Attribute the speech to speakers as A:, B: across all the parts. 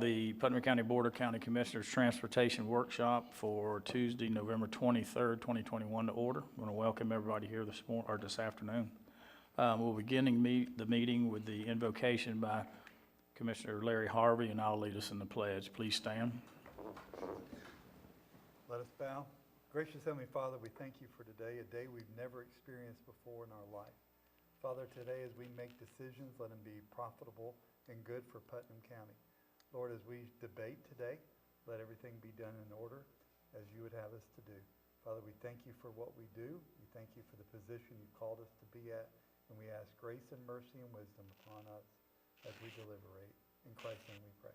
A: The Putnam County Board of County Commissioners Transportation Workshop for Tuesday, November 23rd, 2021 to order. I want to welcome everybody here this morning or this afternoon. We'll begin the meeting with the invocation by Commissioner Larry Harvey, and I'll lead us in the pledge. Please stand.
B: Let us bow. Gracious Heavenly Father, we thank you for today, a day we've never experienced before in our life. Father, today as we make decisions, let them be profitable and good for Putnam County. Lord, as we debate today, let everything be done in order as you would have us to do. Father, we thank you for what we do. We thank you for the position you've called us to be at, and we ask grace and mercy and wisdom upon us as we deliberate. In Christ's name we pray.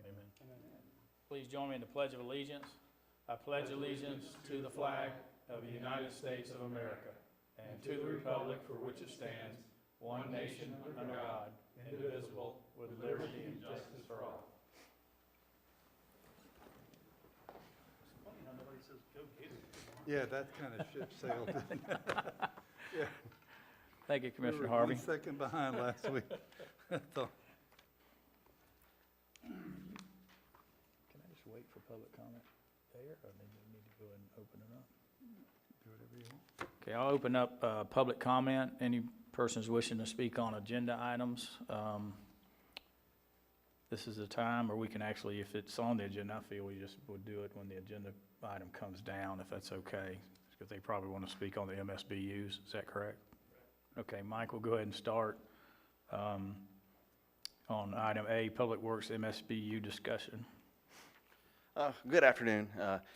B: Amen.
A: Amen. Please join me in the Pledge of Allegiance. I pledge allegiance to the flag of the United States of America and to the republic for which it stands, one nation under God, indivisible, with liberty and justice for all.
B: Yeah, that kind of ship sailed. Yeah.
A: Thank you, Commissioner
B: We were
A: Harvey.
B: 1 second behind last week. That's all.
A: Can I just wait for public comment there, or need to go ahead and open it up?
B: Do whatever you want.
A: Okay, I'll open up public comment. Any persons wishing to speak on agenda items, this is the time, or we can actually, if it's on the agenda, I feel we just would do it when the agenda item comes down, if that's okay, because they probably want to speak on the MSBU's. Is that correct? Okay, Mike, we'll go ahead and start on item A, Public Works MSBU discussion.
C: Good afternoon.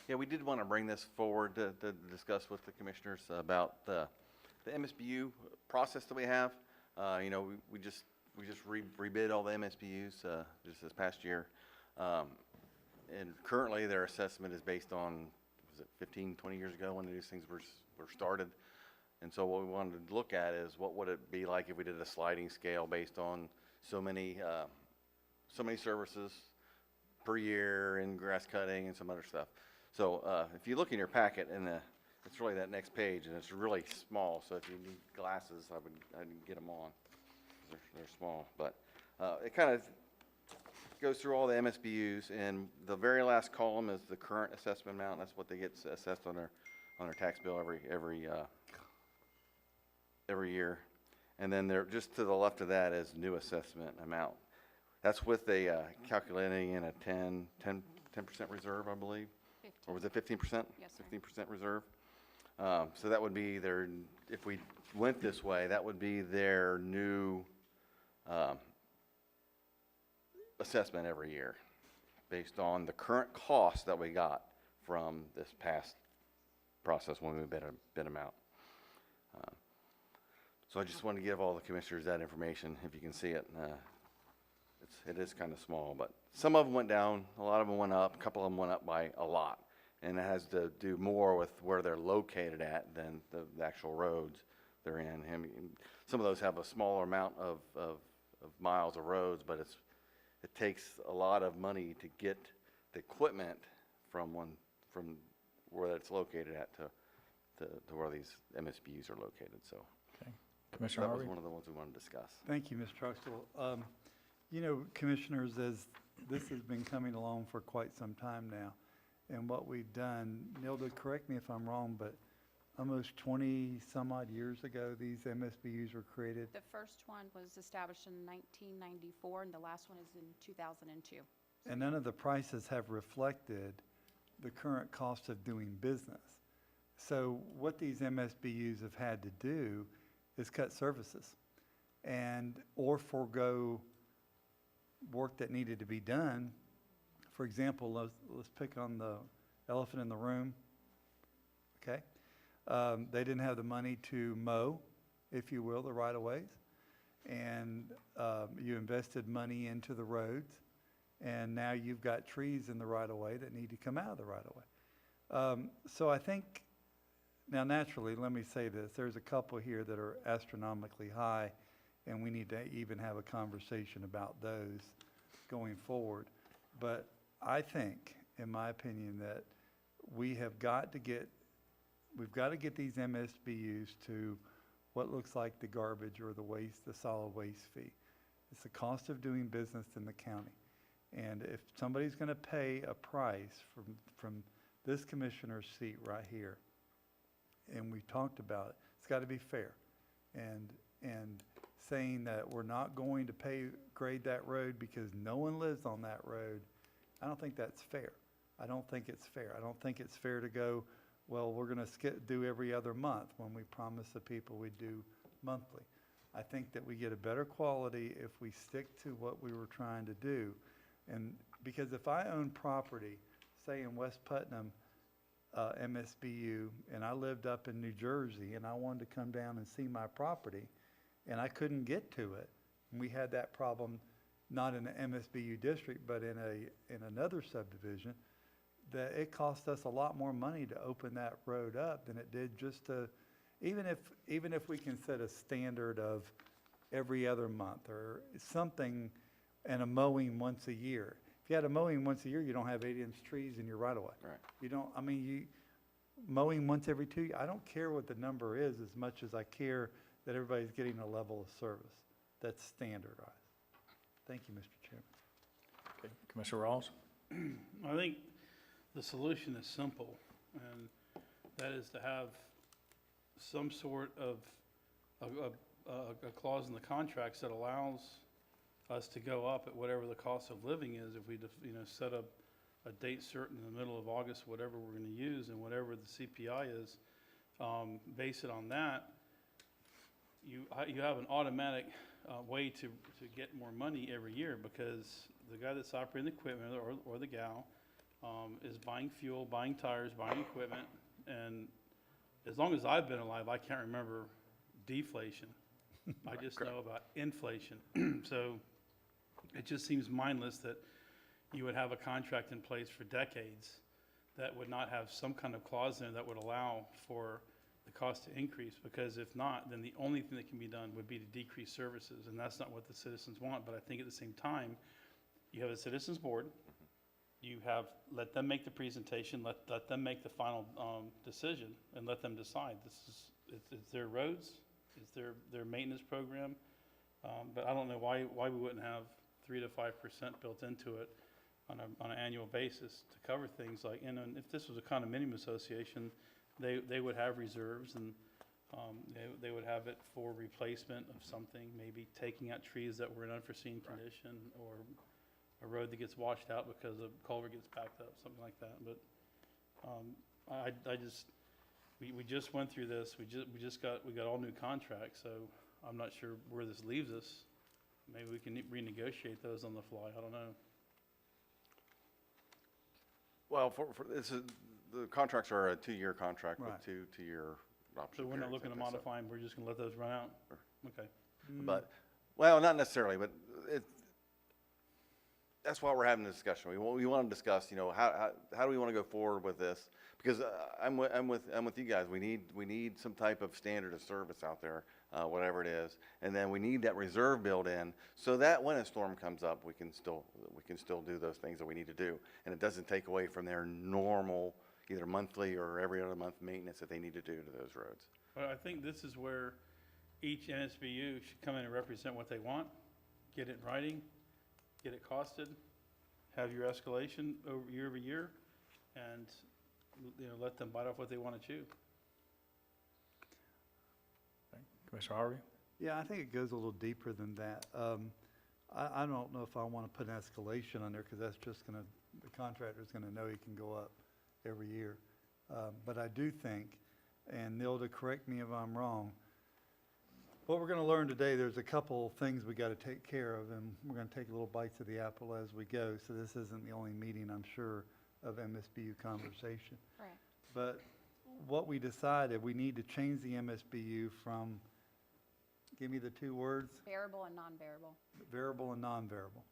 C: Yeah, we did want to bring this forward to discuss with the commissioners about the MSBU process that we have. We just rebid all the MSBUs just this past year. And currently their assessment is based on, was it 15, 20 years ago when these things were started? And so what we wanted to look at is what would it be like if we did a sliding scale based on so many services per year and grass cutting and some other stuff. So if you look in your packet, and it's really that next page, and it's really small. So if you need glasses, I'd get them on. They're small, but it kind of goes through all the MSBU's, and the very last column is the current assessment amount. That's what they get assessed on their tax bill every year. And then they're just to the left of that is new assessment amount. That's with a calculating in a 10% reserve, I believe.
D: 15.
C: Or was it 15%?
D: Yes, sir.
C: 15% reserve. So that would be their, if we went this way, that would be their new assessment every year based on the current cost that we got from this past process when we bid them out. So I just want to give all the commissioners that information, if you can see it. It is kind of small, but some of them went down, a lot of them went up, a couple of them went up by a lot. And it has to do more with where they're located at than the actual roads they're in. Some of those have a smaller amount of miles of roads, but it takes a lot of money to get the equipment from where it's located at to where these MSBU's are located. So
A: Okay, Commissioner
C: that was
A: Harvey.
C: one of the ones we wanted to discuss.
B: Thank you, Mr. Truxell. Commissioners, as this has been coming along for quite some time now, and what we've done, Nilda, correct me if I'm wrong, but almost 20 some odd years ago, these MSBU's were created.
D: The first one was established in 1994, and the last one is in 2002.
B: And none of the prices have reflected the current cost of doing business. So what these MSBU's have had to do is cut services or forego work that needed to be done. For example, let's pick on the elephant in the room. Okay, they didn't have the money to mow, if you will, the right-of-ways, and you invested money into the roads, and now you've got trees in the right-of-way that need to come out of the right-of-way. So I think, now naturally, let me say this, there's a couple here that are astronomically high, and we need to even have a conversation about those going forward. But I think, in my opinion, that we've got to get these MSBU's to what looks like the garbage or the waste, the solid waste fee. It's the cost of doing business in the county. And if somebody's gonna pay a price from this commissioner's seat right here, and we've talked about it, it's gotta be fair. And saying that we're not going to grade that road because no one lives on that road, I don't think that's fair. I don't think it's fair. I don't think it's fair to go, well, we're gonna do every other month when we promised the people we'd do monthly. I think that we get a better quality if we stick to what we were trying to do. And because if I own property, say in West Putnam, MSBU, and I lived up in New Jersey and I wanted to come down and see my property and I couldn't get to it, and we had that problem not in the MSBU district but in another subdivision, that it cost us a lot more money to open that road up than it did just to, even if we can set a standard of every other month or something, and a mowing once a year. If you had a mowing once a year, you don't have 8-inch trees in your right of way.
C: Right.
B: You don't, I mean, mowing once every 2 years, I don't care what the number is as much as I care that everybody's getting a level of service that's standardized. Thank you, Mr. Chairman.
A: Okay, Commissioner Rawls?
E: I think the solution is simple, and that is to have some sort of a clause in the contracts that allows us to go up at whatever the cost of living is. If we, set up a date certain in the middle of August, whatever we're going to use, and whatever the CPI is, base it on that. You have an automatic way to get more money every year, because the guy that's operating the equipment or the gal is buying fuel, buying tires, buying equipment, and as long as I've been alive, I can't remember deflation. I just know about inflation. So it just seems mindless that you would have a contract in place for decades that would not have some kind of clause in it that would allow for the cost to increase, because if not, then the only thing that can be done would be to decrease services, and that's not what the citizens want. But I think at the same time, you have a citizens board, you have, let them make the presentation, let them make the final decision, and let them decide. It's their roads, it's their maintenance program, but I don't know why we wouldn't have 3 to 5% built into it on an annual basis to cover things like, and if this was a condominium association, they would have reserves, and they would have it for replacement of something, maybe taking out trees that were in unforeseen condition, or a road that gets washed out because a culvert gets backed up, something like that. But we just went through this. We got all new contracts, so I'm not sure where this leaves us. Maybe we can renegotiate those on the fly. I don't know.
C: Well, for the contracts are a 2-year contract
B: Right.
C: with two-year option
E: So we're not
C: periods,
E: looking to
C: I think so.
E: modify them. We're just going to let those run out.
C: Sure.
E: Okay.
C: But, well, not necessarily, but that's why we're having the discussion. We want to discuss, how do we want to go forward with this? Because I'm with you guys. We need some type of standard of service out there, whatever it is, and then we need that reserve built in so that when a storm comes up, we can still do those things that we need to do, and it doesn't take away from their normal either monthly or every other month maintenance that they need to do to those roads.
E: Well, I think this is where each NSBU should come in and represent what they want, get it in writing, get it costed, have your escalation over year, and let them bite off what they want to chew.
A: Okay. Commissioner Harvey?
B: Yeah, I think it goes a little deeper than that. I don't know if I want to put an escalation on there, because that's just the contractor's going to know he can go up every year. But I do think, and Nilda, correct me if I'm wrong, what we're going to learn today, there's a couple things we got to take care of, and we're going to take little bites of the apple as we go. So this isn't the only meeting, I'm sure, of MSBU conversation.
D: Right.
B: But what we decided, we need to change the MSBU from, give me the 2 words,
D: Variable and non-variable.
B: variable and non-variable.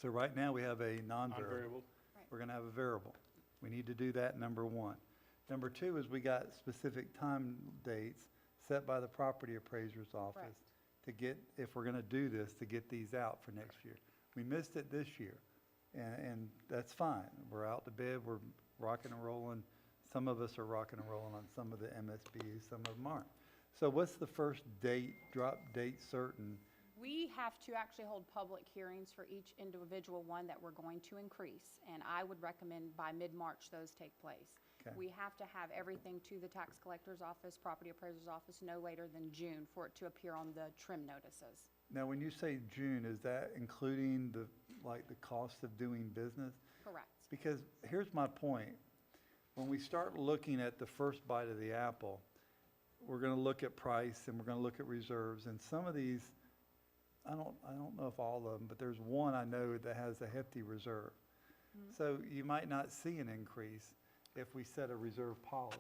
B: So right now we have a non-variable.
E: Non-variable.
B: We're going to have a variable. We need to do that, number 1. Number 2 is we got specific time dates set by the property appraiser's office to get, if we're going to do this, to get these out for next year. We missed it this year, and that's fine. We're out to bid, we're rocking and rolling. Some of us are rocking and rolling on some of the MSBU's, some of them aren't. So what's the first date, drop date certain
D: We have to actually hold public hearings for each individual one that we're going to increase, and I would recommend by mid-March those take place.
B: Okay.
D: We have to have everything to the tax collector's office, property appraiser's office, no later than June for it to appear on the trim notices.
B: Now, when you say June, is that including the, like, the cost of doing business?
D: Correct.
B: Because here's my point. When we start looking at the first bite of the apple, we're gonna look at price and we're gonna look at reserves, and some of these, I don't know if all of them, but there's one I know that has a hefty reserve. So you might not see an increase if we set a reserve policy,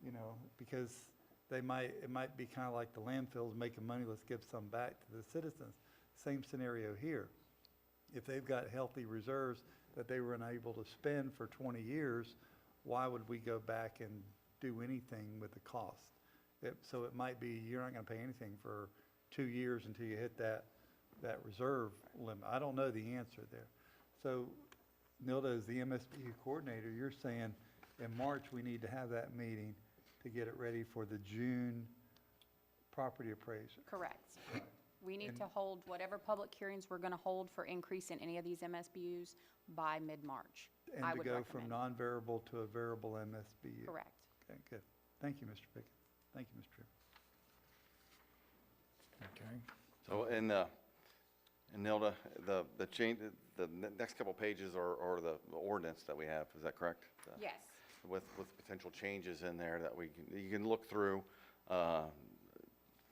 B: you know, because it might be kind of like the landfills making money, let's give some back to the citizens. Same scenario here. If they've got healthy reserves that they were unable to spend for 20 years, why would we go back and do anything with the cost? So it might be, you're not gonna pay anything for 2 years until you hit that reserve limit. I don't know the answer there. So Nilda, as the MSBU coordinator, you're saying in March, we need to have that meeting to get it ready for the June property appraiser.
D: Correct. We need
B: And-
D: to hold whatever public hearings we're going to hold for increase in any of these MSBU's by mid-March.
B: And
D: I
B: to
D: would
B: go from
D: recommend.
B: non-variable to a variable MSBU.
D: Correct.
B: Okay, good. Thank you, Mr. Pickett. Thank you, Mr. Chairman.
A: Okay.
C: So, and Nilda, the change, the next couple pages are the ordinance that we have, is that correct?
D: Yes.
C: With potential changes in there that you can look through, to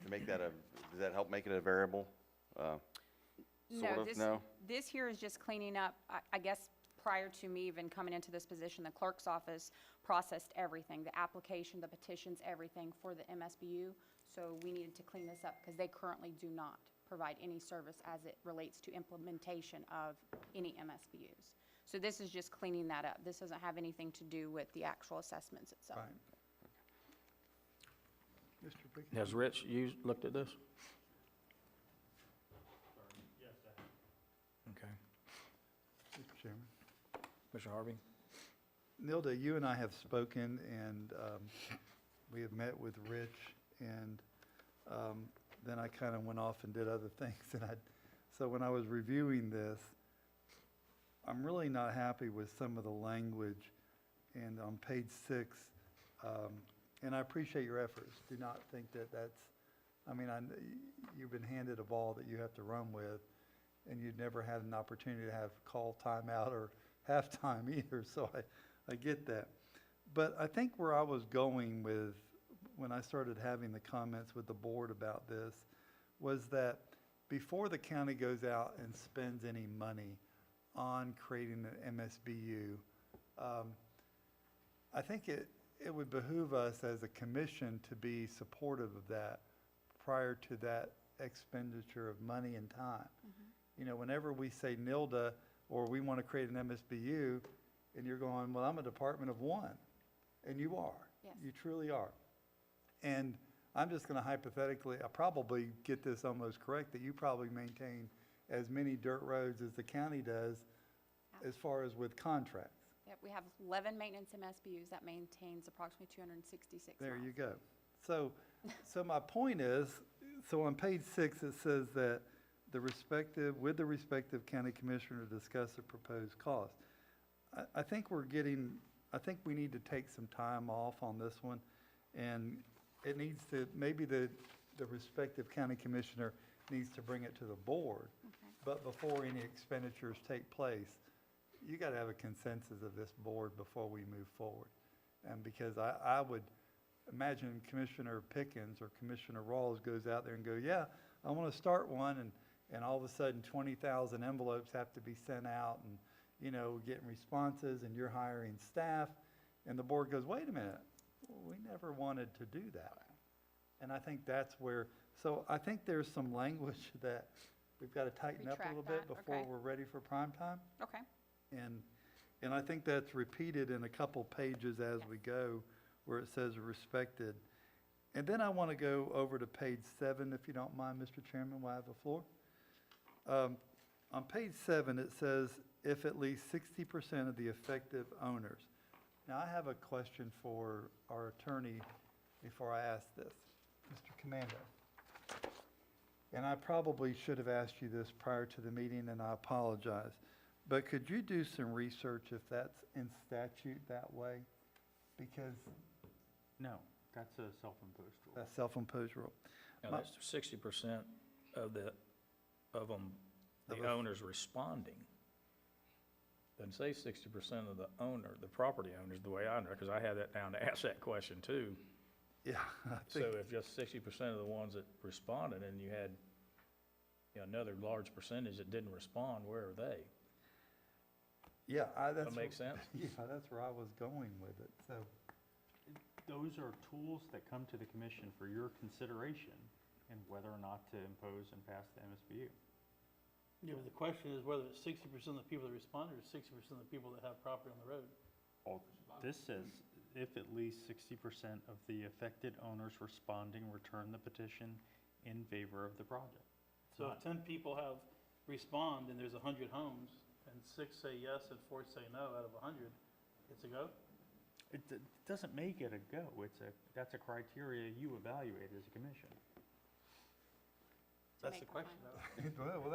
C: make that does that help make it a variable? Sort of, no?
D: This here is just cleaning up, I guess, prior to me even coming into this position, the clerk's office processed everything, the application, the petitions, everything for the MSBU. So we needed to clean this up because they currently do not provide any service as it relates to implementation of any MSBU's. So this is just cleaning that up. This doesn't have anything to do with the actual assessments itself.
B: Right. Mr. Pickett?
A: Has Rich, you looked at this? Okay.
B: Mr. Chairman.
A: Mr. Harvey?
B: Nilda, you and I have spoken, and we have met with Rich, and then I kind of went off and did other things. So when I was reviewing this, I'm really not happy with some of the language. And on page 6, and I appreciate your efforts. Do not think that that's, I mean, you've been handed a ball that you have to run with, and you've never had an opportunity to have call timeout or halftime either, so I get that. But I think where I was going with, when I started having the comments with the board about this, was that before the county goes out and spends any money on creating an MSBU, I think it would behoove us as a commission to be supportive of that prior to that expenditure of money and time. You know, whenever we say Nilda, or we want to create an MSBU, and you're going, well, I'm a department of one, and you are.
D: Yes.
B: You truly are. And I'm just going to hypothetically, I probably get this almost correct, that you probably maintain as many dirt roads as the county does as far as with contracts.
D: Yep, we have 11 maintenance MSBU's that maintains approximately 266
B: There
D: miles.
B: you go. So my point is, so on page 6, it says that with the respective county commissioner to discuss the proposed cost. I think we need to take some time off on this one, and it needs to, maybe the respective county commissioner needs to bring it to the board.
D: Okay.
B: But before any expenditures take place, you got to have a consensus of this board before we move forward. And because I would imagine Commissioner Pickens or Commissioner Rawls goes out there and go, yeah, I want to start one, and all of a sudden 20,000 envelopes have to be sent out, and, you know, getting responses, and you're hiring staff, and the board goes, wait a minute, we never wanted to do that. And I think that's where, so I think there's some language that we've got to tighten up a little bit
D: Retract that,
B: before
D: okay.
B: we're ready for prime time.
D: Okay.
B: And I think that's repeated in a couple pages as we go, where it says respected. And then I want to go over to page 7, if you don't mind, Mr. Chairman, while I have the floor. On page 7, it says, if at least 60% of the effective owners. Now, I have a question for our attorney before I ask this. Mr. Commando. and I probably should have asked you this prior to the meeting, and I apologize, but could you do some research if that's in statute that way? Because
F: No, that's a self-imposed rule.
B: that's self-imposed rule.
A: Now,
B: My-
A: that's 60% of them,
B: Of
A: the
B: a-
A: owners responding. Doesn't say 60% of the owner, the property owners, the way I know, because I had that down to ask that question too.
B: Yeah, I
A: So
B: think,
A: if just 60% of the ones that responded and you had, another large percentage that didn't respond, where are they?
B: yeah, that's.
A: That make sense?
B: Yeah, that's where I was going with it, so.
F: Those are tools that come to the commission for your consideration and whether or not to impose and pass the MSBU.
E: Yeah, but the question is whether it's 60% of the people that responded or 60% of the people that have property on the road.
F: Well, this says if at least 60% of the affected owners responding return the petition in favor of the project.
E: So if 10 people respond and there's 100 homes and 6 say yes and 4 say no out of 100, it's a go?
F: It doesn't make it a go. That's a criteria you evaluate as a commission.
E: That's
D: make
E: the
D: the
E: question.
B: Well,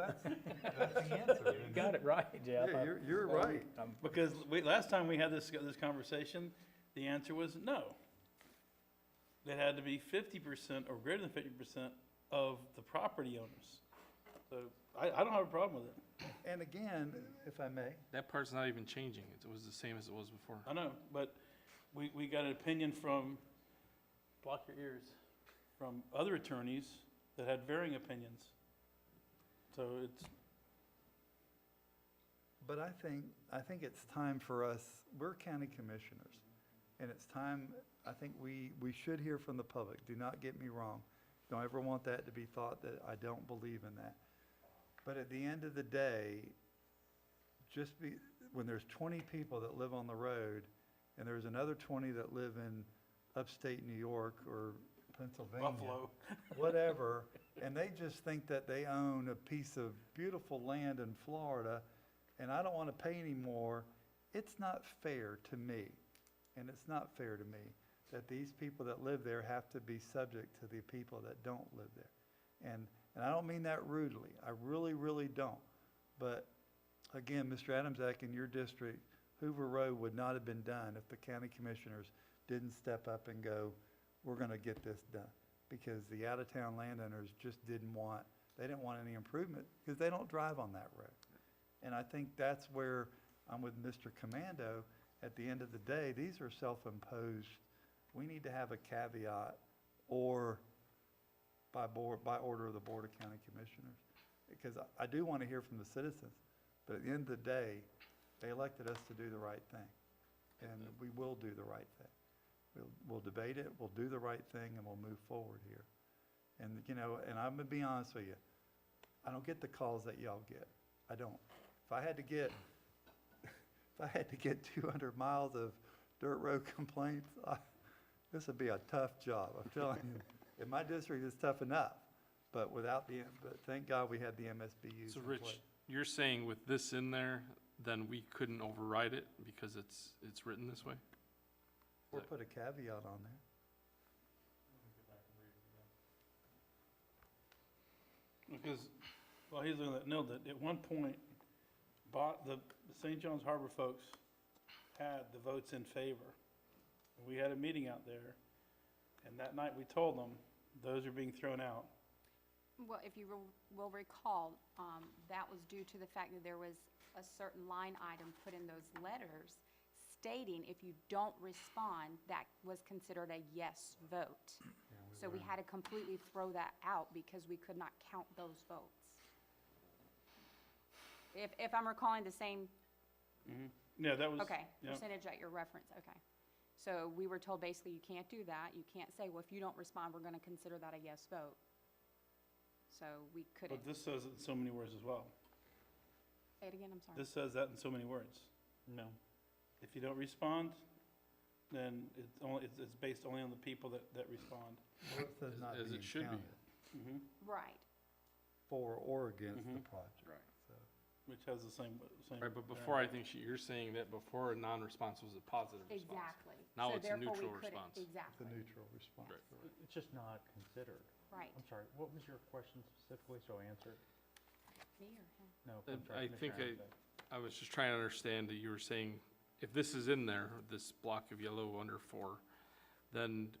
B: that's the answer.
A: You got it right, Jeff.
B: Yeah, you're right.
E: Because last time we had this conversation, the answer was no. It had to be 50% or greater than 50% of the property owners. So I don't have a problem with it.
B: And again, if I may,
G: That part's not even changing. It was the same as it was before.
E: I know, but we got an opinion from, block your ears, from other attorneys that had varying opinions. So it's,
B: but I think it's time for us, we're county commissioners, and it's time, I think we should hear from the public. Do not get me wrong. Don't ever want that to be thought that I don't believe in that. But at the end of the day, when there's 20 people that live on the road, and there's another 20 that live in upstate New York or Pennsylvania.
E: Buffalo.
B: Whatever, and they just think that they own a piece of beautiful land in Florida, and I don't want to pay any more, it's not fair to me, and it's not fair to me that these people that live there have to be subject to the people that don't live there. And I don't mean that rudely, I really, really don't. But again, Mr. Adamsack, in your district, Hoover Road would not have been done if the county commissioners didn't step up and go, we're gonna get this done. Because the out-of-town landowners just didn't want any improvement, because they don't drive on that road. And I think that's where I'm with Mr. Commando. At the end of the day, these are self-imposed. We need to have a caveat or by order of the Board of County Commissioners. Because I do want to hear from the citizens, but at the end of the day, they elected us to do the right thing. And we will do the right thing. We'll debate it, we'll do the right thing, and we'll move forward here. And, and I'm gonna be honest with you, I don't get the calls that y'all get. I don't. If I had to get 200 miles of dirt road complaints, this would be a tough job, I'm telling you. In my district, it's tough enough, but thank God we had the MSBU's
G: So
B: in
G: Rich,
B: place.
G: you're saying with this in there, then we couldn't override it because it's written this way?
B: Or put a caveat on there.
E: because, well, he's looking at, no, that at one point, the St. John's Harbor folks had the votes in favor. We had a meeting out there, and that night we told them, those are being thrown out.
D: Well, if you will recall, that was due to the fact that there was a certain line item put in those letters stating if you don't respond, that was considered a yes vote. So we had to completely throw that out because we could not count those votes. If I'm recalling the same,
E: Yeah, that was.
D: okay,
E: yeah.
D: percentage that your reference, okay. So we were told basically you can't do that. You can't say, well, if you don't respond, we're going to consider that a yes vote. So we couldn't.
E: But this says it in so many words as well.
D: Say it again, I'm sorry.
E: This says that in so many words.
F: No.
E: If you don't respond, then it's based only on the people that respond.
B: Or it says not
G: As it
B: being
G: should be.
B: counted
E: Mm-hmm.
D: Right.
B: for or against the
E: Mhm.
B: project.
E: Right.
B: So,
E: which has the same.
G: Right, but before, I think you're saying that before a non-response was a positive response.
D: Exactly.
G: Now
D: So
G: it's a
D: therefore we
G: neutral
D: couldn't-
G: response.
D: Exactly,
B: The neutral response.
G: Right.
F: It's just not considered.
D: right.
F: I'm sorry, what was your question specifically, so I answered?
D: Me or him?
F: No,
G: Uh,
F: I'm sorry,
G: I think
F: Commissioner Amzak.
G: I was just trying to understand that you were saying, if this is in there, this block of yellow under 4, then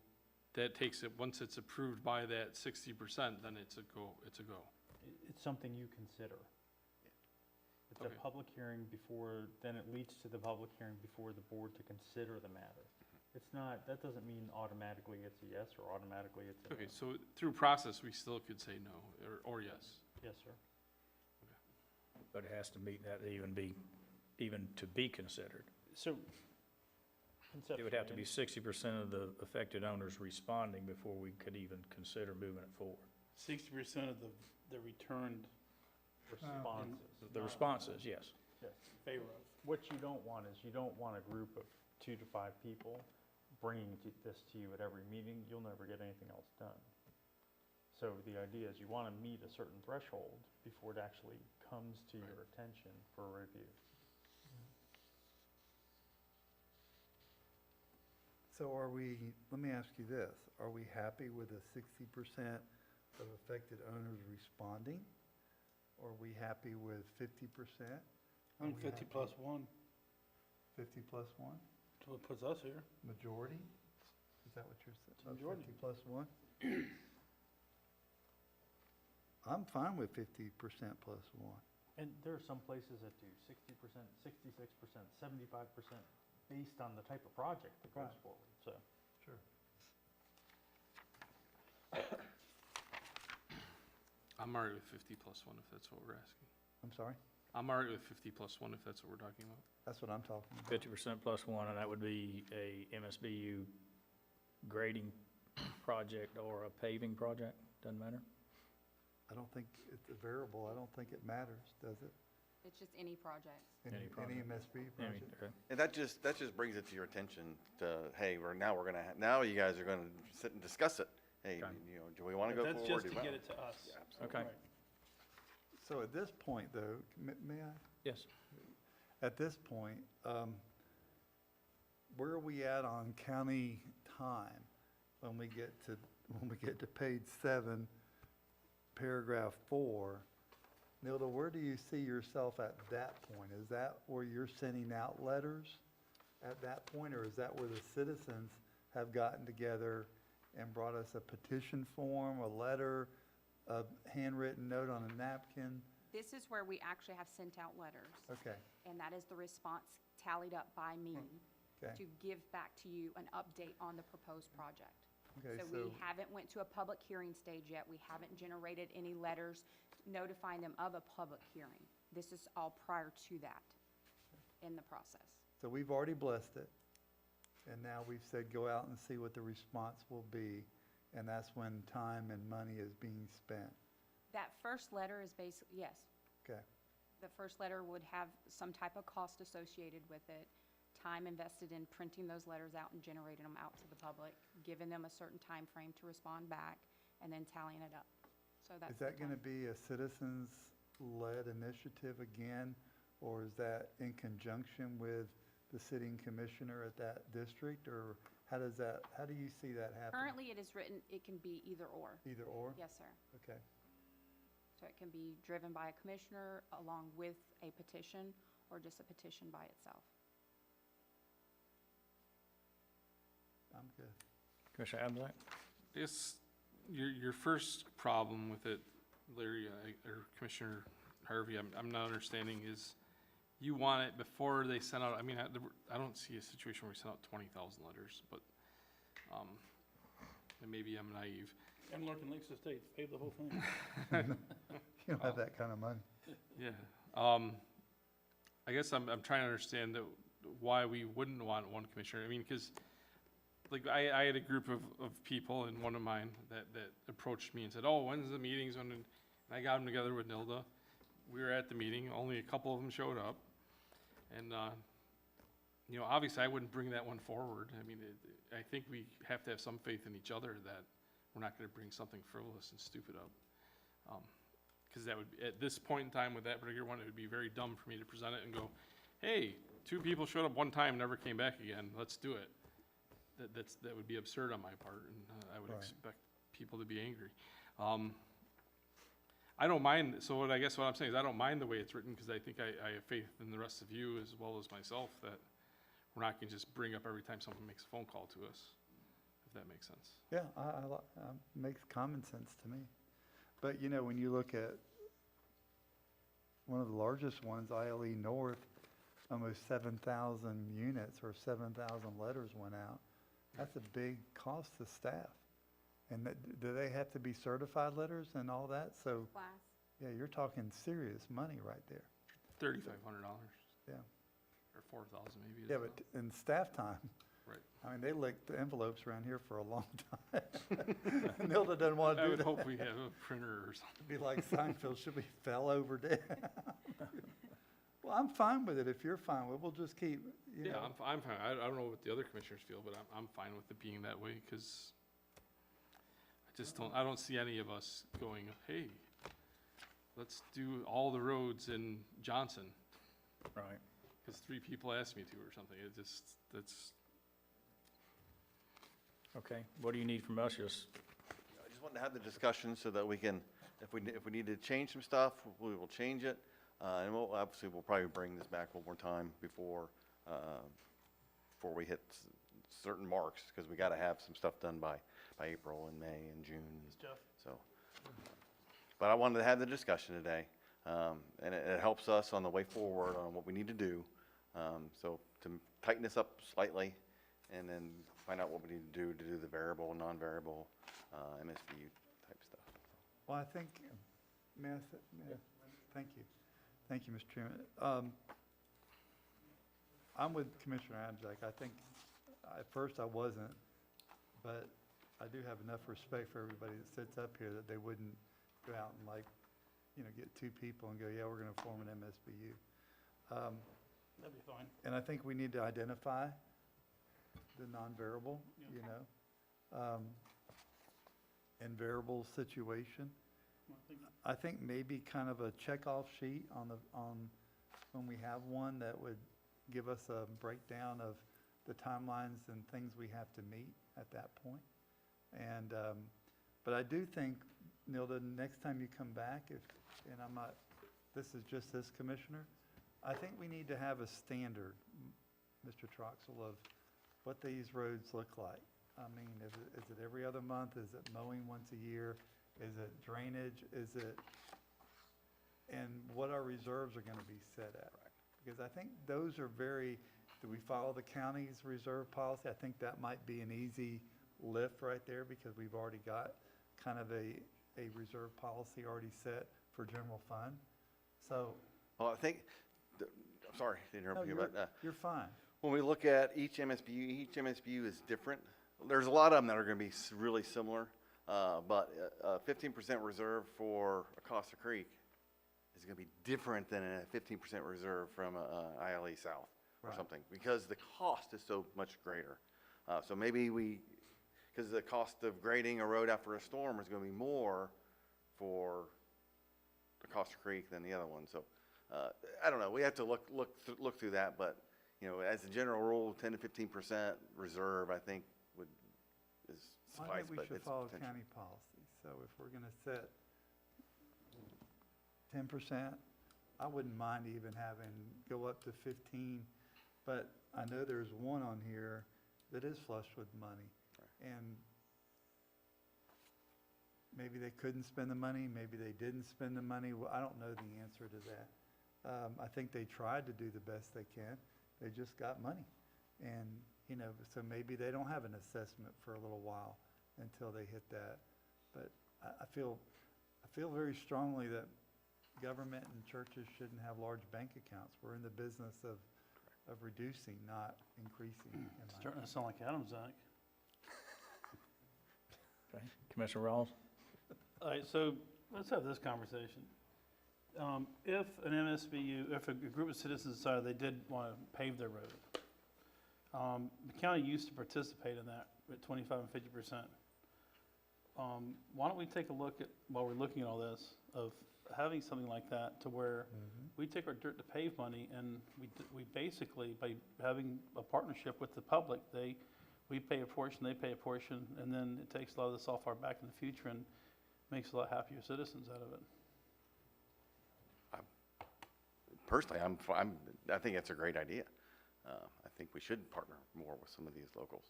G: that takes it, once it's approved by that 60%, then it's a go, it's a go.
F: It's something you consider. It's a
G: Okay.
F: public hearing before, then it leads to the public hearing before the board to consider the matter. It's not, that doesn't mean automatically it's a yes or automatically it's a no.
G: Okay, so through process, we still could say no, or yes.
F: Yes, sir.
A: But it has to meet that even to be considered.
F: So,
A: It would have to be
F: conceptually,
A: 60% of the affected owners responding before we could even consider moving it forward.
E: 60% of the returned
F: responses.
A: The responses, yes.
F: Yes.
E: favor of.
F: What you don't want is, you don't want a group of 2 to 5 people bringing this to you at every meeting. You'll never get anything else done. So the idea is you want to meet a certain threshold before it actually comes to your attention for review.
B: So let me ask you this, are we happy with the 60% of affected owners responding? Or are we happy with 50%? Are
E: I'm
B: we
E: 50
B: happy-
E: plus 1,
B: 50 plus 1,
E: so it puts us here.
B: majority? Is that what you're saying?
E: It's a majority.
B: 50 plus 1? I'm fine with 50% plus 1.
F: And there are some places that do 60%, 66%, 75%, based on the type of project that goes
B: Right.
F: forward, so.
B: Sure.
G: I'm all right with 50 plus 1 if that's what we're asking.
B: I'm sorry?
G: I'm all right with 50 plus 1 if that's what we're talking about.
B: That's what I'm talking about.
A: 50% plus 1, and that would be a MSBU grading project or a paving project, doesn't matter?
B: I don't think it's a variable, I don't think it matters, does it?
D: It's just any project.
A: Any project.
B: MSB
A: I mean,
B: project?
A: okay.
C: And that just brings it to your attention to, hey, now you guys are gonna sit and discuss it. Hey,
A: Okay.
C: do we wanna go forward?
E: That's
C: Do
E: just
C: we
E: to
C: not?
E: get it to us.
C: Yeah, absolutely.
A: Okay.
E: Right.
B: So at this point, though, may I?
A: Yes.
B: At this point, where are we at on county time when we get to page 7, paragraph 4? Nilda, where do you see yourself at that point? Is that where you're sending out letters at that point, or is that where the citizens have gotten together and brought us a petition form, a letter, a handwritten note on a napkin?
D: This is where we actually have sent out letters,
B: Okay,
D: and that is the response tallied up by me
B: okay,
D: to give back to you an update on the proposed project.
B: okay,
D: So we haven't went to a public hearing stage yet. We haven't generated any letters notifying them of a public hearing. This is all prior to that in the process.
B: So we've already blessed it, and now we've said, go out and see what the response will be, and that's when time and money is being spent.
D: That first letter is basically, yes,
B: Okay,
D: the first letter would have some type of cost associated with it, time invested in printing those letters out and generating them out to the public, giving them a certain time frame to respond back, and then tallying it up. So that's
B: is that
D: the
B: gonna
D: time.
B: be a citizens-led initiative again, or is that in conjunction with the sitting commissioner at that district, or how do you see that happen?
D: Currently, it is written, it can be either or.
B: Either or?
D: Yes, sir.
B: Okay,
D: So it can be driven by a commissioner along with a petition, or just a petition by itself.
B: I'm good.
A: Commissioner Abzak?
G: It's, your first problem with it, Larry, or Commissioner Harvey, I'm not understanding is, you want it before they send out, I don't see a situation where we send out 20,000 letters, but, and maybe I'm naive.
E: And Lurkin Lakes Estates, pay the whole thing.
B: You don't have that kind of money.
G: Yeah, I guess I'm trying to understand why we wouldn't want one commissioner. Because, like, I had a group of people, and one of mine that approached me and said, oh, when's the meetings? And I got them together with Nilda. We were at the meeting, only a couple of them showed up. And, obviously I wouldn't bring that one forward. I think we have to have some faith in each other that we're not gonna bring something frivolous and stupid up. because that would, at this point in time with that particular one, it would be very dumb for me to present it and go, hey, 2 people showed up one time, never came back again, let's do it. That would be absurd on my part, and I would
B: Right.
G: expect people to be angry. I don't mind, so what I'm saying is I don't mind the way it's written, because I think I have faith in the rest of you as well as myself that we're not gonna just bring up every time someone makes a phone call to us, if that makes sense.
B: Yeah, makes common sense to me. But, you know, when you look at one of the largest ones, ILE North, almost 7,000 units or 7,000 letters went out. That's a big cost to staff. And do they have to be certified letters and all that? So,
D: Class.
B: yeah, you're talking serious money right there.
G: $3,500.
B: Yeah.
G: Or 4,000 maybe.
B: Yeah, but in staff time,
G: Right.
B: I mean, they licked the envelopes around here for a long time. Nilda doesn't want to
G: I
B: do
G: would
B: that.
G: hope we have a printer or something.
B: Be like Seinfeld, should we fell over dead? Well, I'm fine with it if you're fine with it. We'll just keep, you
G: Yeah,
B: know.
G: I'm fine. I don't know what the other commissioners feel, but I'm fine with it being that way, because I don't see any of us going, hey, let's do all the roads in Johnson,
A: Right.
G: because 3 people asked me to or something. That's,
A: Okay, what do you need from us? Just,
C: I just wanted to have the discussion so that we can, if we need to change some stuff, we will change it. And we'll probably bring this back one more time before we hit certain marks, because we got to have some stuff done by April and May and June. So, but I wanted to have the discussion today, and it helps us on the way forward on what we need to do. So to tighten this up slightly, and then find out what we need to do the variable and non-variable MSBU type stuff.
B: Well, I think, thank you. Thank you, Mr. Chairman. I'm with Commissioner Adamczyk. I think, at first I wasn't, but I do have enough respect for everybody that sits up here that they wouldn't go out and get 2 people and go, yeah, we're gonna form an MSBU.
E: That'd be fine.
B: And I think we need to identify the non-variable, you know, and variable situation. I think maybe kind of a checkoff sheet on when we have one that would give us a breakdown of the timelines and things we have to meet at that point. And, but I do think, Nilda, next time you come back, and I'm not, this is just this commissioner, I think we need to have a standard, Mr. Troxel, of what these roads look like. I mean, is it every other month? Is it mowing once a year? Is it drainage? And what our reserves are gonna be set at? Because I think those are do we follow the county's reserve policy? I think that might be an easy lift right there, because we've already got kind of a reserve policy already set for general fund. So,
C: Well, I think, I'm sorry to interrupt you, but
B: you're fine.
C: when we look at each MSBU is different. There's a lot of them that are going to be really similar, but 15% reserve for Acosta Creek is going to be different than a 15% reserve from ILE South or
B: Right.
C: something, because the cost is so much greater. So maybe because the cost of grading a road after a storm is going to be more for Acosta Creek than the other one. So I don't know. We have to look through that, but as a general rule, 10 to 15% reserve, I think is
B: I
C: suffice.
B: think we
C: but
B: should
C: it's
B: follow
C: potential.
B: county policy. So if we're gonna set 10%, I wouldn't mind even go up to 15. But I know there's one on here that is flush with money. And maybe they couldn't spend the money, maybe they didn't spend the money. Well, I don't know the answer to that. I think they tried to do the best they can. They just got money. And, so maybe they don't have an assessment for a little while until they hit that. But I feel very strongly that government and churches shouldn't have large bank accounts. We're in the business of reducing, not increasing. in my
E: Starting to sound like Adamczyk.
A: okay, Commissioner Rawls?
E: All right, so let's have this conversation. If an MSBU, if a group of citizens decided they did want to pave their road, the county used to participate in that at 25 and 50%. why don't we take a look at, while we're looking at all this, of having something like that to where we take our dirt to pave money and we basically, by having a partnership with the public, we pay a portion, they pay a portion, and then it takes a lot of this off our back in the future and makes a lot happier citizens out of it.
C: Personally, I think that's a great idea. I think we should partner more with some of these locals,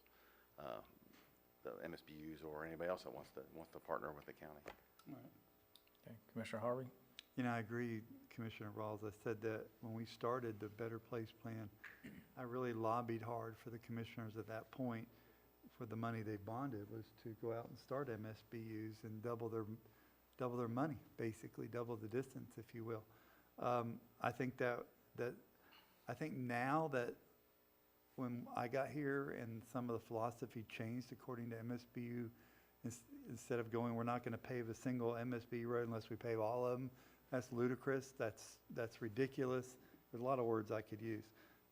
C: the MSBU's or anybody else that wants to partner with the county.
E: All right.
A: Okay, Commissioner Harvey?
B: You know, I agree, Commissioner Rawls. I said that when we started the Better Place Plan, I really lobbied hard for the commissioners at that point for the money they bonded was to go out and start MSBU's and double their money, basically double the distance, if you will. I think I think now that when I got here and some of the philosophy changed according to MSBU, instead of going, we're not going to pave a single MSBU road unless we pave all of them. That's ludicrous. That's ridiculous. There's a lot of words I could use.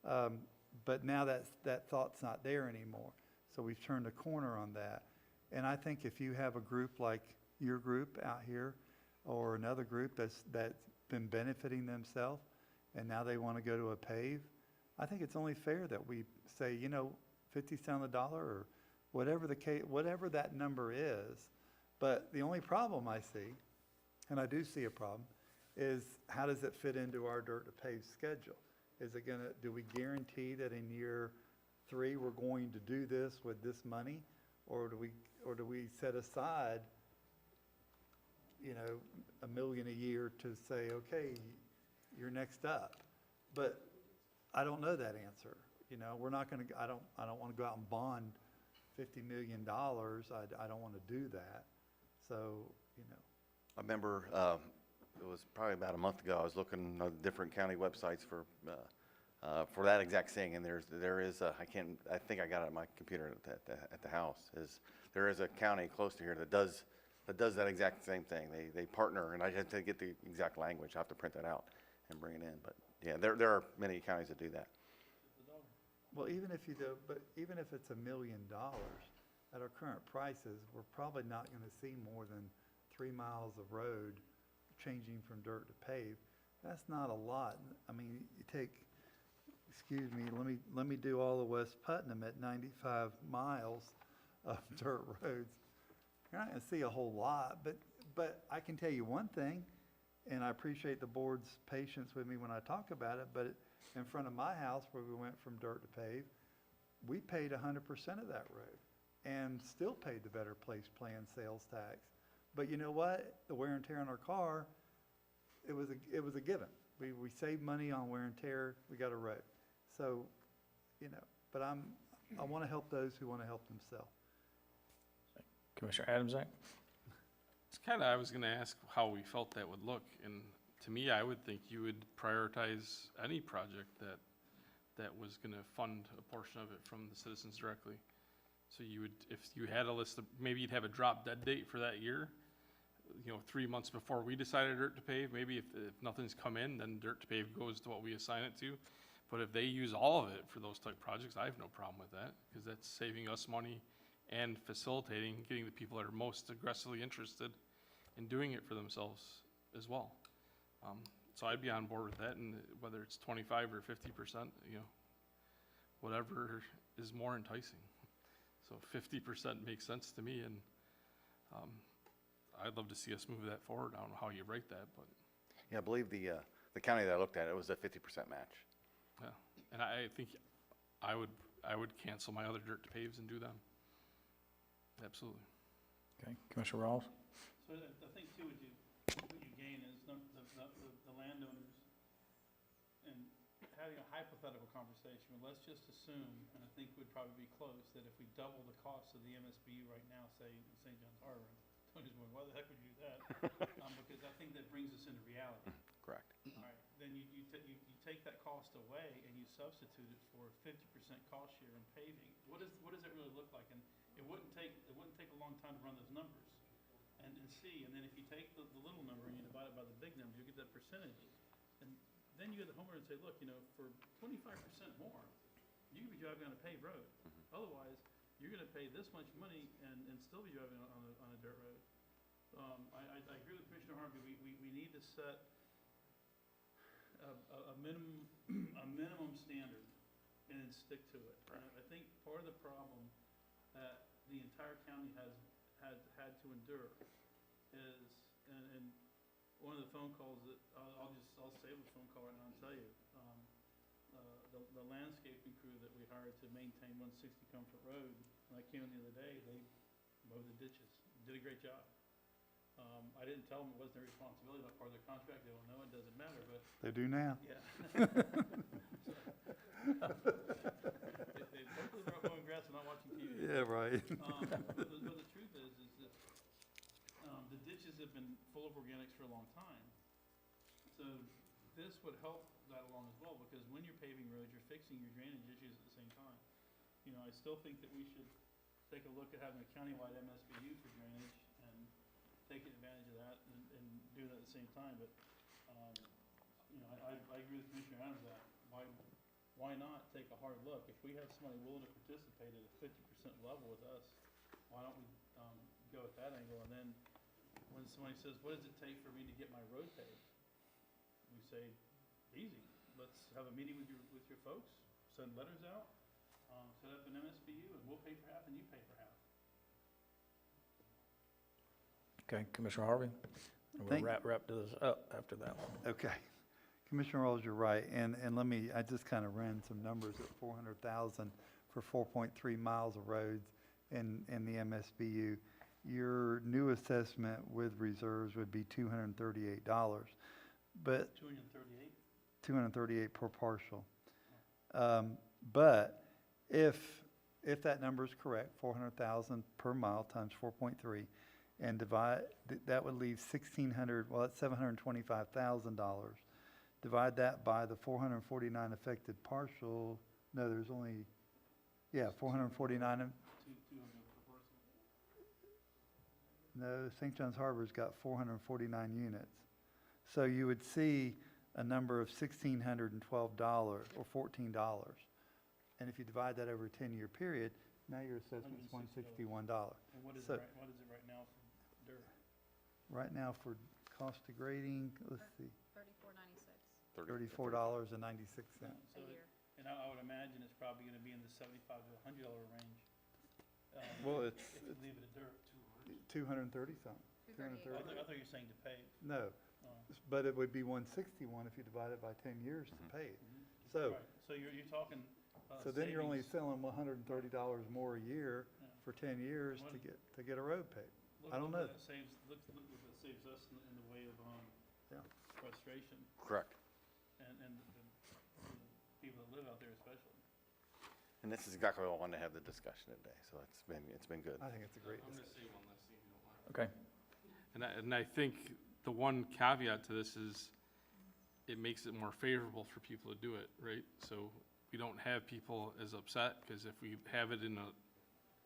B: But now that thought's not there anymore. So we've turned a corner on that. And I think if you have a group like your group out here or another group that's been benefiting themselves and now they want to go to a pave, I think it's only fair that we say, 50 cents on the dollar or whatever the case, whatever that number is. But the only problem I see, and I do see a problem, is how does it fit into our dirt to pave schedule? Do we guarantee that in year 3 we're going to do this with this money? Or do we set aside, $1 million a year to say, okay, you're next up? But I don't know that answer. We're not going to, I don't want to go out and bond $50 million. I don't want to do that. So,
C: I remember, it was probably about a month ago, I was looking at different county websites for that exact thing, and there is a, I think I got it on my computer at the house, there is a county close to here that does that exact same thing. They partner, and I have to get the exact language. I have to print that out and bring it in. But yeah, there are many counties that do that.
B: well, even if you do, but even if it's $1 million, at our current prices, we're probably not going to see more than 3 miles of road changing from dirt to pave. That's not a lot. I mean, you take, excuse me, let me do all of West Putnam at 95 miles of dirt roads. You're not going to see a whole lot, but I can tell you one thing, and I appreciate the board's patience with me when I talk about it, but in front of my house where we went from dirt to pave, we paid 100% of that road and still paid the Better Place Plan sales tax. But you know what? The wear and tear on our car, it was a given. We saved money on wear and tear. We got a road. So, but I want to help those who want to help themselves.
A: Commissioner Adamczak?
G: It's kind of, I was going to ask how we felt that would look, and to me, I would think you would prioritize any project that was going to fund a portion of it from the citizens directly. So you would, if you had a list of, maybe you'd have a drop dead date for that year, 3 months before we decided dirt to pave. Maybe if nothing's come in, then dirt to pave goes to what we assign it to. But if they use all of it for those type projects, I have no problem with that, because that's saving us money and facilitating getting the people that are most aggressively interested in doing it for themselves as well. So I'd be on board with that, and whether it's 25 or 50%, whatever is more enticing. So 50% makes sense to me, and I'd love to see us move that forward. I don't know how you rate that, but
C: Yeah, I believe the county that I looked at, it was a 50% match.
G: yeah. And I think I would cancel my other dirt to paves and do them. Absolutely.
A: Okay, Commissioner Rawls?
E: So I think too, what you gain is the landowners, and having a hypothetical conversation, but let's just assume, and I think we'd probably be close, that if we double the cost of the MSBU right now, say in St. John's Harbor, Tony's going, why the heck would you do that? Because I think that brings us into reality.
C: Correct.
E: All right, then you take that cost away and you substitute it for 50% cost share in paving. What does that really look like? And it wouldn't take a long time to run those numbers and see. And then if you take the little number and you divide it by the big number, you get that percentage. And then you get the homeowner and say, look, for 25% more, you could be driving on a paved road. Otherwise, you're gonna pay this much money and still be driving on a dirt road. I agree with Commissioner Harvey, we need to set a minimum, a minimum standard and then stick to it. And I think part of the problem that the entire county has had to endure is, and one of the phone calls that, I'll save the phone call right now and tell you, the landscaping crew that we hired to maintain 160 Comfort Road, when I came in the other day, they mowed the ditches, did a great job. I didn't tell them it wasn't their responsibility, not part of their contract, they don't know, it doesn't matter, but,
B: They do now.
E: yeah. They hopefully they're not mowing grass and not watching TV.
B: Yeah, right.
E: But the truth is that, the ditches have been full of organics for a long time. So this would help that along as well, because when you're paving roads, you're fixing your drainage issues at the same time. You know, I still think that we should take a look at having a countywide MSBU for drainage and taking advantage of that and do that at the same time, but, you know, I agree with Commissioner Adams that why not take a hard look? If we have somebody willing to participate at a 50% level with us, why don't we, go at that angle? And then when somebody says, what does it take for me to get my road paved? We say, easy, let's have a meeting with your folks, send letters out, set up an MSBU, and we'll pay for half and you pay for half.
A: Okay, Commissioner Harvey? We'll
B: Thank-
A: wrap this up after that one.
B: Okay. Commissioner Rolls, you're right, and I just kind of ran some numbers at 400,000 for 4.3 miles of roads in the MSBU. Your new assessment with reserves would be $238, but
E: 238?
B: 238 per parcel. But if that number is correct, 400,000 per mile times 4.3, and divide, that would leave that's $725,000. Divide that by the 449 affected partial, no, there's only, 449,
E: 200 per parcel.
B: no, St. John's Harbor's got 449 units. So you would see a number of $1,612 or $14. And if you divide that over a 10-year period, now your assessment's $161.
E: And what is
B: So-
E: it right now for dirt?
B: Right now for cost of grading, let's see, $34.96.
E: So it- And I would imagine it's probably gonna be in the $75 to $100 range.
B: Well,
E: If you leave it at dirt.
B: 230 something.
E: I thought you were saying to pave.
B: No, but it would be 161 if you divide it by 10 years to pay it. So,
E: Right, so you're talking,
B: so then you're only
E: savings.
B: selling $130 more a year
E: Yeah.
B: for 10 years
E: What-
B: to get a road paved.
E: Look
B: I don't
E: what
B: know.
E: that saves, look what that saves us in the way of,
B: Yeah.
E: frustration,
C: Correct.
E: and the people that live out there especially.
C: And this is exactly what I wanted to have the discussion today, so it's been good.
B: I think it's a great
G: I'm gonna
B: discussion.
G: say one last thing, if you don't mind.
A: Okay,
G: And I think the one caveat to this is it makes it more favorable for people to do it, right? So we don't have people as upset, because if we have it in a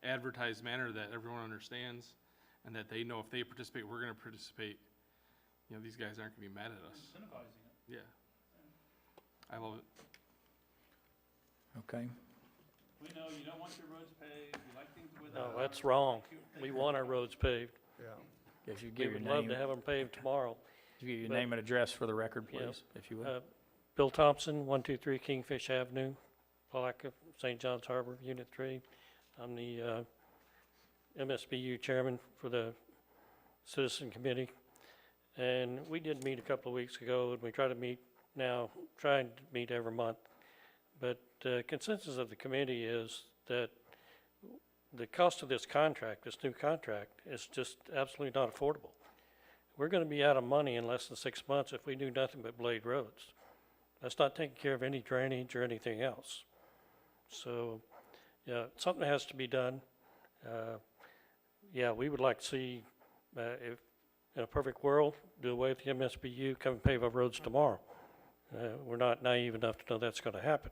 G: advertised manner that everyone understands and that they know if they participate, we're gonna participate, you know, these guys aren't gonna be mad at us.
E: Incentivizing it.
G: Yeah. I love it.
A: okay.
E: We know you don't want your roads paved, you like things with.
H: No, that's wrong. We want our roads paved.
B: Yeah.
A: If you
H: We
A: give your
H: would love
A: name,
H: to have them paved tomorrow.
A: give your
H: but-
A: name and address for the record,
H: Yeah.
A: please, if you would.
H: Bill Thompson, 123 Kingfish Avenue, Palaca, St. John's Harbor, Unit 3. I'm the MSBU chairman for the Citizen Committee. And we did meet a couple of weeks ago, and we try to meet now, trying to meet every month. But consensus of the committee is that the cost of this contract, this new contract, is just absolutely not affordable. We're going to be out of money in less than 6 months if we do nothing but blade roads. That's not taking care of any drainage or anything else. So, yeah, something has to be done. Yeah, we would like to see, if in a perfect world, do away with the MSBU, come and pave our roads tomorrow. We're not naive enough to know that's going to happen.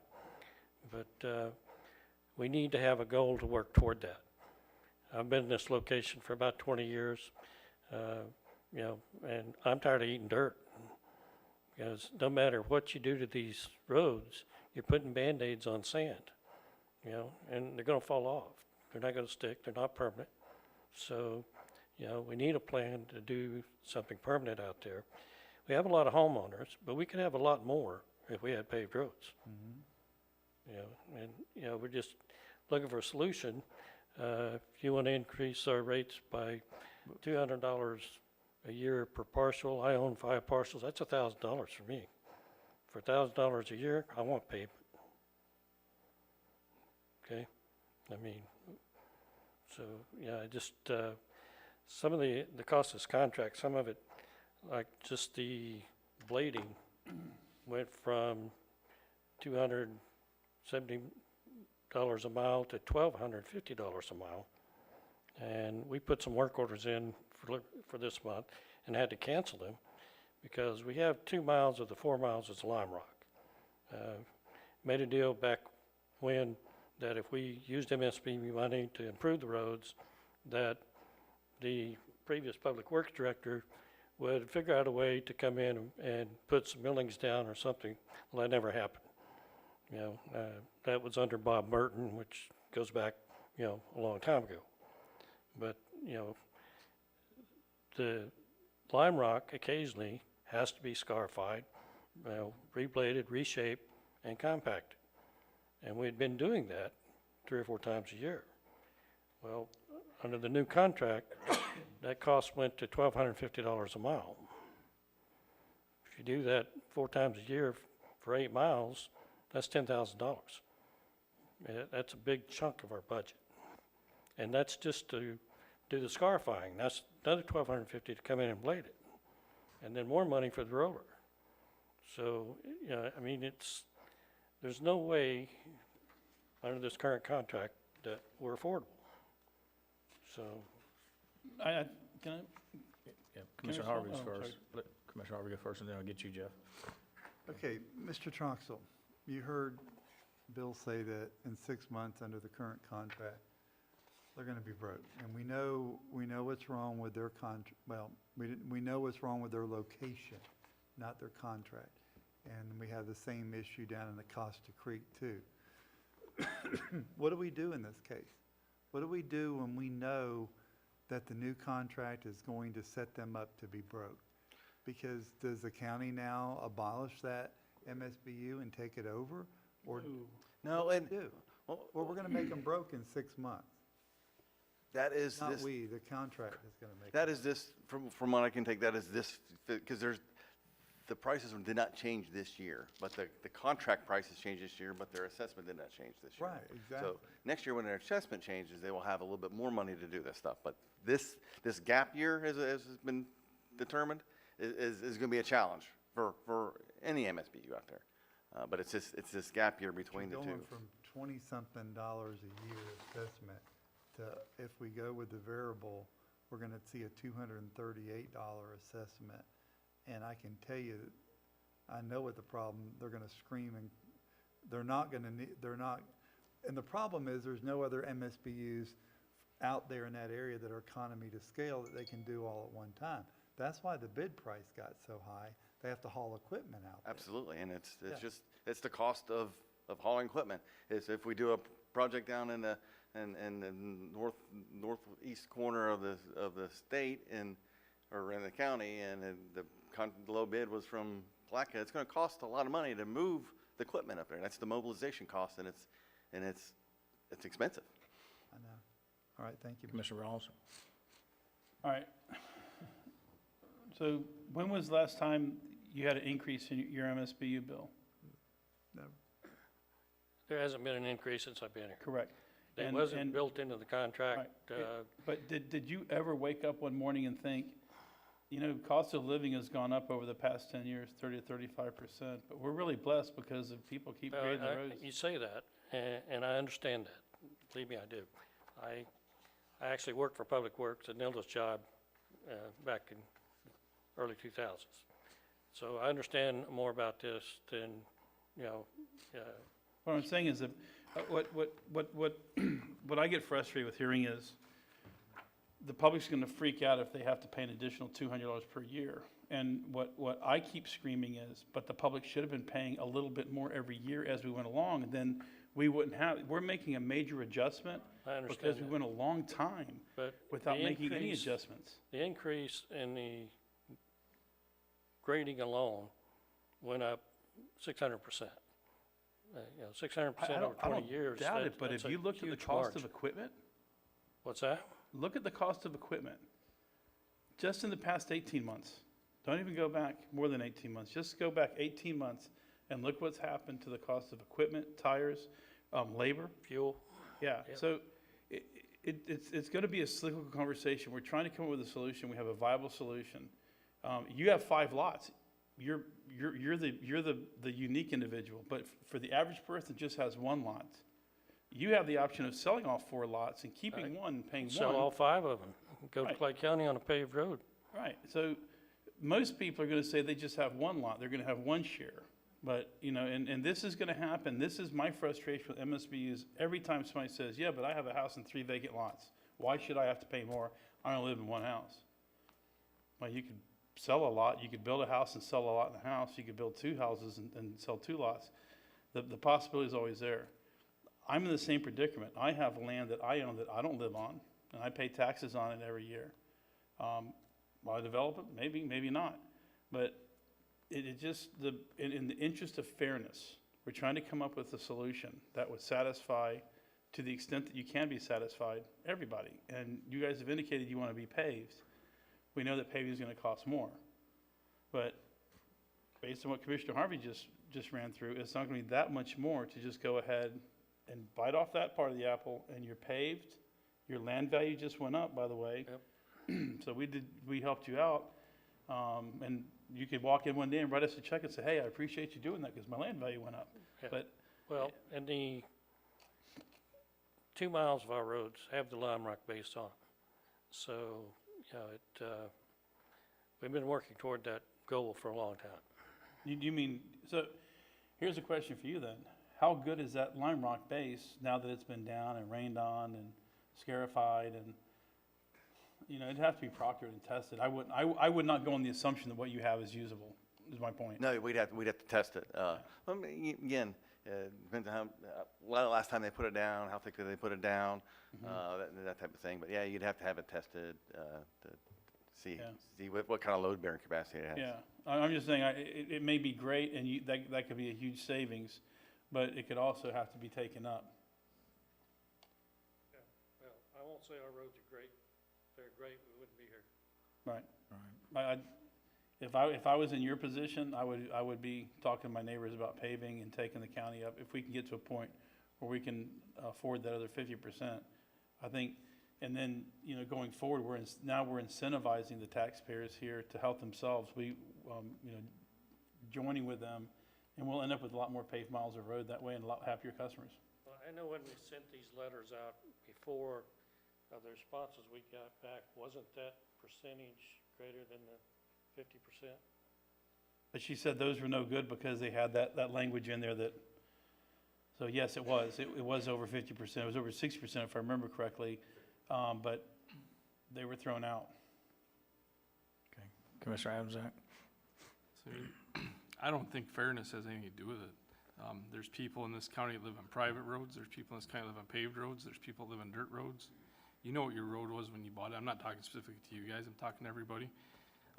H: But we need to have a goal to work toward that. I've been in this location for about 20 years, you know, and I'm tired of eating dirt. Because no matter what you do to these roads, you're putting Band-Aids on sand, you know, and they're going to fall off. they're not gonna stick, they're not permanent. So, you know, we need a plan to do something permanent out there. We have a lot of homeowners, but we could have a lot more if we had paved roads. You know, and, you know, we're just looking for a solution. If you want to increase our rates by $200 a year per parcel, I own 5 parcels, that's $1,000 for me. For $1,000 a year, I want pavement. Okay, I mean, so, yeah, I just, some of the cost of this contract, some of it, like just the blading went from $270 a mile to $1,250 a mile. And we put some work orders in for this month and had to cancel them because we have 2 miles of the 4 miles is lime rock. Made a deal back when that if we used MSB money to improve the roads, that the previous public works director would figure out a way to come in and put some millings down or something. Well, that never happened. You know, that was under Bob Burton, which goes back, you know, a long time ago. But, you know, the lime rock occasionally has to be scarified, you know, rebladed, reshaped, and compacted. And we'd been doing that 3 or 4 times a year. Well, under the new contract, that cost went to $1,250 a mile. If you do that 4 times a year for 8 miles, that's $10,000. That's a big chunk of our budget. And that's just to do the scarifying. That's another $1,250 to come in and blade it. And then more money for the roller. So, you know, I mean, there's no way under this current contract that we're affordable. So,
E: Can I,
A: Yeah, Commissioner
E: Commissioner-
A: Harvey's
E: oh,
A: first. Let Commissioner Harvey go first, and then I'll get you, Jeff.
B: Okay, Mr. Troxel, you heard Bill say that in 6 months under the current contract, they're gonna be broke. And we know what's wrong with their we know what's wrong with their location, not their contract. And we have the same issue down in the Costa Creek too. What do we do in this case? What do we do when we know that the new contract is going to set them up to be broke? Because does the county now abolish that MSBU and take it over? Or
C: No, and,
B: do?
C: well,
B: Well, we're gonna make them broke in 6 months.
C: that is
B: Not
C: this,
B: we, the contract is gonna make.
C: that
B: them.
C: is this, from what I can take, that is this, because the prices did not change this year, but the contract prices changed this year, but their assessment did not change this year.
B: Right, exactly.
C: So next year, when their assessment changes, they will have a little bit more money to do this stuff. But this gap year, as has been determined, is gonna be a challenge for any MSBU out there. But it's this gap year between the
B: You're
C: two.
B: going from $20-something a year assessment to, if we go with the variable, we're gonna see a $238 assessment. And I can tell you, I know what the problem, they're gonna scream and they're not gonna need, and the problem is there's no other MSBU's out there in that area that are economy to scale that they can do all at one time. That's why the bid price got so high. They have to haul equipment out there.
C: Absolutely, and it's
B: Yeah.
C: just, it's the cost of hauling equipment. Is if we do a project down in the northeast corner of the state or in the county, and the low bid was from Plaquemine, it's gonna cost a lot of money to move the equipment up there. That's the mobilization cost, and it's expensive.
B: I know. All right, thank you.
A: Commissioner Rawls?
E: all right. So when was the last time you had an increase in your MSBU bill?
B: No.
H: there hasn't been an increase since I've been here.
E: Correct.
H: It
E: And-
H: wasn't
E: and-
H: built into the contract.
E: But did you ever wake up one morning and think, you know, cost of living has gone up over the past 10 years, 30 to 35%, but we're really blessed because of people keep
H: Well,
E: grading the roads.
H: You say that, and I understand that. Believe me, I do. I actually worked for Public Works at Nilda's job back in early 2000s. So I understand more about this than, you know,
E: What I'm saying is that, what I get frustrated with hearing is, the public's gonna freak out if they have to pay an additional $200 per year. And what I keep screaming is, but the public should have been paying a little bit more every year as we went along, and then we wouldn't have, we're making a major adjustment
H: I understand
E: because we
H: that.
E: went a long time
H: But
E: without
H: the
E: making any
H: increase-
E: adjustments.
H: The increase in the grading alone went up 600%. 600% over 20 years.
E: Doubt
H: that-
E: it, but
H: that's
E: if
H: a
E: you look at the
H: huge
E: cost of
H: margin.
E: equipment,
H: What's that?
E: look at the cost of equipment. Just in the past 18 months, don't even go back more than 18 months, just go back 18 months and look what's happened to the cost of equipment, tires, labor.
H: Fuel?
E: Yeah,
H: Yep.
E: so it's gonna be a cyclical conversation. We're trying to come up with a solution. We have a viable solution. You have 5 lots. You're the unique individual, but for the average person that just has 1 lot, you have the option of selling all 4 lots and keeping
H: Right.
E: one and paying
H: Sell
E: one.
H: all 5 of them. Go to
E: Right.
H: Clay County on a paved road.
E: Right, so most people are gonna say they just have 1 lot, they're gonna have 1 share. But, you know, and this is gonna happen, this is my frustration with MSBU's, every time somebody says, yeah, but I have a house and 3 vacant lots. Why should I have to pay more? I only live in 1 house. Well, you could sell a lot, you could build a house and sell a lot in the house, you could build 2 houses and sell 2 lots. The possibility is always there. I'm in the same predicament. I have land that I own that I don't live on, and I pay taxes on it every year. Will I develop it? Maybe, maybe not. But it just, in the interest of fairness, we're trying to come up with a solution that would satisfy, to the extent that you can be satisfied, everybody. And you guys have indicated you want to be paved. We know that paving is going to cost more. But based on what Commissioner Harvey just ran through, it's not going to be that much more to just go ahead and bite off that part of the apple, and you're paved. Your land value just went up, by the way. So we helped you out. And you could walk in one day and write us a check and say, hey, I appreciate you doing that because my land value went up.
H: Yeah.
E: But
H: Well, and the 2 miles of our roads have the lime rock base on them. So, yeah, we've been working toward that goal for a long time.
E: you mean, so here's a question for you then. How good is that lime rock base now that it's been down and rained on and scarified and, you know, it'd have to be proctored and tested. I would not go on the assumption that what you have is usable, is my point.
C: No, we'd have to test it. I mean, again, depends on how, well, last time they put it down, how thick did they put it down, that type of thing. But yeah, you'd have to have it tested to see what kind of load bearing capacity it has.
E: Yeah, I'm just saying, it may be great and that could be a huge savings, but it could also have to be taken up.
H: Yeah, well, I won't say our roads are great. If they're great, we wouldn't be here.
E: Right. If I was in your position, I would be talking to my neighbors about paving and taking the county up. If we can get to a point where we can afford that other 50%, I think, and then, you know, going forward, now we're incentivizing the taxpayers here to help themselves. We, you know, joining with them, and we'll end up with a lot more paved miles of road that way and a lot happier customers.
H: Well, I know when we sent these letters out before, the responses we got back, wasn't that percentage greater than the 50%?
E: But she said those were no good because they had that language in there that, so yes, it was. It was over 50%. It was over 60% if I remember correctly, but they were thrown out.
A: Okay, Commissioner Adams, Zach?
G: So I don't think fairness has anything to do with it. There's people in this county that live on private roads. There's people in this county that live on paved roads. There's people that live on dirt roads. You know what your road was when you bought it. I'm not talking specifically to you guys. I'm talking to everybody.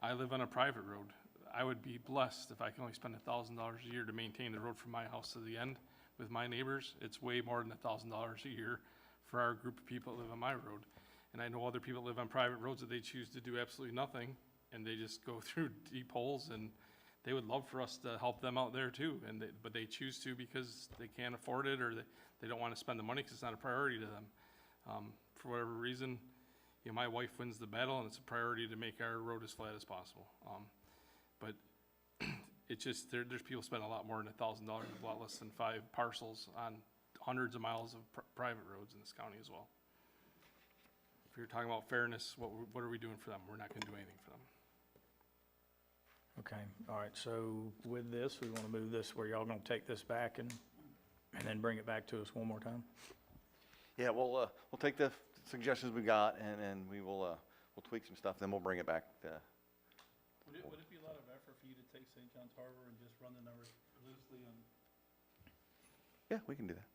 G: I live on a private road. I would be blessed if I can only spend $1,000 a year to maintain the road from my house to the end with my neighbors. It's way more than $1,000 a year for our group of people that live on my road. And I know other people that live on private roads that they choose to do absolutely nothing, and they just go through deep holes, and they would love for us to help them out there too. But they choose to because they can't afford it, or they don't want to spend the money because it's not a priority to them. For whatever reason, you know, my wife wins the battle, and it's a priority to make our road as flat as possible. But it's just, there's people spend a lot more than $1,000, a lot less than 5 parcels on hundreds of miles of private roads in this county as well. If you're talking about fairness, what are we doing for them? We're not gonna do anything for them.
A: Okay, all right, so with this, we want to move this, where y'all going to take this back and then bring it back to us one more time?
C: Yeah, we'll take the suggestions we got and we'll tweak some stuff, then we'll bring it back.
E: Would it be a lot of effort for you to take St. John's Harbor and just run the numbers loosely on?
C: Yeah, we can do that.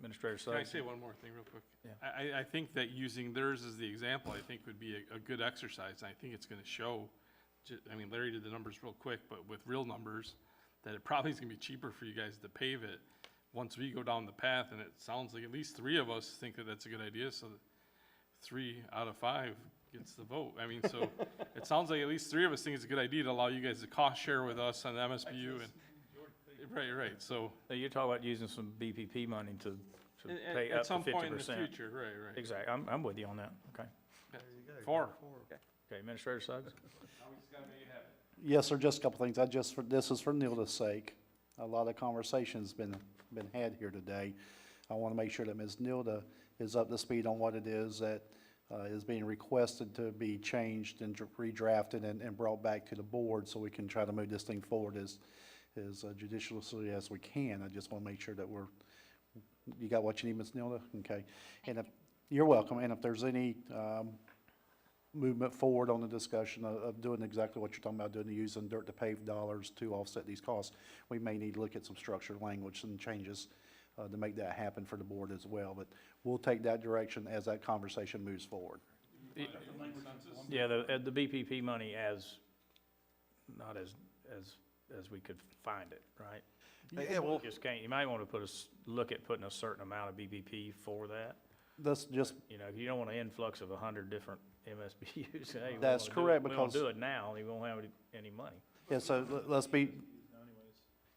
A: Administrator
G: Can I
A: Suggs?
G: say one more thing real quick?
A: Yeah.
G: I think that using theirs as the example, I think would be a good exercise. I think it's gonna show, I mean, Larry did the numbers real quick, but with real numbers, that it probably is gonna be cheaper for you guys to pave it once we go down the path, and it sounds like at least 3 of us think that that's a good idea, so 3 out of 5 gets the vote. I mean, so it sounds like at least 3 of us think it's a good idea to allow you guys to cost share with us on the MSBU and, right, so.
A: So you're talking about using some BPP money to pay
G: At
A: up to
G: some
A: 50%?
G: point in the future, right.
A: Exactly, I'm with you on that, okay.
B: There you go.
G: 4.
A: Okay, Administrator Suggs?
I: Yes, sir, just a couple things. This is for Nilda's sake. A lot of conversation's been had here today. I want to make sure that Ms. Nilda is up to speed on what it is that is being requested to be changed and redrafted and brought back to the board so we can try to move this thing forward as judiciously as we can. I just want to make sure that you got what you need, Ms. Nilda? Okay. And you're welcome. And if there's any movement forward on the discussion of doing exactly what you're talking about, using dirt to pave dollars to offset these costs, we may need to look at some structured language and changes to make that happen for the board as well. But we'll take that direction as that conversation moves forward.
A: Yeah, the BPP money not as we could find it, right?
C: Yeah, well,
A: Just can't, you might want to look at putting a certain amount of BPP for that.
I: That's just,
A: You know, you don't want an influx of 100 different MSBU's. Hey, we
I: That's
A: wanna
I: correct,
A: we wanna
I: because-
A: do it now, and we won't have any money.
I: yeah, so let's be,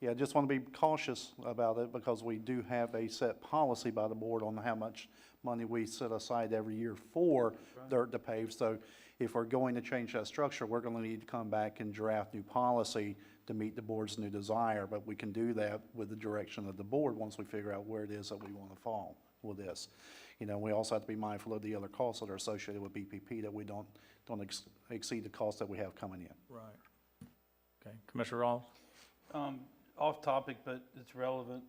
I: yeah, just want to be cautious about it because we do have a set policy by the board on how much money we set aside every year for dirt to pave. So if we're going to change that structure, we're going to need to come back and draft new policy to meet the board's new desire. But we can do that with the direction of the board once we figure out where it is that we want to fall with this. You know, we also have to be mindful of the other costs that are associated with BPP, that we don't exceed the costs that we have coming in.
A: Right. Okay, Commissioner Rawls?
E: Off topic, but it's relevant.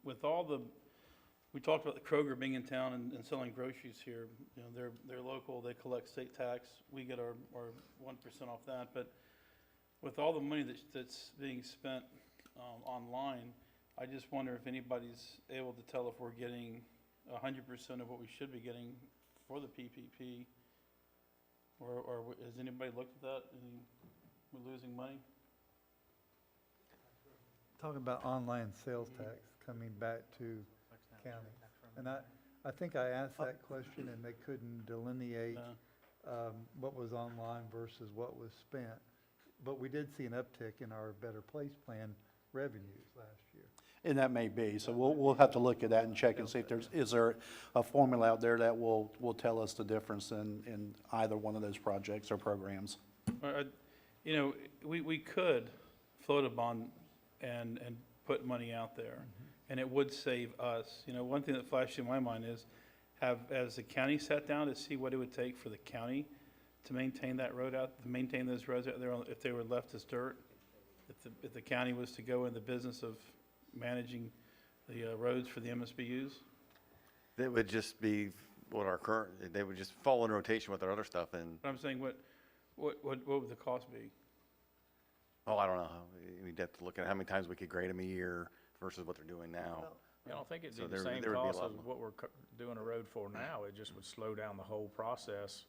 E: With we talked about the Kroger being in town and selling groceries here. You know, they're local, they collect state tax, we get our 1% off that. But with all the money that's being spent online, I just wonder if anybody's able to tell if we're getting 100% of what we should be getting for the PPP, or has anybody looked at that? We're losing money?
B: Talking about online sales tax coming back to county. And I think I asked that question and they couldn't delineate what was online versus what was spent. But we did see an uptick in our Better Place Plan revenues last year.
I: And that may be, so we'll have to look at that and check and see if is there a formula out there that will tell us the difference in either one of those projects or programs.
E: You know, we could float a bond and put money out there, and it would save us. You know, one thing that flashed in my mind is, has the county sat down to see what it would take for the county to maintain that road out, to maintain those roads out there if they were left as dirt? If the county was to go in the business of managing the roads for the MSBU's?
C: that would just be what our current, they would just fall in rotation with our other stuff, and,
E: But I'm saying, what would the cost be?
C: oh, I don't know. We'd have to look at how many times we could grade them a year versus what they're doing now.
A: I don't think it'd
C: So
A: be the
C: there-
A: same
C: there would be a
A: cost
C: lot
A: as
C: more.
A: what we're doing a road for now. It just would slow down the whole process,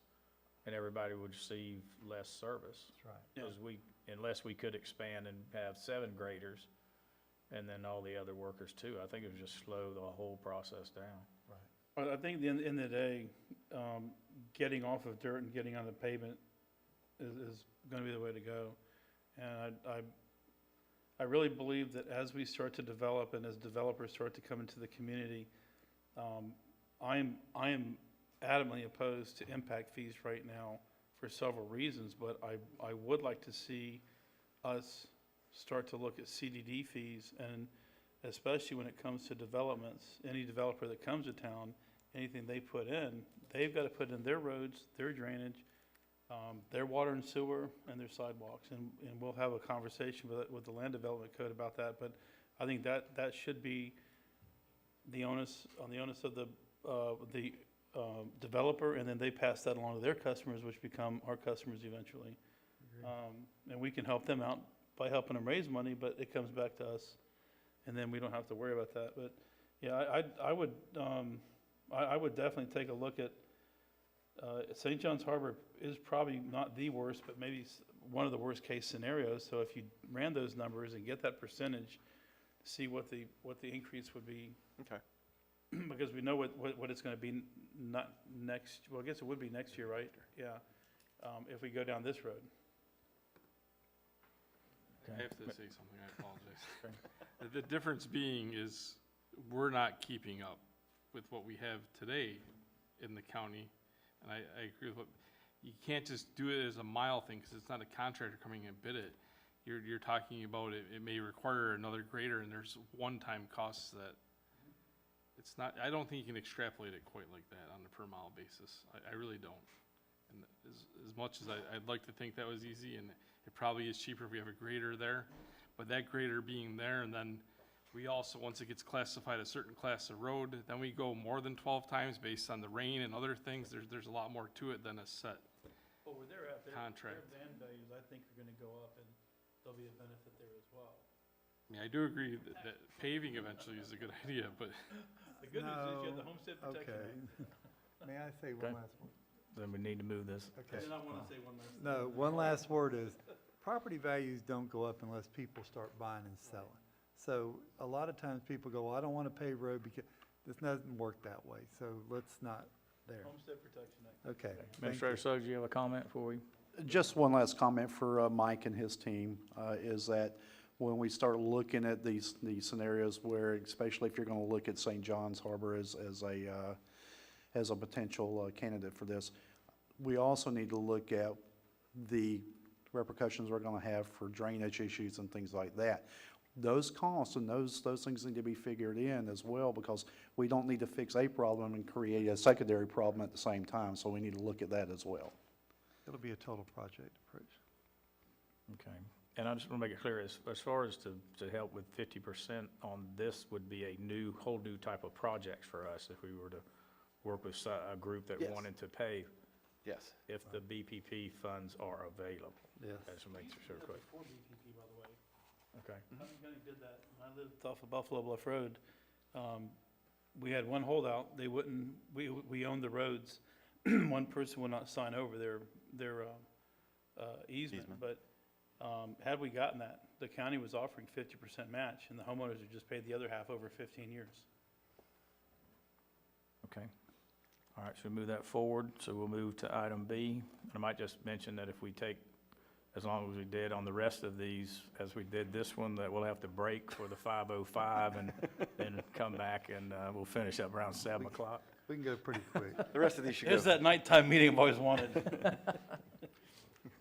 A: and everybody would receive less service.
B: That's right.
E: Yeah.
A: Because unless we could expand and have 7 graders, and then all the other workers too, I think it would just slow the whole process down.
E: Well, I think at the end of the day, getting off of dirt and getting on the pavement is gonna be the way to go. And I really believe that as we start to develop and as developers start to come into the community, I am adamantly opposed to impact fees right now for several reasons, but I would like to see us start to look at CDD fees, and especially when it comes to developments. Any developer that comes to town, anything they put in, they've got to put in their roads, their drainage, their water and sewer, and their sidewalks. And we'll have a conversation with the land development code about that. But I think that should be the onus of the developer, and then they pass that along to their customers, which become our customers eventually. And we can help them out by helping them raise money, but it comes back to us, and then we don't have to worry about that. But, Yeah, I would definitely take a look at, St. John's Harbor is probably not the worst, but maybe one of the worst case scenarios. So if you ran those numbers and get that percentage, see what the increase would be.
C: Okay.
E: Because we know what it's gonna be, not next, well, I guess it would be next year, right? Yeah, if we go down this road.
G: I have to say something, I apologize. The difference being is we're not keeping up with what we have today in the county. And I agree with what, you can't just do it as a mile thing because it's not a contractor coming and bid it. You're talking about it may require another grader and there's one-time costs that it's not, I don't think you can extrapolate it quite like that on a per mile basis. I really don't. And as much as I'd like to think that was easy, and it probably is cheaper if we have a grader there, but that grader being there, and then we also, once it gets classified a certain class of road, then we go more than 12 times based on the rain and other things. There's a lot more to it than a set
E: Well, where they're at, their
G: contract.
E: van values, I think, are gonna go up, and there'll be a benefit there as well.
G: I mean, I do agree that paving eventually is a good idea, but
E: The good news is you have the
B: No,
E: Homestead Protection
B: Okay.
E: Act.
B: May I say
A: Okay.
B: one last word?
A: Then we need to move this.
E: I
B: Okay.
E: did not wanna say one last thing.
B: No, one last word is, property values don't go up unless people start buying and selling. So a lot of times people go, well, I don't want to pave road because, this doesn't work that way, so let's not there.
E: Homestead Protection Act.
B: Okay. thank
A: Administrator
B: you.
A: Suggs, you have a comment before we?
I: Just one last comment for Mike and his team, is that when we start looking at these scenarios where, especially if you're going to look at St. John's Harbor as a potential candidate for this, we also need to look at the repercussions we're going to have for drainage issues and things like that. Those costs and those things need to be figured in as well, because we don't need to fix a problem and create a secondary problem at the same time. So we need to look at that as well.
B: It'll be a total project approach.
A: Okay. And I just want to make it clear, as far as to help with 50% on this would be a whole new type of project for us if we were to work with a group that
C: Yes.
A: wanted to pay
C: Yes.
A: if the BPP funds are available.
B: Yes.
A: That's what makes sure
E: That's
A: quick.
E: before BPP, by the way.
A: Okay.
E: Putnam County did that. When I lived off of Buffalo Bluff Road, we had one holdout. They wouldn't, we owned the roads. One person would not sign over their easement.
C: Easement.
E: But had we gotten that, the county was offering 50% match, and the homeowners had just paid the other half over 15 years.
A: Okay. All right, so we move that forward. So we'll move to item B. And I might just mention that if we take, as long as we did on the rest of these, as we did this one, that we'll have to break for the 5:05 and then come back and we'll finish up around 7 o'clock.
B: We can go pretty quick.
C: The rest of these should
E: It's
C: go.
E: that nighttime meeting I've always wanted.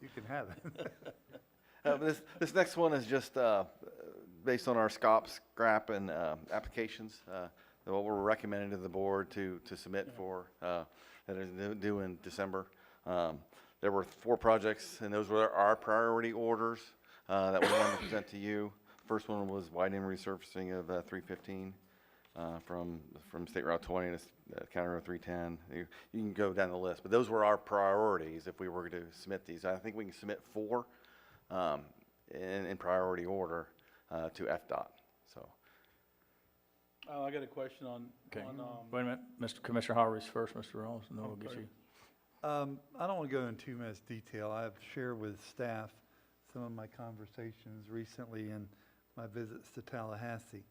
B: You can have it.
C: This next one is just based on our scrap and applications, what we're recommending to the board to submit for, that is due in December. There were 4 projects, and those were our priority orders that we wanted to present to you. First one was widening resurfacing of 315 from State Route 20 to County Road 310. You can go down the list, but those were our priorities if we were to submit these. I think we can submit 4 in priority order to FDOT. So
E: I got a question on,
A: Okay.
E: on,
A: Wait a minute, Commissioner Harvey's first, Mr. Rawls, and then we'll get
E: sorry.
A: you.
B: I don't want to go into too much detail. I've shared with staff some of my conversations recently and my visits to Tallahassee.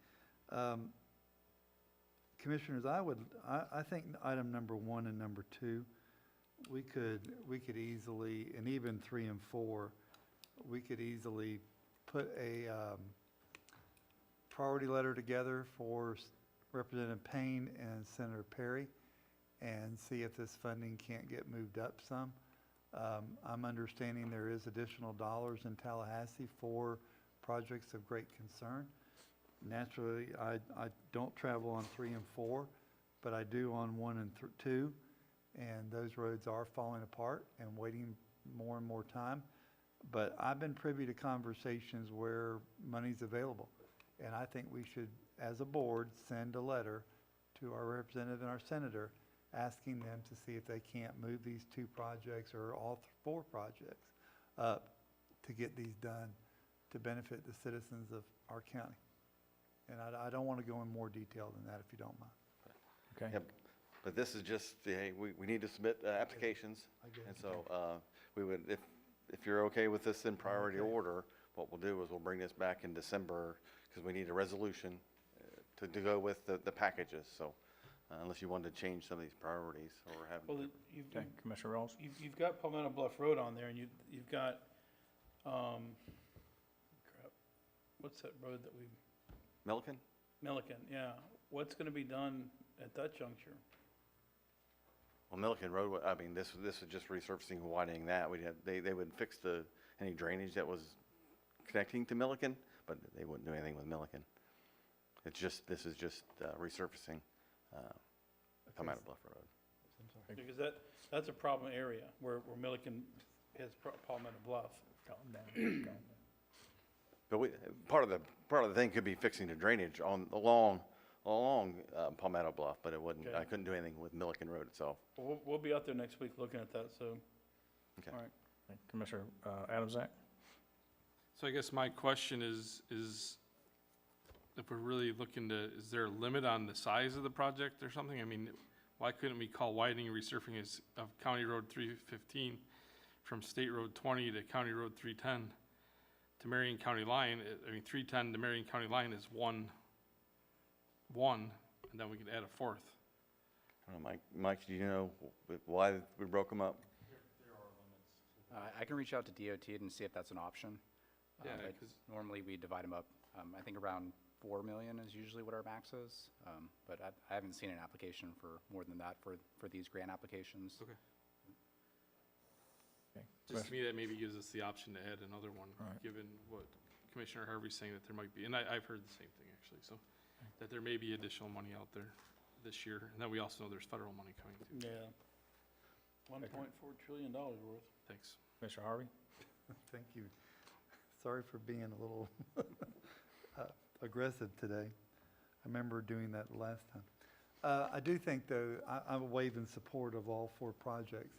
B: Commissioners, I think item number 1 and number 2, we could easily, and even 3 and 4, we could easily put a priority letter together for Representative Payne and Senator Perry and see if this funding can't get moved up some. I'm understanding there is additional dollars in Tallahassee for projects of great concern. Naturally, I don't travel on 3 and 4, but I do on 1 and 2, and those roads are falling apart and waiting more and more time. But I've been privy to conversations where money's available, and I think we should, as a board, send a letter to our representative and our senator asking them to see if they can't move these 2 projects or all 4 projects up to get these done to benefit the citizens of our county. And I don't want to go in more detail than that, if you don't mind.
A: Okay?
C: Yep. But this is just, hey, we need to submit applications.
B: I get it.
C: And so we would, if you're okay with this in priority
B: Okay.
C: order, what we'll do is we'll bring this back in December because we need a resolution to go with the packages. So unless you wanted to change some of these priorities or have.
E: Well, you've,
A: Okay, Commissioner Rawls?
E: you've got Palmetto Bluff Road on there, and you've got, crap, what's that road that we,
C: Milliken?
E: Milliken, yeah. What's gonna be done at that juncture?
C: Well, Milliken Road, I mean, this is just resurfacing and widening that. They would fix any drainage that was connecting to Milliken, but they wouldn't do anything with Milliken. This is just resurfacing, Palmetto Bluff Road.
E: Because that's a problem area where Milliken has Palmetto Bluff.
A: Calm down, calm down.
C: But part of the thing could be fixing the drainage along Palmetto Bluff, but it wouldn't,
E: Okay.
C: I couldn't do anything with Milliken Road itself.
E: We'll be out there next week looking at that, so.
C: Okay.
E: All right.
A: Okay, Commissioner Adamsack?
G: So I guess my question is if we're really looking to, is there a limit on the size of the project or something? I mean, why couldn't we call widening and resurfacing of County Road 315 from State Road 20 to County Road 310 to Marion County line? I mean, 310 to Marion County line is one, and then we could add a fourth.
C: I don't know, Mike, do you know why we broke them up?
J: I can reach out to DOT and see if that's an option.
G: Yeah,
J: But
G: 'cause-
J: normally we divide them up. I think around 4 million is usually what our max is. But I haven't seen an application for more than that for these grant applications.
G: Okay.
A: Okay.
G: Just to me, that maybe gives us the option to add another one,
A: All right.
G: given what Commissioner Harvey's saying that there might be, and I've heard the same thing actually, so that there may be additional money out there this year, and then we also know there's federal money coming too.
E: Yeah. $1.4 trillion worth.
G: Thanks.
A: Commissioner Harvey?
B: Thank you. Sorry for being a little aggressive today. I remember doing that the last time. I do think, though, I'm a wave in support of all 4 projects,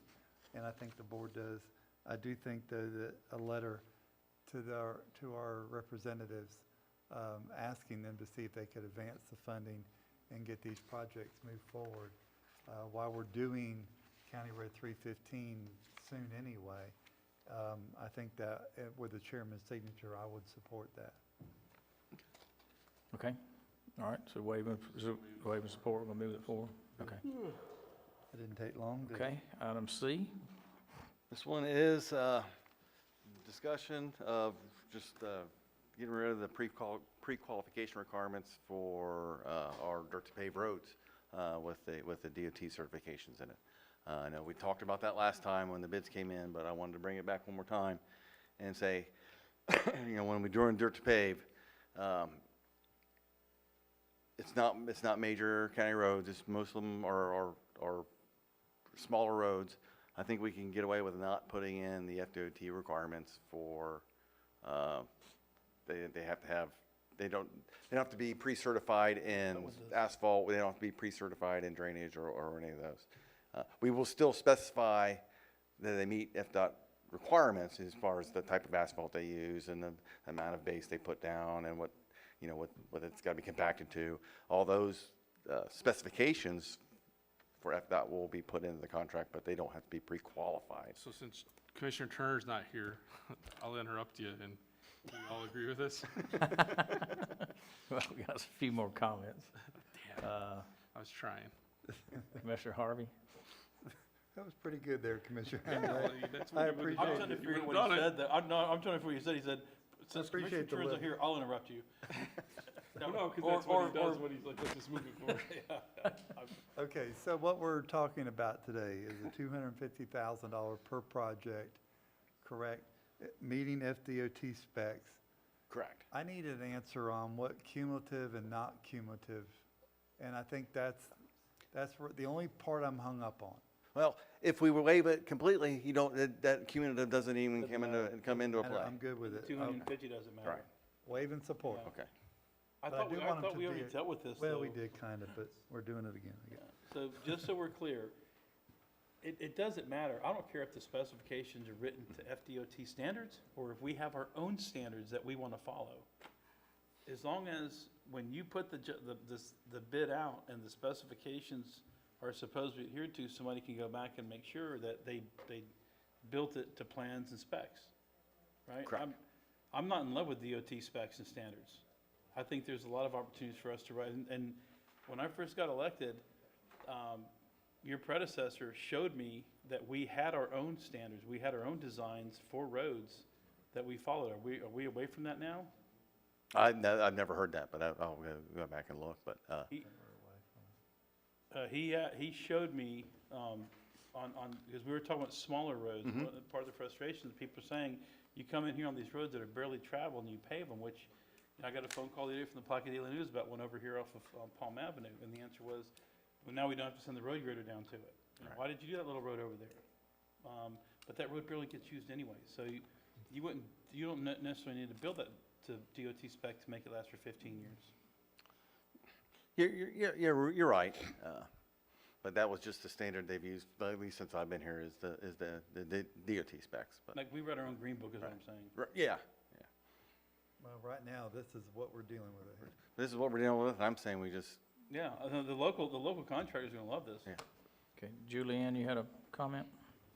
B: and I think the board does. I do think, though, that a letter to our representatives asking them to see if they could advance the funding and get these projects moved forward while we're doing County Road 315 soon anyway. I think that with the chairman's signature, I would support that.
A: Okay, all right, so wave and support, we'll move it forward. Okay,
B: It didn't take long, did it?
A: okay, item C,
C: This one is discussion of just getting rid of the pre-qualification requirements for our dirt to pave roads with the DOT certifications in it. I know we talked about that last time when the bids came in, but I wanted to bring it back one more time and say, when we're doing dirt to pave, it's not major county roads. Most of them are smaller roads. I think we can get away with not putting in the FDOT requirements for, they don't have to be pre-certified in asphalt, they don't have to be pre-certified in drainage or any of those. We will still specify that they meet FDOT requirements as far as the type of asphalt they use and the amount of base they put down and what it's gotta be compacted to. All those specifications for FDOT will be put into the contract, but they don't have to be pre-qualified.
G: So since Commissioner Turner's not here, I'll interrupt you, and do you all agree with this?
A: well, we got a few more comments.
G: I was trying.
A: Commissioner Harvey?
B: That was pretty good there, Commissioner.
G: Well, that's what
B: I
G: you would've
B: appreciate
G: done
E: I'm trying to
G: if you
E: figure out
G: would've
E: what he
G: done it.
E: said there. I'm trying to figure what he said. He said, since Commissioner
B: appreciate the
E: Turner's not
B: list.
E: here, I'll interrupt you.
G: No, because that's what he does when he's like, let's just move it forward.
B: Okay, so what we're talking about today is a $250,000 per project, correct? Meeting FDOT specs.
C: Correct.
B: I need an answer on what cumulative and not cumulative, and I think that's the only part I'm hung up on.
C: Well, if we waive it completely, you don't, that cumulative doesn't even come into
B: And
C: play.
B: I'm good with it.
E: 250 doesn't matter.
C: Right.
B: Wave and support.
C: Okay.
E: I
B: But I
E: thought
B: do
E: we,
B: want 'em to
E: already
B: be-
E: dealt with this,
B: Well,
E: though.
B: we did kind of, but we're doing it again.
E: So just so we're clear, it doesn't matter. I don't care if the specifications are written to FDOT standards or if we have our own standards that we want to follow. As long as when you put the bid out and the specifications are supposed to be adhered to, somebody can go back and make sure that they built it to plans and specs, right?
C: Correct.
E: I'm not in love with DOT specs and standards. I think there's a lot of opportunities for us to write, and when I first got elected, your predecessor showed me that we had our own standards, we had our own designs for roads that we followed. Are we away from that now?
C: I've never heard that, but I'll go back and look, but,
E: He showed me, because we were talking about smaller roads.
C: Mhm.
E: Part of the frustration is people are saying, you come in here on these roads that are barely traveled and you pave them, which, I got a phone call the other day from the Plaquemine Daily News about one over here off of Palm Avenue, and the answer was, well, now we don't have to send the road grader down to it. You know,
C: Right.
E: why did you do that little road over there? But that road barely gets used anyway, so you don't necessarily need to build that to DOT spec to make it last for 15 years.
C: you're right. But that was just the standard they've used, at least since I've been here, is the DOT specs, but,
E: Like, we read our own green book, is what I'm saying.
C: yeah.
B: Well, right now, this is what we're dealing with here.
C: This is what we're dealing with, and I'm saying we just,
E: Yeah, the local contractor's gonna love this.
C: Yeah.
A: Okay, Julianne, you had a comment?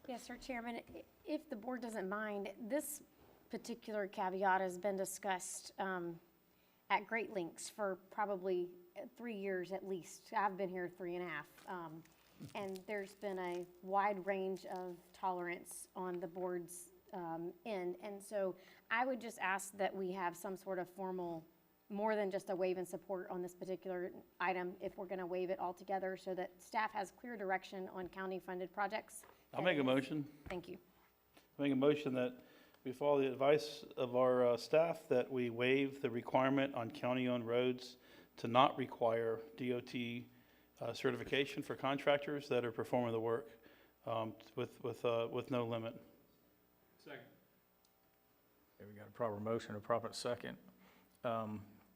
K: Yes, sir, Chairman. If the board doesn't mind, this particular caveat has been discussed at great lengths for probably 3 years at least. I've been here 3.5. And there's been a wide range of tolerance on the board's end. And so I would just ask that we have some sort of formal, more than just a waive and support on this particular item, if we're going to waive it altogether, so that staff has clear direction on county-funded projects.
E: I'll make a motion.
K: Thank you.
E: Make a motion that we follow the advice of our staff, that we waive the requirement on county-owned roads to not require DOT certification for contractors that are performing the work with no limit.
G: Second.
A: Okay, we got a proper motion, a proper second.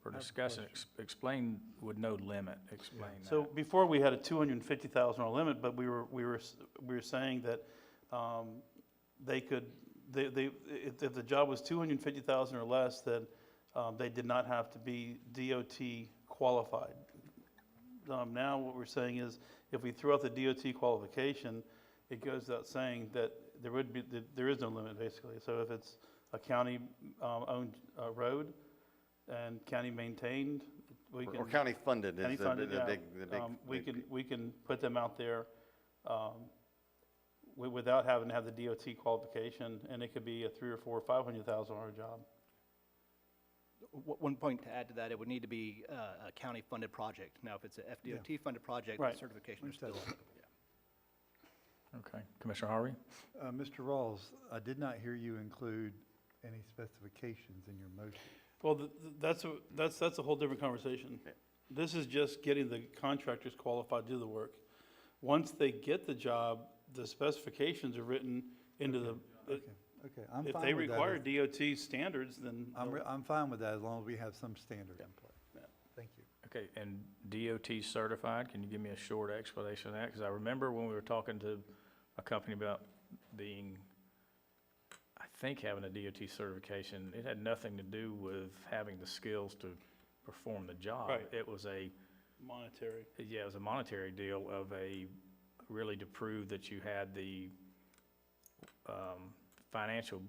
A: For discussion, explain with no limit, explain that.
E: So before, we had a $250,000 limit, but we were saying that they could, if the job was $250,000 or less, then they did not have to be DOT qualified. Now what we're saying is, if we throw out the DOT qualification, it goes without saying that there is no limit, basically. So if it's a county owned road and county maintained, we can.
C: or county funded is
E: County
C: the
E: funded, yeah.
C: big.
E: We can put them out there without having to have the DOT qualification, and it could be a $300,000 or $400,000 or $500,000 job.
L: One point to add to that, it would need to be a county-funded project. Now, if it's a FDOT-funded project, the
E: Right.
L: certification is still.
A: Okay, Commissioner Harvey?
B: Mr. Rawls, I did not hear you include any specifications in your motion.
E: Well, that's a whole different conversation.
C: Yeah.
E: This is just getting the contractors qualified to do the work. Once they get the job, the specifications are written into the,
B: Okay, I'm
E: if
B: fine
E: they
B: with that.
E: require DOT standards, then
B: I'm fine with that, as long as we have some standard in place.
E: Yeah.
B: Thank you.
A: Okay, and DOT certified, can you give me a short explanation of that? Because I remember when we were talking to a company about being, I think having a DOT certification, it had nothing to do with having the skills to perform the job.
E: Right.
A: It was
E: monetary.
A: it was a monetary deal of really to prove that you had the financial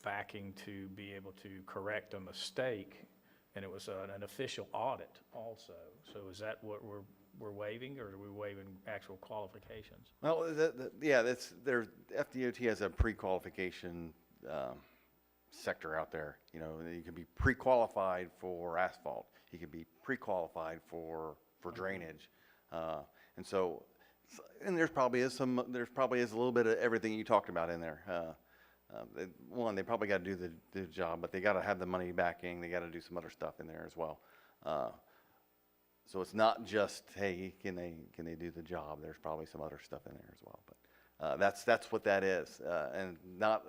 A: backing to be able to correct a mistake, and it was an official audit also. So is that what we're waiving, or are we waiving actual qualifications?
C: Well, FDOT has a pre-qualification sector out there. You know, you can be pre-qualified for asphalt. You can be pre-qualified for drainage. And so, and there probably is a little bit of everything you talked about in there. One, they probably got to do the job, but they got to have the money backing. They got to do some other stuff in there as well. So it's not just, hey, can they do the job? There's probably some other stuff in there as well. But that's what that is. And not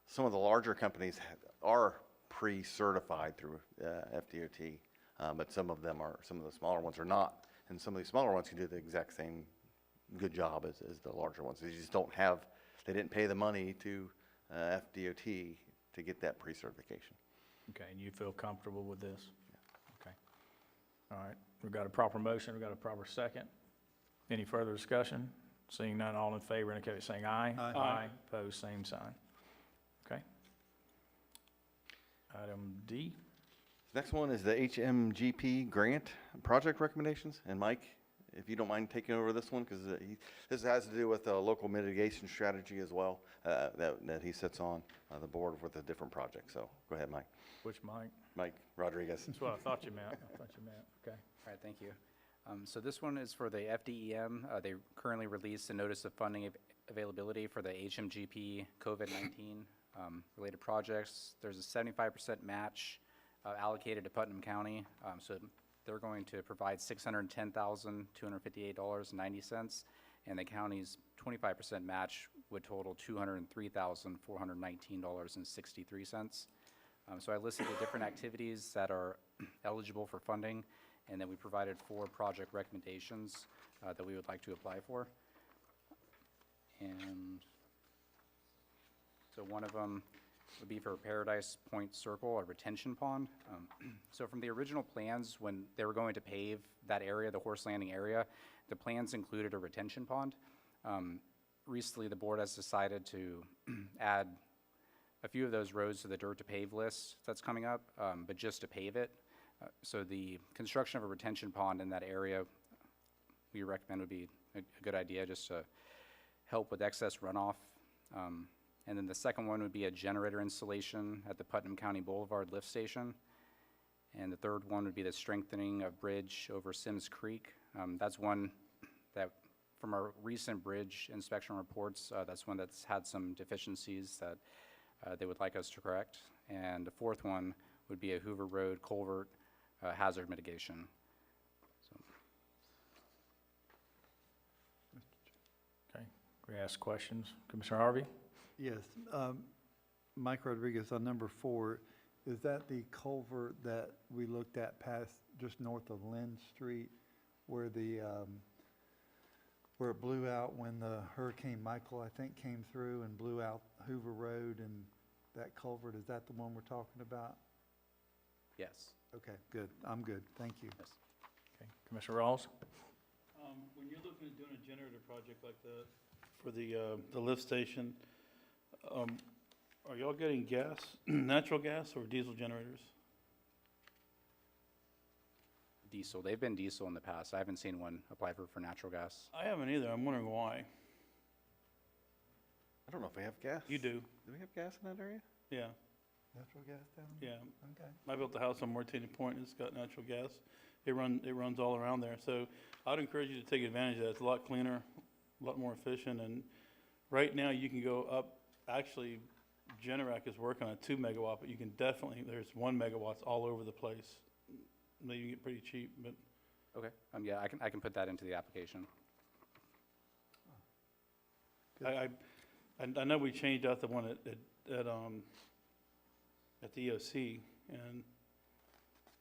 C: some of the larger companies are pre-certified through FDOT, but some of the smaller ones are not. And some of these smaller ones can do the exact same good job as the larger ones. They just don't have. They didn't pay the money to FDOT to get that pre-certification.
A: Okay, and you feel comfortable with this? Okay. All right, we've got a proper motion, we've got a proper second. Any further discussion? Seeing none, all in favor indicate by saying aye.
B: Aye.
A: Aye. Opposed, same sign. Okay. Item D.
C: Next one is the HMGP grant project recommendations. And Mike, if you don't mind taking over this one, because this has to do with a local mitigation strategy as well, that he sits on the board with the different projects. So go ahead, Mike.
A: Which Mike?
C: Mike Rodriguez.
A: That's what I thought you meant. Okay.
J: All right, thank you. So this one is for the FDEM. They currently released a notice of funding availability for the HMGP COVID-19 related projects. There's a 75% match allocated to Putnam County. So they're going to provide $610,258.90, and the county's 25% match would total $203,419.63. So I listed the different activities that are eligible for funding, and then we provided 4 project recommendations that we would like to apply for. And so one of them would be for Paradise Point Circle, a retention pond. So from the original plans, when they were going to pave that area, the horse landing area, the plans included a retention pond. Recently, the board has decided to add a few of those roads to the dirt to pave list that's coming up, but just to pave it. So the construction of a retention pond in that area, we recommend would be a good idea, just to help with excess runoff. And then the second one would be a generator installation at the Putnam County Boulevard lift station. And the third one would be the strengthening of bridge over Sims Creek. That's one that, from our recent bridge inspection reports, that's one that's had some deficiencies that they would like us to correct. And the fourth one would be a Hoover Road culvert hazard mitigation. So,
A: Okay. Can we ask questions? Commissioner Harvey?
B: Yes, Mike Rodriguez, on number 4, is that the culvert that we looked at past, just north of Lynn Street, where where it blew out when the Hurricane Michael, I think, came through and blew out Hoover Road and that culvert? Is that the one we're talking about?
J: yes.
B: Okay, good. I'm good. Thank you.
J: Yes.
A: Okay. Commissioner Rawls?
E: When you're looking at doing a generator project like that for the lift station, are y'all getting gas, natural gas or diesel generators?
J: Diesel. They've been diesel in the past. I haven't seen one apply for natural gas.
E: I haven't either. I'm wondering why.
C: I don't know if we have gas.
E: You do?
C: Do we have gas in that area?
E: Yeah,
B: Natural gas down there?
E: yeah.
B: Okay.
E: I built a house on Martini Point, and it's got natural gas. It runs all around there. So I'd encourage you to take advantage of that. It's a lot cleaner, a lot more efficient, and right now you can go up, actually, Generac is working on a 2 megawatt, but you can definitely, there's 1 megawatts all over the place. Maybe you get pretty cheap, but
J: Okay. Yeah, I can put that into the application.
E: I know we changed out the one at the EOC, and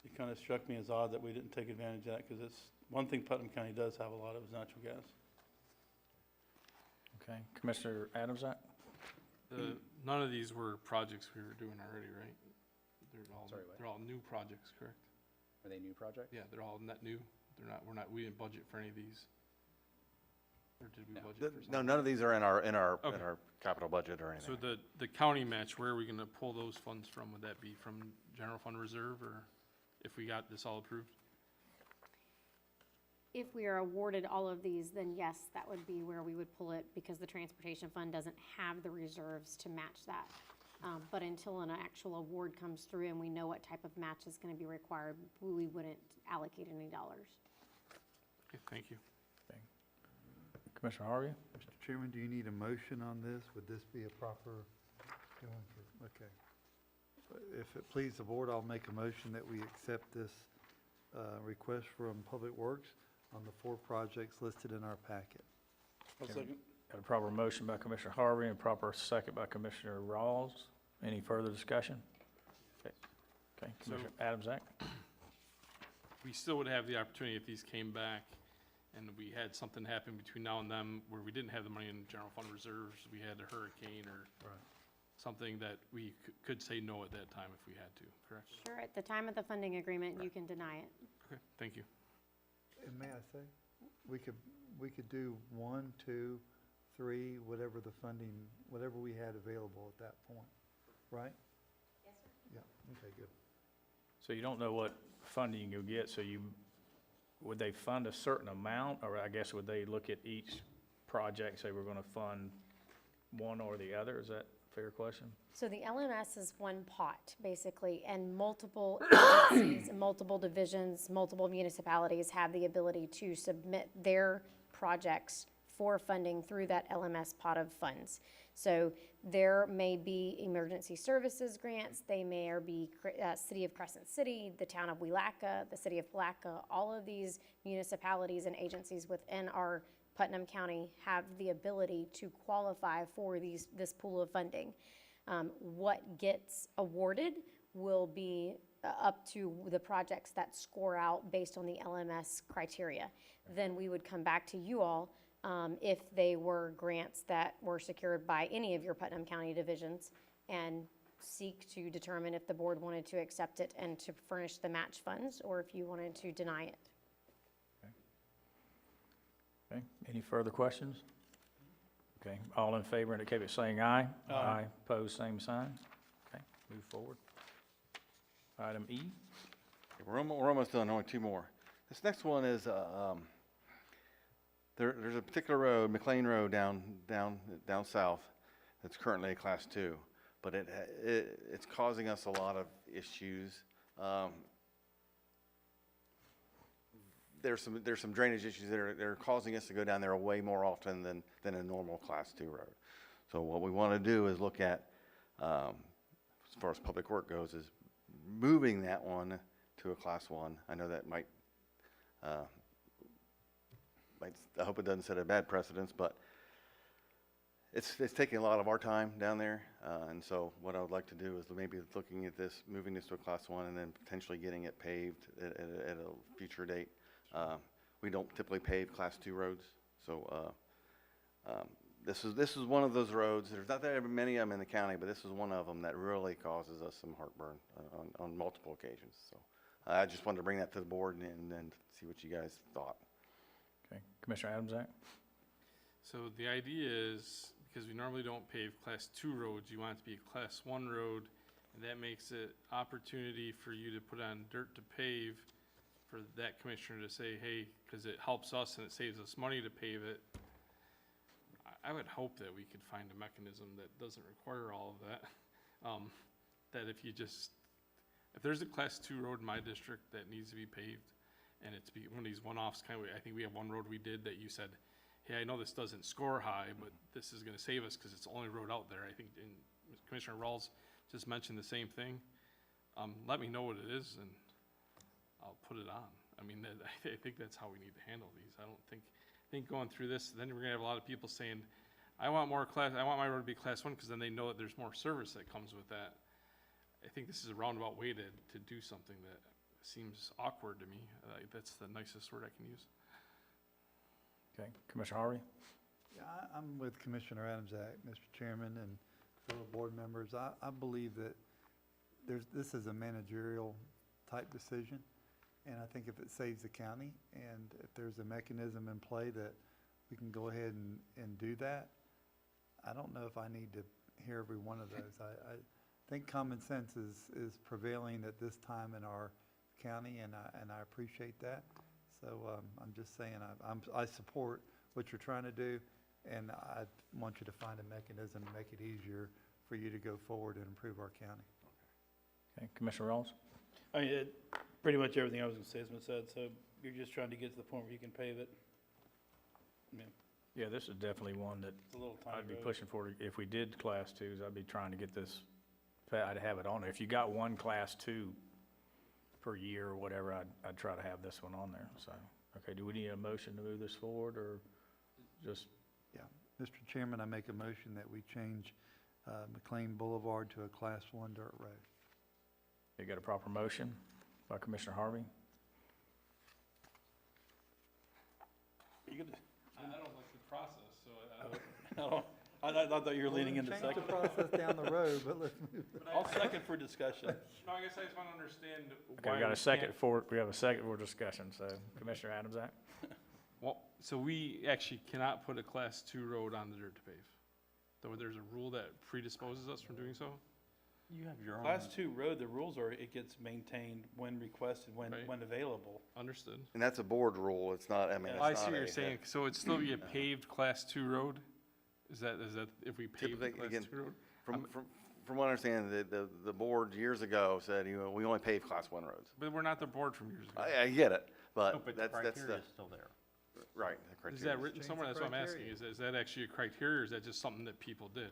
E: it kind of struck me as odd that we didn't take advantage of that, because it's one thing Putnam County does have a lot of is natural gas.
A: Okay. Commissioner Adams?
G: None of these were projects we were doing already, right?
J: Sorry, what?
G: They're all new projects, correct?
J: Are they new projects?
G: Yeah, they're all net new. We didn't budget for any of these. Or did we
J: No.
G: budget for some?
C: No, none of these are in our
G: Okay.
C: capital budget or anything.
G: So the county match, where are we gonna pull those funds from? Would that be from general fund reserve, or if we got this all approved?
K: If we are awarded all of these, then yes, that would be where we would pull it, because the transportation fund doesn't have the reserves to match that. But until an actual award comes through and we know what type of match is gonna be required, we wouldn't allocate any dollars.
G: Okay, thank you.
A: Commissioner Harvey?
B: Mr. Chairman, do you need a motion on this? Would this be a proper, okay. If it please the board, I'll make a motion that we accept this request from Public Works on the 4 projects listed in our packet.
E: I'll second.
A: Got a proper motion by Commissioner Harvey and a proper second by Commissioner Rawls. Any further discussion? Okay. Commissioner Adams?
G: We still would have the opportunity if these came back and we had something happen between now and then where we didn't have the money in general fund reserves, we had a hurricane or something that we could say no at that time if we had to, correct?
K: Sure, at the time of the funding agreement, you can deny it.
G: Okay, thank you.
B: And may I say, we could do 1, 2, 3, whatever the funding, whatever we had available at that point, right? Yes, sir. Yeah, okay, good.
A: So you don't know what funding you'll get, so would they fund a certain amount, or I guess would they look at each project and say we're gonna fund one or the other? Is that a fair question?
K: So the LMS is one pot, basically, and multiple agencies, multiple divisions, multiple municipalities have the ability to submit their projects for funding through that LMS pot of funds. So there may be emergency services grants, they may be City of Crescent City, the town of Wielaka, the city of Palatka, all of these municipalities and agencies within our Putnam County have the ability to qualify for this pool of funding. What gets awarded will be up to the projects that score out based on the LMS criteria. Then we would come back to you all if they were grants that were secured by any of your Putnam County divisions and seek to determine if the board wanted to accept it and to furnish the match funds, or if you wanted to deny it.
A: Okay, any further questions? Okay, all in favor indicate by saying aye. Aye. Pose same sign. Okay, move forward. Item E.
C: We're almost done, only 2 more. This next one is, there's a particular road, Mclean Road down south, that's currently a Class 2, but it's causing us a lot of issues. There's some drainage issues that are causing us to go down there way more often than a normal Class 2 road. So what we want to do is look at, as far as public work goes, is moving that one to a Class 1. I know that might I hope it doesn't set a bad precedence, but it's taking a lot of our time down there. And so what I would like to do is maybe looking at this, moving this to a Class 1 and then potentially getting it paved at a future date. We don't typically pave Class 2 roads, so this is one of those roads. There's not that many of them in the county, but this is one of them that really causes us some heartburn on multiple occasions. So I just wanted to bring that to the board and see what you guys thought.
A: Okay, Commissioner Adamsack?
G: So the idea is, because we normally don't pave Class 2 roads, you want it to be a Class 1 road, and that makes it opportunity for you to put on dirt to pave for that commissioner to say, hey, because it helps us and it saves us money to pave it. I would hope that we could find a mechanism that doesn't require all of that. That if there's a Class 2 road in my district that needs to be paved, and it's one of these one-offs, I think we have one road we did that you said, hey, I know this doesn't score high, but this is gonna save us because it's the only road out there. I think Commissioner Rawls just mentioned the same thing. Let me know what it is and I'll put it on. I mean, I think that's how we need to handle these. I think going through this, then we're gonna have a lot of people saying, I want my road to be Class 1 because then they know that there's more service that comes with that. I think this is a roundabout way to do something that seems awkward to me. That's the nicest word I can use.
A: Okay, Commissioner Harvey?
B: Yeah, I'm with Commissioner Adamsack, Mr. Chairman, and fellow board members. I believe that this is a managerial type decision, and I think if it saves the county, and if there's a mechanism in play that we can go ahead and do that, I don't know if I need to hear every one of those. I think common sense is prevailing at this time in our county, and I appreciate that. So I'm just saying I support what you're trying to do, and I want you to find a mechanism to make it easier for you to go forward and improve our county.
A: Okay, Commissioner Rawls?
E: I mean, pretty much everything I was gonna say has been said, so you're just trying to get to the point where you can pave it. I mean,
A: Yeah, this is definitely one that
E: it's a little tiny
A: I'd be
E: road.
A: pushing for. If we did Class 2s, I'd be trying to get this, I'd have it on there. If you got one Class 2 per year or whatever, I'd try to have this one on there, so. Okay, do we need a motion to move this forward, or just?
B: Yeah, Mr. Chairman, I make a motion that we change Mclean Boulevard to a Class 1 dirt road.
A: You got a proper motion by Commissioner Harvey?
E: You could,
G: I don't like the process, so
E: I don't, I thought you were leaning into
B: Change
E: second.
B: the process down the road, but let's move.
E: I'll second for discussion.
G: No, I guess I just want to understand
A: Okay,
G: why
A: we got a
G: can't-
A: second for, we have a second for discussion, so Commissioner Adams, that?
G: Well, so we actually cannot put a class 2 road on the dirt to pave. Though there's a rule that predisposes us from doing so?
F: You have your own.
E: Class 2 road, the rules are it gets maintained when requested,
G: Right.
E: when available.
G: Understood.
C: And that's a board rule, it's not, I mean, it's
G: I
C: not
G: see what you're
C: a-
G: saying, so it'd still be a paved class 2 road? Is that if we pave the
C: Typically,
G: class
C: again,
G: 2 road?
C: From what I understand, the board years ago said, we only pave class 1 roads.
G: But we're not the board from years ago.
C: I get it,
F: No,
C: but
F: but the
C: that's the,
F: criteria is still there.
C: right, the
G: Is
C: criteria.
G: that written
B: Change
G: somewhere?
B: the
G: That's what I'm asking.
B: criteria.
G: Is that actually a criteria, or is that just something that people did?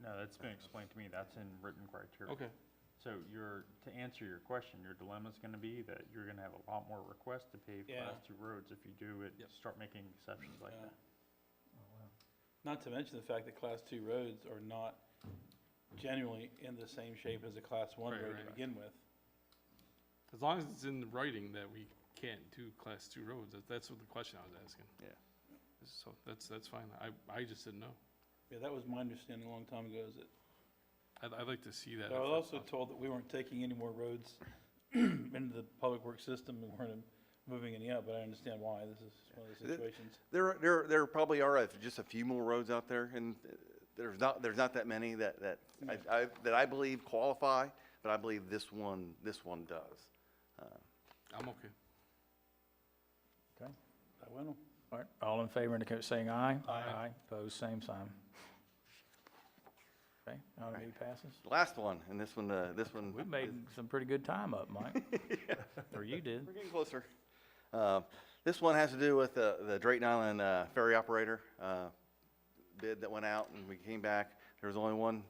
F: No, that's been explained to me. That's in written criteria.
G: Okay.
F: So to answer your question, your dilemma's gonna be that you're gonna have a lot more requests to pave
E: Yeah.
F: class 2 roads if you do it,
G: Yep.
F: start making exceptions like
E: Yeah.
F: that.
E: Not to mention the fact that class 2 roads are not genuinely in the same shape as a class 1
G: Right,
E: road
G: right.
E: to begin with.
G: As long as it's in the writing that we can't do class 2 roads, that's what the question I was asking.
C: Yeah.
G: So that's fine. I just didn't know.
E: Yeah, that was my understanding a long time ago, is that,
G: I'd like to see that.
E: I
G: if
E: was
G: that's
E: also
G: possible.
E: told that we weren't taking any more roads into the public works system and weren't moving any up, but I understand why. This is one of those situations.
C: There probably are just a few more roads out there, and there's not that many that I believe qualify, but I believe this one does.
G: I'm okay.
A: Okay.
E: I win 'em.
A: All right, all in favor indicate by saying aye.
E: Aye.
A: Opposed, same sign. Okay, item E passes.
C: Last one, and this one.
A: We've made some pretty good time up, Mike. Or you did.
C: We're getting closer. This one has to do with the Drayton Island ferry operator bid that went out, and we came back. There was only one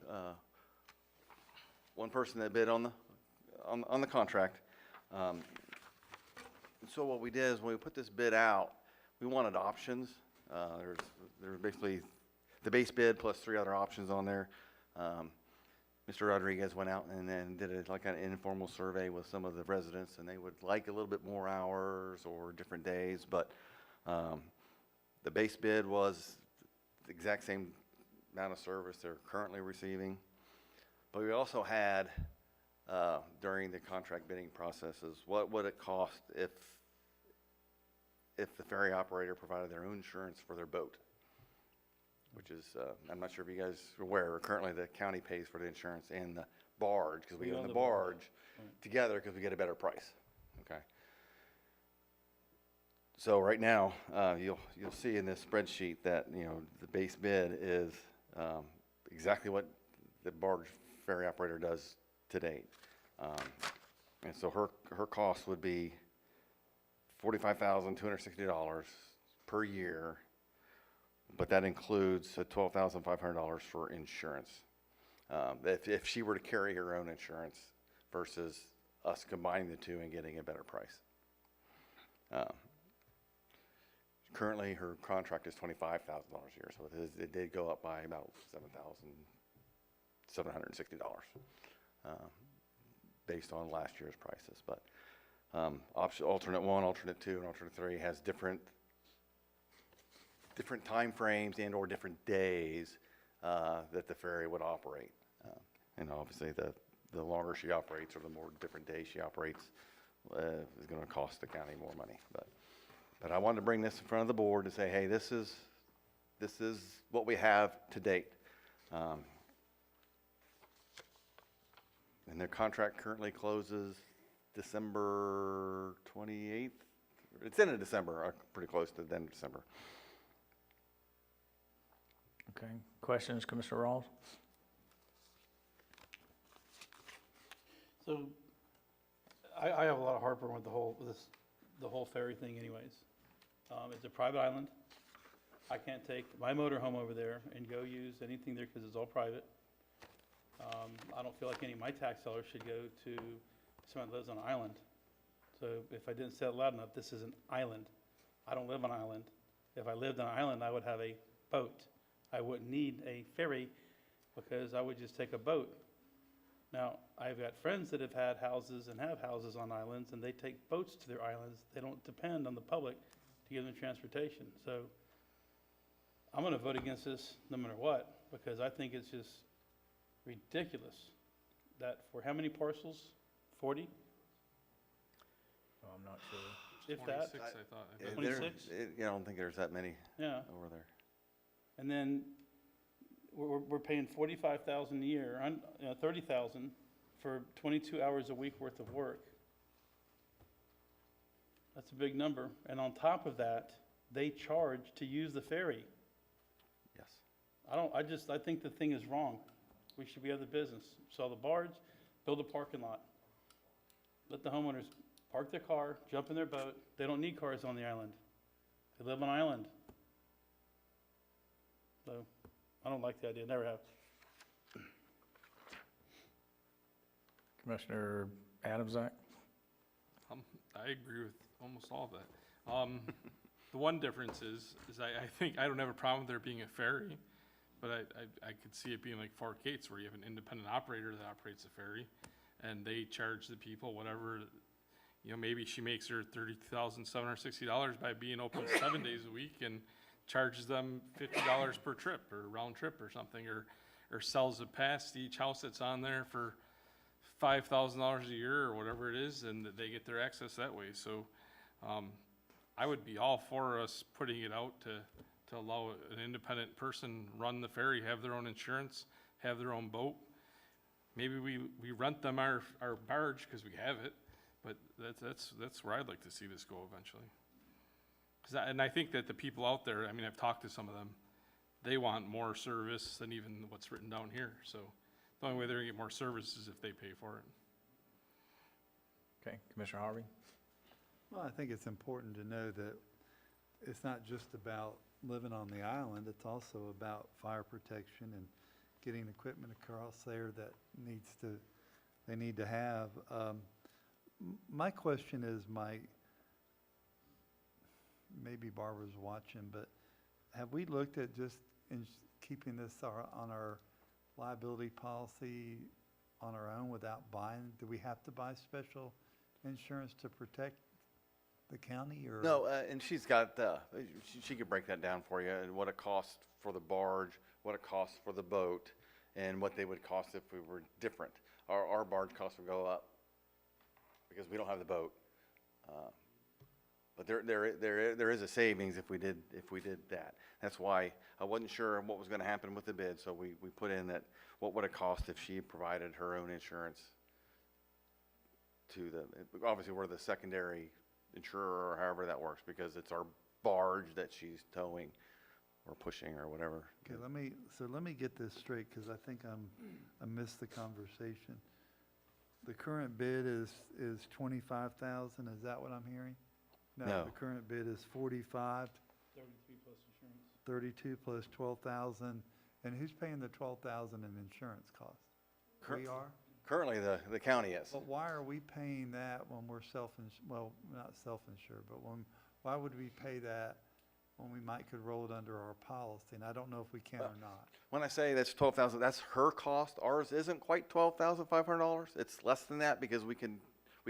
C: person that bid on the contract. So what we did is when we put this bid out, we wanted options. There's basically the base bid plus 3 other options on there. Mr. Rodriguez went out and then did an informal survey with some of the residents, and they would like a little bit more hours or different days, but the base bid was the exact same amount of service they're currently receiving. But we also had, during the contract bidding processes, what would it cost if the ferry operator provided their own insurance for their boat? Which is, I'm not sure if you guys are aware, currently the county pays for the insurance and the barge, because we own the barge together because we get a better price, okay? So right now, you'll see in this spreadsheet that, the base bid is exactly what the barge ferry operator does to date. And so her cost would be $45,260 per year, but that includes $12,500 for insurance. If she were to carry her own insurance versus us combining the two and getting a better price. Currently, her contract is $25,000 a year, so it did go up by about $7,760 based on last year's prices. But alternate 1, alternate 2, and alternate 3 has different time frames and or different days that the ferry would operate. And obviously, the longer she operates or the more different days she operates is going to cost the county more money. But I wanted to bring this in front of the board to say, hey, this is what we have to date. And their contract currently closes December 28th. It's the end of December, pretty close to the end of December.
A: Okay, questions, Commissioner Rawls?
E: So, I have a lot of heartburn with the whole ferry thing anyways. It's a private island. I can't take my motorhome over there and go use anything there because it's all private. I don't feel like any of my tax dollars should go to someone that lives on an island. So if I didn't say it loud enough, this is an island. I don't live on an island. If I lived on an island, I would have a boat. I wouldn't need a ferry because I would just take a boat. Now, I've got friends that have had houses and have houses on islands, and they take boats to their islands. They don't depend on the public to give them transportation. So I'm gonna vote against this no matter what, because I think it's just ridiculous that for how many parcels? 40?
A: Oh, I'm not sure.
E: If that?
G: 26, I thought.
C: Yeah,
E: 26?
C: I don't think there's that many
E: Yeah.
C: over there.
E: And then we're paying 45,000 a year, 30,000 for 22 hours a week worth of work. That's a big number. And on top of that, they charge to use the ferry.
C: Yes.
E: I think the thing is wrong. We should be out of the business. Sell the barge, build a parking lot. Let the homeowners park their car, jump in their boat. They don't need cars on the island. They live on an island. So, I don't like the idea, never have.
A: Commissioner Adamsack?
G: I agree with almost all of that. The one difference is I think, I don't have a problem with there being a ferry, but I could see it being like Fort Gates, where you have an independent operator that operates the ferry, and they charge the people whatever, you know, maybe she makes her $30,760 by being open 7 days a week, and charges them $50 per trip, or round trip or something, or sells a pass to each house that's on there for $5,000 a year or whatever it is, and that they get their access that way. So I would be all for us putting it out to allow an independent person run the ferry, have their own insurance, have their own boat. Maybe we rent them our barge because we have it, but that's where I'd like to see this go eventually. And I think that the people out there, I mean, I've talked to some of them, they want more service than even what's written down here. So the only way they're gonna get more service is if they pay for it.
A: Okay, Commissioner Harvey?
B: Well, I think it's important to know that it's not just about living on the island, it's also about fire protection and getting equipment across there that they need to have. My question is, Mike, maybe Barbara's watching, but have we looked at just keeping this on our liability policy on our own without buying? Do we have to buy special insurance to protect the county, or?
C: No, and she's got, she could break that down for you, and what it costs for the barge, what it costs for the boat, and what they would cost if we were different. Our barge costs would go up because we don't have the boat. But there is a savings if we did that. That's why I wasn't sure what was gonna happen with the bid, so we put in that, what would it cost if she provided her own insurance to obviously we're the secondary insurer, or however that works, because it's our barge that she's towing or pushing or whatever.
B: Okay, let me get this straight, because I think I missed the conversation. The current bid is 25,000, is that what I'm hearing?
C: No.
B: The current bid is 45,
E: 33 plus insurance.
B: 32 plus 12,000, and who's paying the 12,000 in insurance costs? We are?
C: Currently, the county is.
B: But why are we paying that when we're well, not self-insured, but why would we pay that when we could roll it under our policy? And I don't know if we can or not.
C: When I say that's 12,000, that's her cost. Ours isn't quite $12,500. It's less than that because we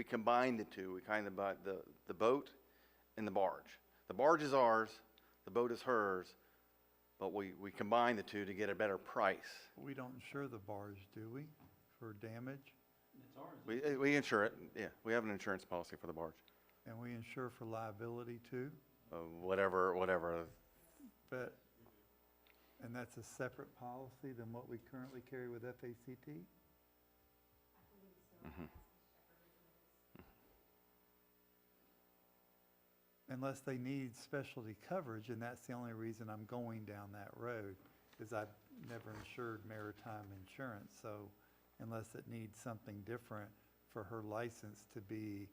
C: combine the two. We kind of buy the boat and the barge. The barge is ours, the boat is hers, but we combine the two to get a better price.
B: We don't insure the barge, do we, for damage?
E: It's ours.
C: We insure it, yeah. We have an insurance policy for the barge.
B: And we insure for liability too?
C: Whatever.
B: But, and that's a separate policy than what we currently carry with FACT? Unless they need specialty coverage, and that's the only reason I'm going down that road, is I've never insured maritime insurance, so unless it needs something different for her license to be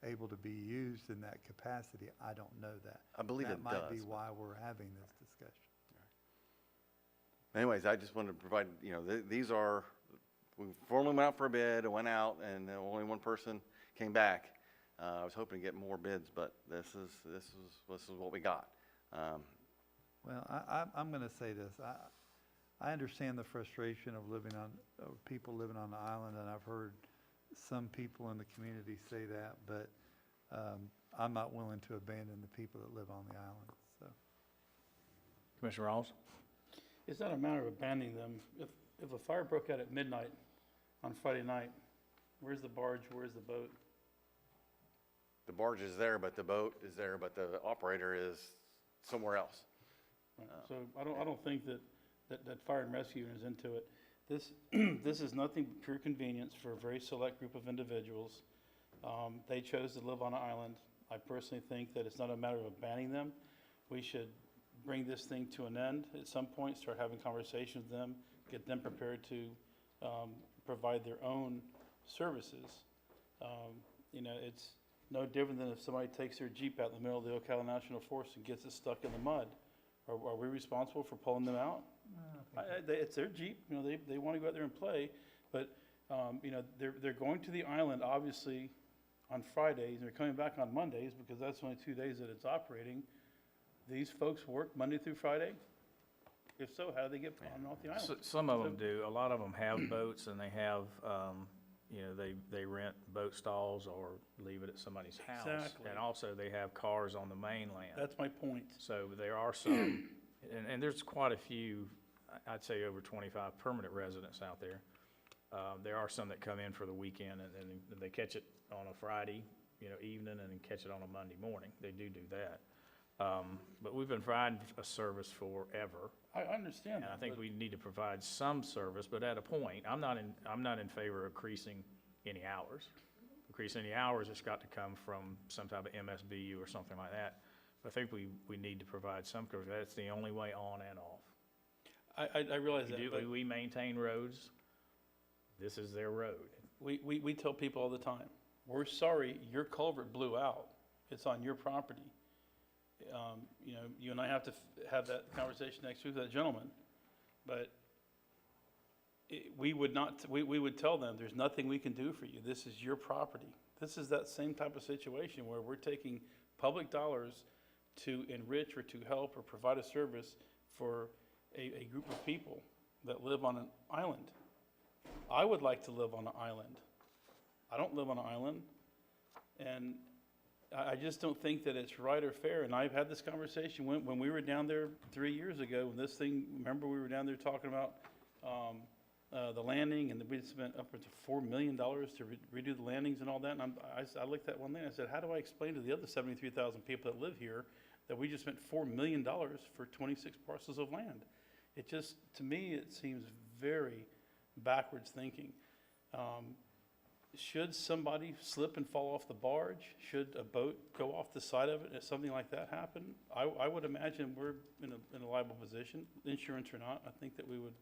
B: able to be used in that capacity, I don't know that.
C: I believe it
B: That might be
C: does.
B: why we're having this discussion.
C: Anyways, I just wanted to provide, these are, we formally went out for a bid, it went out, and only one person came back. I was hoping to get more bids, but this is what we got.
B: Well, I'm going to say this. I understand the frustration of people living on the island, and I've heard some people in the community say that, but I'm not willing to abandon the people that live on the island, so.
A: Commissioner Rawls?
E: It's not a matter of abandoning them. If a fire broke out at midnight on Friday night, where's the barge, where's the boat?
C: The barge is there, but the boat is there, but the operator is somewhere else.
E: Right. So I don't think that fire and rescue is into it. This is nothing but pure convenience for a very select group of individuals. They chose to live on an island. I personally think that it's not a matter of abandoning them. We should bring this thing to an end at some point, start having conversations with them, get them prepared to provide their own services. You know, it's no different than if somebody takes their Jeep out in the middle of the Ocala National Forest and gets it stuck in the mud. Are we responsible for pulling them out? It's their Jeep, you know, they want to go out there and play, but, you know, they're going to the island, obviously, on Fridays, and they're coming back on Mondays, because that's only 2 days that it's operating. These folks work Monday through Friday? If so, how do they get on and off the island?
A: Some of them do. A lot of them have boats, and they have, you know, they rent boat stalls or leave it at somebody's house.
E: Exactly.
A: And also, they have cars on the mainland.
E: That's my point.
A: So there are some, and there's quite a few, I'd say over 25 permanent residents out there. There are some that come in for the weekend, and they catch it on a Friday, you know, evening, and then catch it on a Monday morning. They do that. But we've been providing a service forever.
E: I understand
A: And
E: that.
A: I think
E: but-
A: we need to provide some service, but at a point, I'm not in favor of increasing any hours. Increasing any hours, it's got to come from some type of MSBU or something like that. But I think we need to provide some, because that's the only way on and off.
E: I realize that, but
A: We maintain roads. This is their road.
E: we tell people all the time, we're sorry, your culvert blew out. It's on your property. You know, you and I have to have that conversation next week with that gentleman. But we would tell them, there's nothing we can do for you. This is your property. This is that same type of situation where we're taking public dollars to enrich or to help or provide a service for a group of people that live on an island. I would like to live on an island. I don't live on an island. And I just don't think that it's right or fair, and I've had this conversation when we were down there 3 years ago, when this thing, remember we were down there talking about the landing, and we spent upwards of $4 million to redo the landings and all that, and I looked at one thing, I said, how do I explain to the other 73,000 people that live here that we just spent $4 million for 26 parcels of land? It just, to me, it seems very backwards thinking. Should somebody slip and fall off the barge? Should a boat go off the side of it if something like that happened? I would imagine we're in a liable position, insurance or not. I think that we would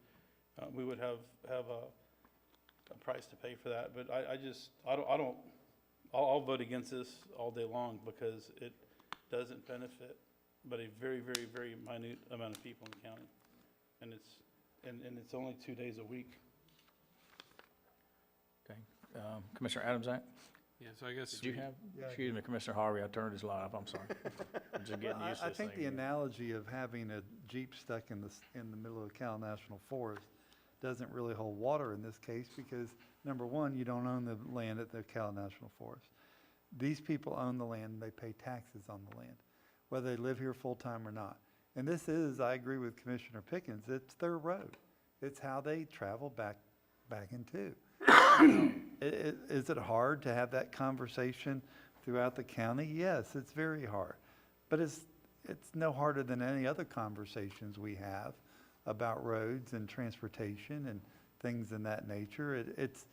E: have a price to pay for that. But I'll vote against this all day long because it doesn't benefit but a very, very, very minute amount of people in the county. And it's only 2 days a week.
A: Okay. Commissioner Adamsack,
G: Yeah, so I guess.
A: did you have,
B: Yeah.
A: excuse me, Commissioner Harvey, I turned his light off, I'm sorry. I'm just getting used to
B: I
A: this
B: think
A: thing
B: the
A: again.
B: analogy of having a Jeep stuck in the middle of the Cal National Forest doesn't really hold water in this case because, number one, you don't own the land at the Cal National Forest. These people own the land, and they pay taxes on the land, whether they live here full-time or not. And this is, I agree with Commissioner Pickens, it's their road. It's how they travel back and to. Is it hard to have that conversation throughout the county? Yes, it's very hard. But it's no harder than any other conversations we have about roads and transportation and things in that nature. It's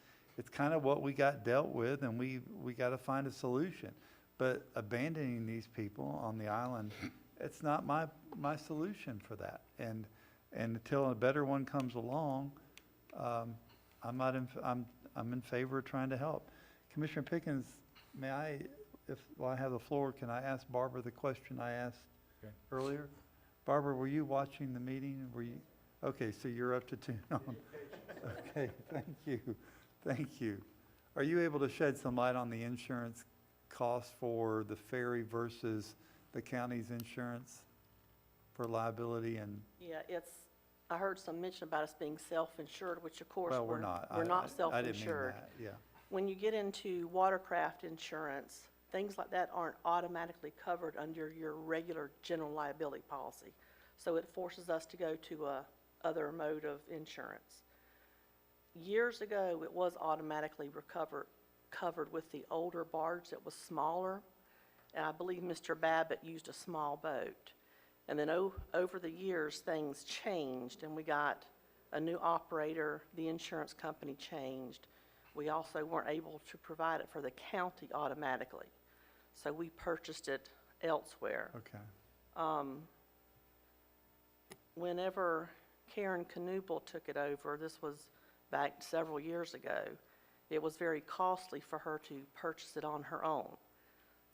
B: kind of what we got dealt with, and we got to find a solution. But abandoning these people on the island, it's not my solution for that. And until a better one comes along, I'm in favor of trying to help. Commissioner Pickens, may I, while I have the floor, can I ask Barbara the question I asked
A: Okay.
B: earlier? Barbara, were you watching the meeting? Okay, so you're up to tune on. Okay, thank you. Are you able to shed some light on the insurance cost for the ferry versus the county's insurance for liability and?
M: Yeah, I heard some mention about us being self-insured, which of course
B: Well, we're not.
M: We're not
B: I didn't
M: self-insured.
B: mean that, yeah.
M: When you get into watercraft insurance, things like that aren't automatically covered under your regular general liability policy. So it forces us to go to a other mode of insurance. Years ago, it was automatically covered with the older barge that was smaller, and I believe Mr. Babbitt used a small boat. And then over the years, things changed, and we got a new operator, the insurance company changed. We also weren't able to provide it for the county automatically, so we purchased it elsewhere.
B: Okay.
M: Whenever Karen Knuble took it over, this was back several years ago, it was very costly for her to purchase it on her own.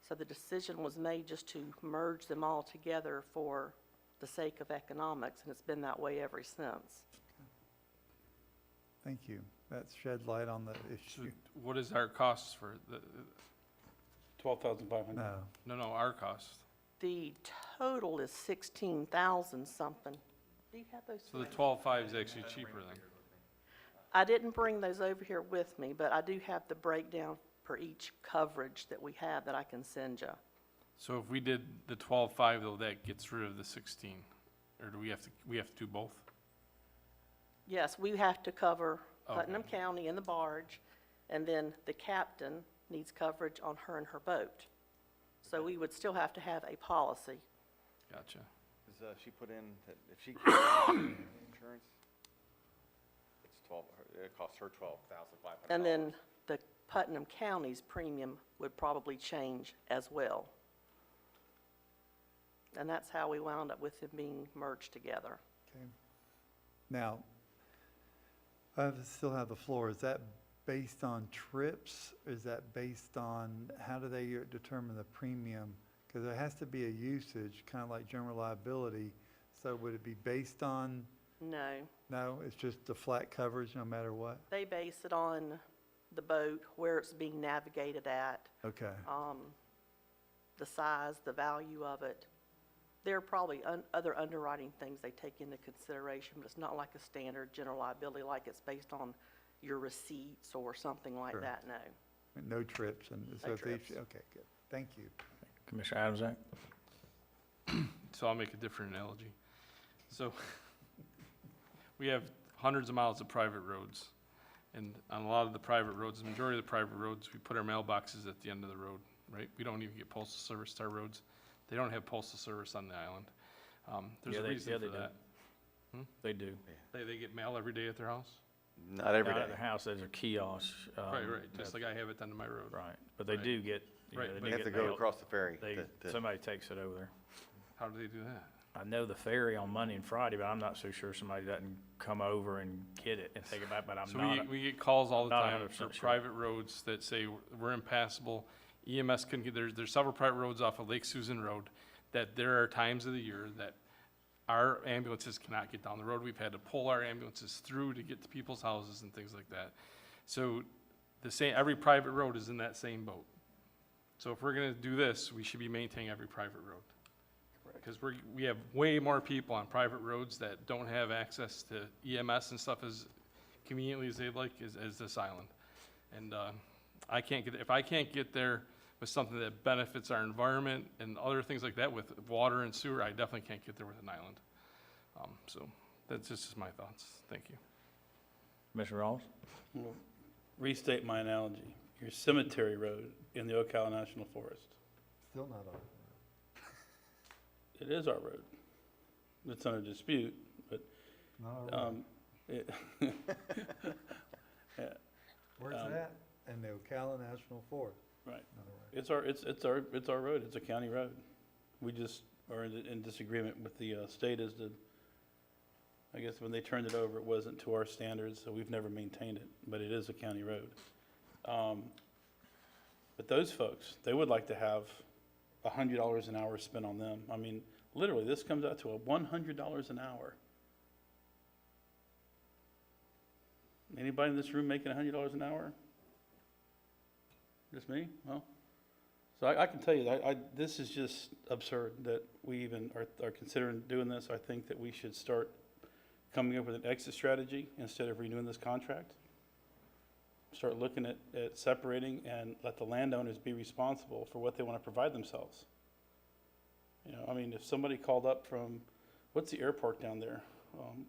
M: So the decision was made just to merge them all together for the sake of economics, and it's been that way ever since.
B: Thank you. That shed light on the
G: So
B: issue.
G: what is our costs for the,
E: 12,500.
B: No.
G: no, our cost?
M: The total is 16,000 something. Do you have those?
G: So the 12.5 is actually cheaper then?
M: I didn't bring those over here with me, but I do have the breakdown per each coverage that we have that I can send you.
G: So if we did the 12.5 though, that gets rid of the 16, or do we have to do both?
M: Yes, we have to cover
G: Okay.
M: Putnam County and the barge, and then the captain needs coverage on her and her boat. So we would still have to have a policy.
G: Gotcha.
C: Does she put in, that if she keeps insurance, it's 12, it costs her $12,500.
M: And then the Putnam County's premium would probably change as well. And that's how we wound up with them being merged together.
B: Okay. Now, still have the floor. Is that based on trips? Is that based on, how do they determine the premium? Because there has to be a usage, kind of like general liability. So would it be based on,
M: No,
B: no, it's just the flat coverage no matter what?
M: they base it on the boat, where it's being navigated at,
B: Okay.
M: the size, the value of it. There are probably other underwriting things they take into consideration, but it's not like a standard general liability, like it's based on your receipts or something like
B: Sure.
M: that, no.
B: No trips and so
M: No
B: it's
M: trips.
B: okay, good. Thank you.
A: Commissioner Adamsack?
G: So I'll make a different analogy. So we have hundreds of miles of private roads. And on a lot of the private roads, the majority of the private roads, we put our mailboxes at the end of the road, right? We don't even get postal service to our roads. They don't have postal service on the island. There's
A: Yeah,
G: a
A: they-
G: reason
A: yeah,
G: for
A: they do.
G: that.
A: They do.
G: They get mail every day at their house?
C: Not every
A: Down
C: day.
A: at the house, there's a kiosk.
G: Right, just like I have at the end of my road.
A: Right, but they
G: Right.
A: do get, you know,
G: Right,
A: they
G: but
A: do
C: They have
A: get
C: to go
A: mail.
C: across the ferry.
A: Somebody takes it over there.
G: How do they do that?
A: I know the ferry on Monday and Friday, but I'm not so sure somebody doesn't come over and get it and take it back, but I'm
G: So
A: not.
G: we get calls all the
A: not
G: time
A: 100%
G: for
A: sure.
G: private roads that say we're impassable. EMS couldn't get, there's several private roads off of Lake Susan Road that there are times of the year that our ambulances cannot get down the road. We've had to pull our ambulances through to get to people's houses and things like that. So every private road is in that same boat. So if we're gonna do this, we should be maintaining every private road. Because we have way more people on private roads that don't have access to EMS and stuff as conveniently as they'd like as this island. And if I can't get there with something that benefits our environment and other things like that with water and sewer, I definitely can't get there with an island. So that's just my thoughts. Thank you.
A: Commissioner Rawls?
E: Well, restate my analogy. Your cemetery road in the Ocala National Forest.
B: Still not on.
E: It is our road. It's under dispute, but,
B: Not on.
E: it,
B: Where's
E: um,
B: that? In the Ocala National Forest.
E: right.
B: Not a road.
E: It's our road. It's a county road. We just are in disagreement with the state as to, I guess when they turned it over, it wasn't to our standards, so we've never maintained it, but it is a county road. But those folks, they would like to have $100 an hour spent on them. I mean, literally, this comes out to $100 an hour. Anybody in this room making $100 an hour? Just me? Well, so I can tell you that this is just absurd that we even are considering doing this. I think that we should start coming up with an exit strategy instead of renewing this contract. Start looking at separating and let the landowners be responsible for what they want to provide themselves. You know, I mean, if somebody called up from what's the airport down there,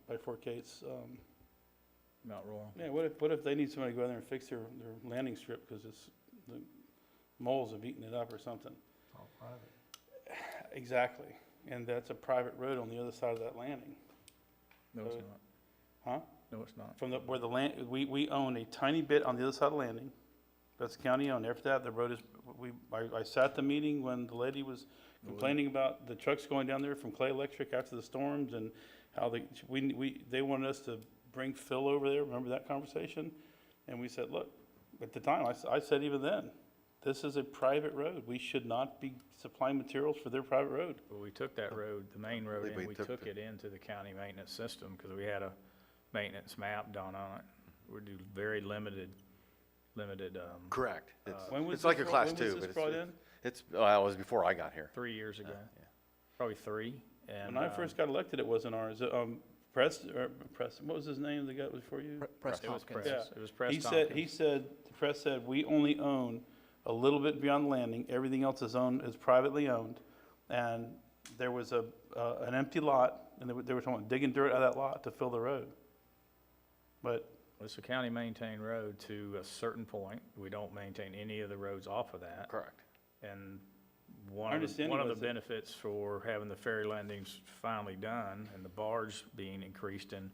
E: by Fort Gates?
A: Mount Royal.
E: Yeah, what if they need somebody to go in there and fix their landing strip because the moles have eaten it up or something?
A: All private.
E: Exactly, and that's a private road on the other side of that landing.
A: No, it's
E: So-
A: not.
E: Huh?
A: No, it's not.
E: From where the land, we own a tiny bit on the other side of the landing. That's county owned. After that, the road is, I sat at the meeting when the lady was complaining about the trucks going down there from Clay Electric after the storms and how they wanted us to bring Phil over there. Remember that conversation? And we said, look, at the time, I said even then, this is a private road. We should not be supplying materials for their private road.
A: Well, we took that road, the main road,
C: believe
A: and
C: we
A: we
C: took
A: took
C: the-
A: it into the county maintenance system because we had a maintenance map done on it. We do very limited,
C: Correct. It's,
E: When was
C: it's like a
E: this
C: class
E: when was
C: two,
E: this
C: but
E: brought
C: it's,
E: in?
C: well, it was before I got here.
A: 3 years ago,
C: Yeah.
A: probably 3. And
E: When I first got elected, it wasn't ours. Preston, what was his name, the guy before you?
L: Press
A: it was
L: Tompkins.
A: Press. It was Press
E: He
A: Tompkins.
E: said, the press said, we only own a little bit beyond the landing, everything else is privately owned. And there was an empty lot, and they were talking about digging dirt out of that lot to fill the road. But,
A: It's a county maintained road to a certain point. We don't maintain any of the roads off of that.
C: Correct.
A: And
E: My
A: one of
E: understanding
A: the
E: was that-
A: benefits for having the ferry landings finally done and the barge being increased in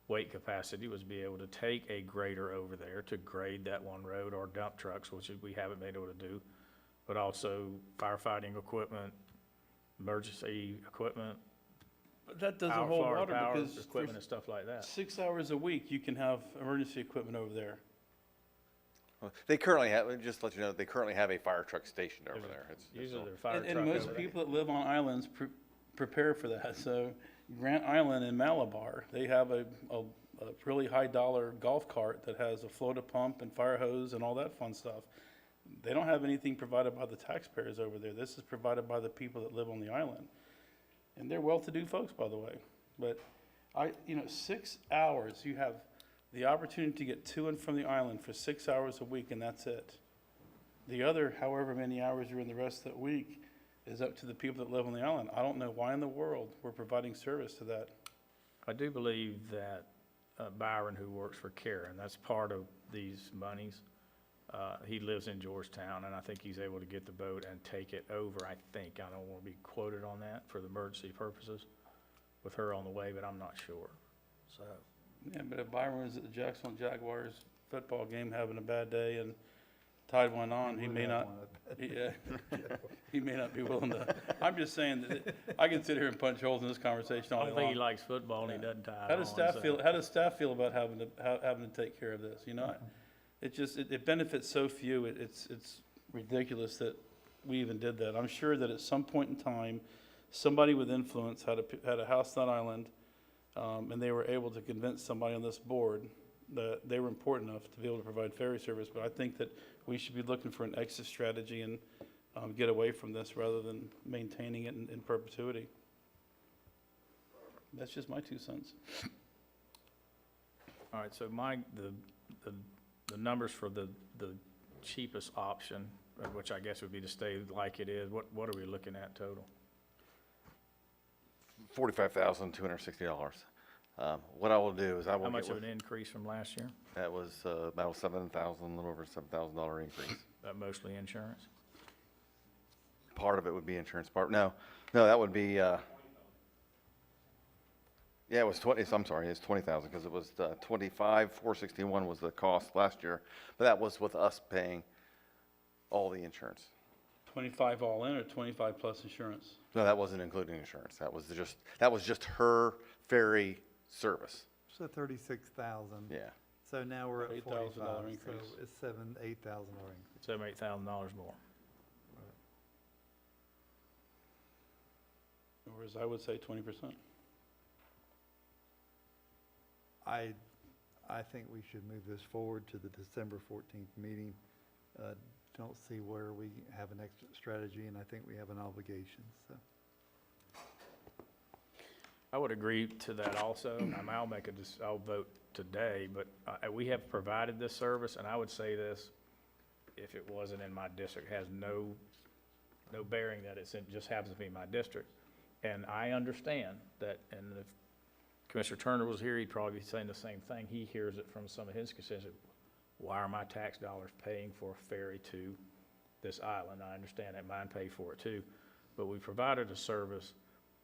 A: weight capacity was be able to take a grader over there to grade that one road, or dump trucks, which we haven't been able to do, but also firefighting equipment, emergency equipment,
E: but that doesn't hold
A: power
E: water because
A: equipment
E: for
A: and stuff like that.
E: 6 hours a week, you can have emergency equipment over there.
C: Well, they currently have, just to let you know, they currently have a fire truck stationed over there. It's
A: Usually
C: all-
A: they're fire
E: And
A: truck
E: most
A: over there.
E: people that live on islands prepare for that. So Grant Island in Malabar, they have a really high dollar golf cart that has a floater pump and fire hose and all that fun stuff. They don't have anything provided by the taxpayers over there. This is provided by the people that live on the island. And they're well-to-do folks, by the way. But 6 hours, you have the opportunity to get to and from the island for 6 hours a week, and that's it. The other, however many hours you're in the rest of that week, is up to the people that live on the island. I don't know why in the world we're providing service to that.
A: I do believe that Byron, who works for Karen, that's part of these monies. He lives in Georgetown, and I think he's able to get the boat and take it over, I think. I don't want to be quoted on that for the emergency purposes with her on the way, but I'm not sure. So,
E: Yeah, but if Byron was at the Jacksonville Jaguars football game having a bad day and tide went on, he may not, he may not be willing to. I'm just saying that I can sit here and punch holes in this conversation
A: I
E: all
A: don't
E: day
A: think he
E: long.
A: likes football and he doesn't tie
E: How
A: it
E: does
A: on,
E: staff
A: so-
E: feel, how does staff feel about having to take care of this, it benefits so few, it's ridiculous that we even did that. I'm sure that at some point in time, somebody with influence had a house on that island, and they were able to convince somebody on this board that they were important enough to be able to provide ferry service. But I think that we should be looking for an exit strategy and get away from this rather than maintaining it in perpetuity. That's just my 2 cents.
A: All right, so the numbers for the cheapest option, which I guess would be to stay like it is, what are we looking at total?
C: $45,260. What I will do is I will
A: How
C: get
A: much of
C: with,
A: an increase from last year?
C: that was about $7,000, a little over $7,000 increase.
A: Mostly insurance?
C: Part of it would be insurance, no, that would be, yeah, it was 20, I'm sorry, it's 20,000, because it was 25,461 was the cost last year, but that was with us paying all the insurance.
E: 25 all in or 25 plus insurance?
C: No, that wasn't including insurance, that was just her ferry service,
B: So 36,000.
C: yeah.
B: So now we're at
E: $8,000
B: 45, so
E: increase.
B: it's $8,000 increase.
A: $7,000-$8,000 more.
E: Whereas I would say 20%.
B: I think we should move this forward to the December 14th meeting. Don't see where we have an exit strategy, and I think we have an obligation, so.
A: I would agree to that also. I'll vote today, but we have provided this service, and I would say this, if it wasn't in my district, has no bearing that just happens to be my district. And I understand that, and if Commissioner Turner was here, he'd probably be saying the same thing. He hears it from some of his constituents. Why are my tax dollars paying for a ferry to this island? I understand that mine pay for it too, but we provided a service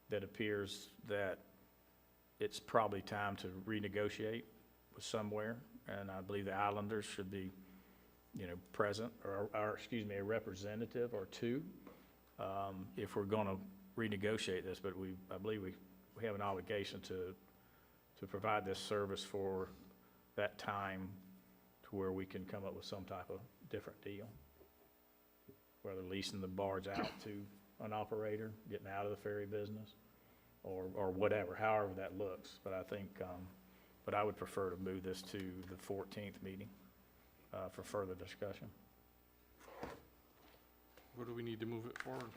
A: that appears that it's probably time to renegotiate with somewhere, and I believe the islanders should be, present, or excuse me, a representative or two, if we're gonna renegotiate this, but I believe we have an obligation to provide this service for that time to where we can come up with some type of different deal. Whether leasing the barge out to an operator, getting out of the ferry business, or whatever, however that looks. But I think, but I would prefer to move this to the 14th meeting for further discussion.
G: What do we need to move it forward?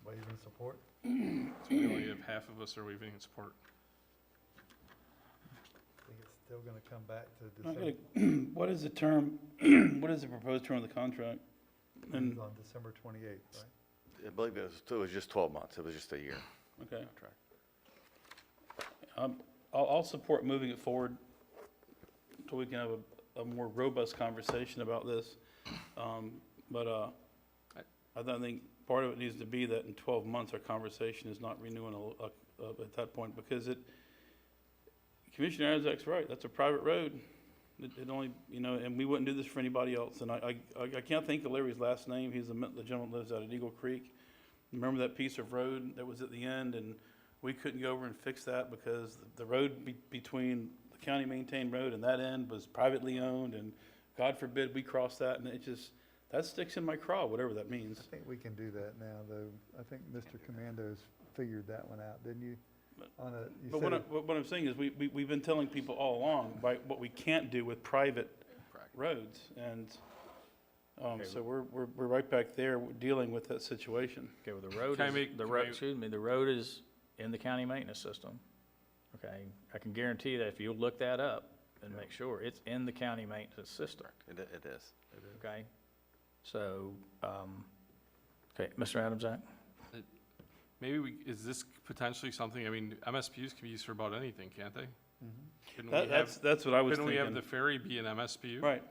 B: Waive and support?
G: So we only have half of us are waiving in support.
B: I think it's still gonna come back to
E: Not
B: December,
E: gonna- What is the term, what is the proposed term of the contract? And,
B: on December 28th, right?
C: I believe it was just 12 months. It was just a year
E: okay.
C: contract.
E: I'll support moving it forward until we can have a more robust conversation about this. But I don't think part of it needs to be that in 12 months, our conversation is not renewing at that point, because Commissioner Arzak's right, that's a private road. It only, and we wouldn't do this for anybody else. And I can't think of Larry's last name. He's the gentleman that lives out at Eagle Creek. Remember that piece of road that was at the end, and we couldn't go over and fix that because the road between the county maintained road and that end was privately owned, and God forbid we cross that, and that sticks in my craw, whatever that means.
B: I think we can do that now, though. I think Mr. Commando's figured that one out, didn't you? You
E: But
B: said
E: what I'm saying is, we've been telling people all along what we can't do with private roads, and, so we're right back there dealing with that situation.
A: Okay, well, the road
G: Can I
A: is,
G: make-
A: the
G: can
A: road,
G: I-
A: excuse me, the road is in the county maintenance system. Okay, I can guarantee that if you'll look that up and make sure, it's in the county maintenance system,
C: It is.
A: okay? So, okay, Mr. Adams,
G: Maybe is this potentially something, MSBU's can be used for about anything, can't they? Couldn't we
E: That's what I was
G: Couldn't we have
E: thinking.
G: the ferry be an MSBU?
E: Right.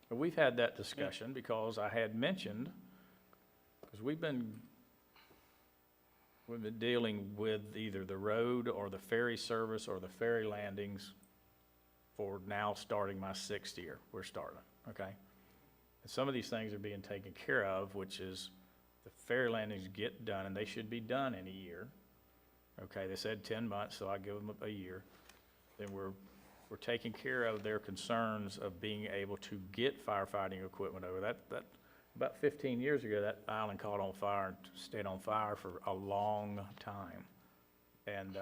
A: we've had that discussion because I had mentioned, because we've been dealing with either the road or the ferry service or the ferry landings for now starting my 6th year. We're starting, okay? And some of these things are being taken care of, which is the ferry landings get done, and they should be done in a year. Okay, they said 10 months, so I give them a year. Then we're taking care of their concerns of being able to get firefighting equipment over. That about 15 years ago, that island caught on fire and stayed on fire for a long time. And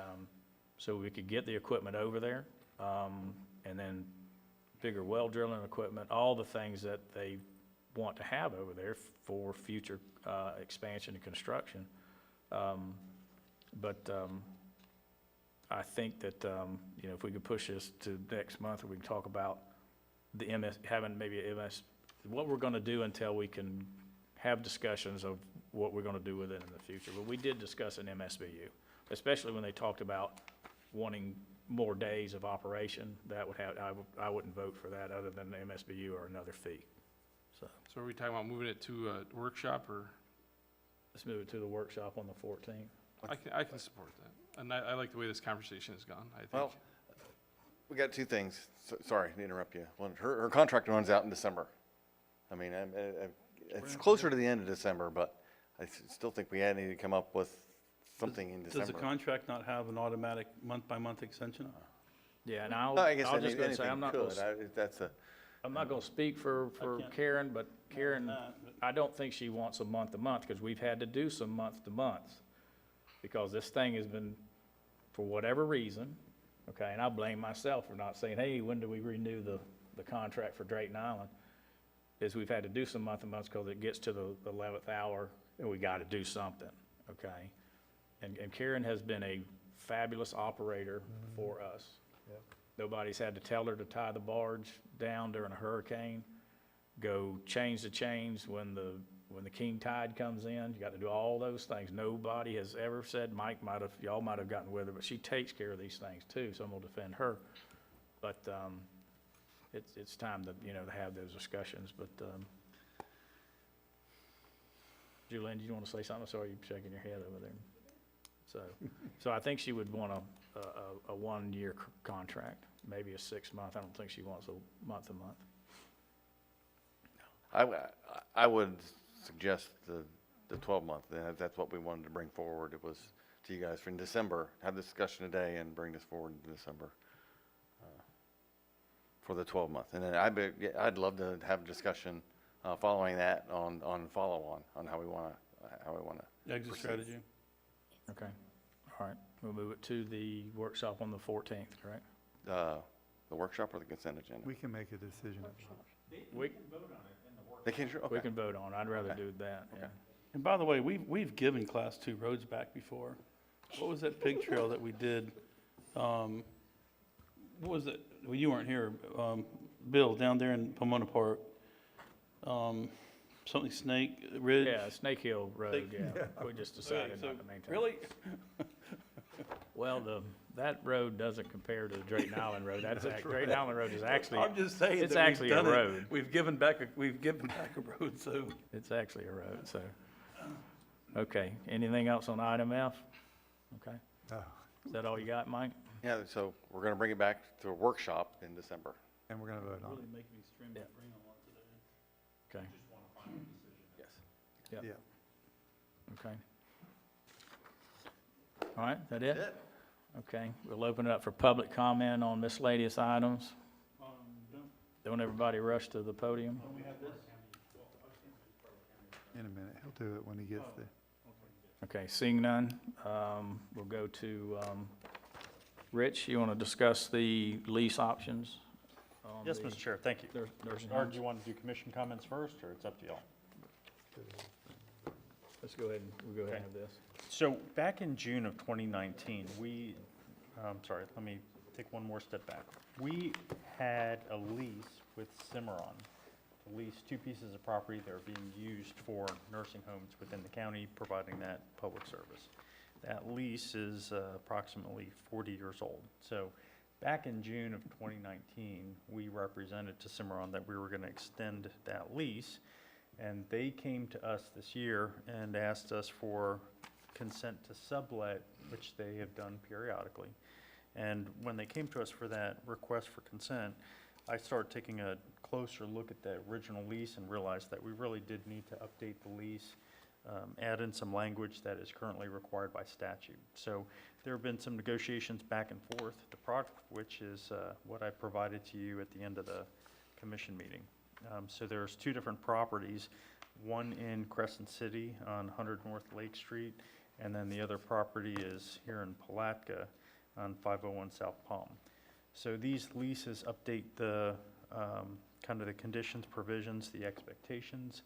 A: so we could get the equipment over there, and then bigger well drilling equipment, all the things that they want to have over there for future expansion and construction. But I think that, if we could push this to next month, we can talk about the having maybe a MS, what we're gonna do until we can have discussions of what we're gonna do with it in the future. But we did discuss an MSBU, especially when they talked about wanting more days of operation. That would have, I wouldn't vote for that other than the MSBU or another fee.
G: So are we talking about moving it to a workshop, or?
A: Let's move it to the workshop on the 14th.
G: I can support that. And I like the way this conversation has gone, I think.
C: Well, we got two things. Sorry to interrupt you. One, her contract runs out in December. It's closer to the end of December, but I still think we need to come up with something in December.
E: Does the contract not have an automatic month-by-month extension?
A: Yeah, and
C: I guess
A: I'll just gonna say,
C: anything
A: I'm not
C: could.
A: gonna, I'm not gonna speak for
E: can't-
A: Karen, but Karen,
E: But
A: I don't think she wants a month-to-month, because we've had to do some month-to-months. Because this thing has been, for whatever reason, okay, and I blame myself for not saying, hey, when do we renew the contract for Drayton Island? Is we've had to do some month-to-months because it gets to the 11th hour, and we gotta do something, okay? And Karen has been a fabulous operator for us.
B: Yep.
A: Nobody's had to tell her to tie the barge down during a hurricane, go change the chains when the when the king tide comes in, you got to do all those things. Nobody has ever said, Mike might have, y'all might have gotten with her, but she takes care of these things too, so I'm gonna defend her. But, it's time to, you know, to have those discussions, but, Julian, do you want to say something? I saw you shaking your head over there. So I think she would want a 1-year contract, maybe a 6-month. I don't think she wants a month.
C: I would suggest the 12-month, that's what we wanted to bring forward. It was to you guys for in December, have this discussion today and bring this forward in December for the 12-month. And then I'd love to have a discussion following that on follow-on, on how we want to.
E: Exit strategy.
A: Okay, all right. We'll move it to the workshop on the 14th, correct?
C: The workshop or the consent agenda?
B: We can make a decision.
C: They can, okay.
A: We can vote on it. I'd rather do that, yeah.
E: And by the way, we've given Class 2 roads back before. What was that pig trail that we did? What was it? Well, you weren't here, Bill, down there in Pomona Park. Something Snake Ridge?
A: Yeah, Snake Hill Road,
E: Snake-
A: yeah. We just decided
E: So,
A: not to maintain it.
E: Really?
A: Well, that road doesn't compare to the Drayton Island Road. Drayton Island Road is actually,
E: I'm just saying
A: it's
E: that we've
A: actually a
E: done it.
A: road.
E: We've given back a road, so.
A: It's actually a road, so. Okay, anything else on item F? Okay,
B: Oh,
A: is that all you got, Mike?
C: Yeah, so we're going to bring it back to a workshop in December.
B: and we're gonna vote on
E: Really
B: it.
E: making me stream
A: Yeah.
E: my brain a lot today.
A: Okay,
C: Yes.
A: Yep.
B: Yeah.
A: okay. All right, that it? Okay, we'll open it up for public comment on miscellaneous items. Don't everybody rush to the podium.
B: In a minute. He'll do it when he gets there.
A: Okay, seeing none, we'll go to, Rich, you want to discuss the lease options? on
F: Yes,
A: the
F: Mr. Chair, thank you.
A: nursing
F: Or
A: homes?
F: do you want to do commission comments first, or it's up to y'all?
A: Let's go ahead and, we'll go ahead and have this.
F: So back in June of 2019, sorry, let me take one more step back. We had a lease with Cimarron to lease 2 pieces of property that are being used for nursing homes within the county, providing that public service. That lease is approximately 40 years old. So back in June of 2019, we represented to Cimarron that we were going to extend that lease, and they came to us this year and asked us for consent to sublet, which they have done periodically. And when they came to us for that request for consent, I started taking a closer look at the original lease and realized that we really did need to update the lease, add in some language that is currently required by statute. So there have been some negotiations back and forth, the product of which is what I provided to you at the end of the commission meeting. So there's 2 different properties, one in Crescent City on 100 North Lake Street, and then the other property is here in Palatka on 501 South Palm. So these leases update the kind of the conditions, provisions, the expectations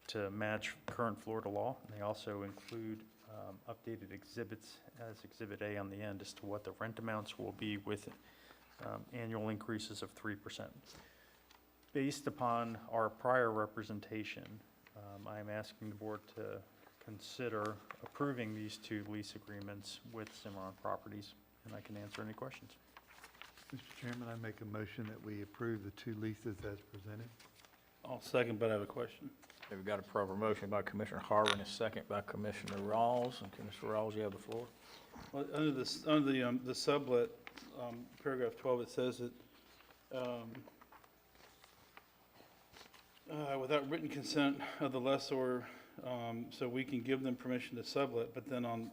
F: to match current Florida law. And they also include updated exhibits as Exhibit A on the end as to what the rent amounts will be with annual increases of 3%. Based upon our prior representation, I am asking the board to consider approving these 2 lease agreements with Cimarron Properties, and I can answer any questions.
B: Mr. Chairman, I make a motion that we approve the 2 leases as presented.
E: I'll second, but I have a question.
A: Okay, we've got a proper motion by Commissioner Harvey and a second by Commissioner Rawls. And Commissioner Rawls, you have the floor.
E: Well, under the sublet, paragraph 12, it says that, without written consent of the lessor, so we can give them permission to sublet, but then on,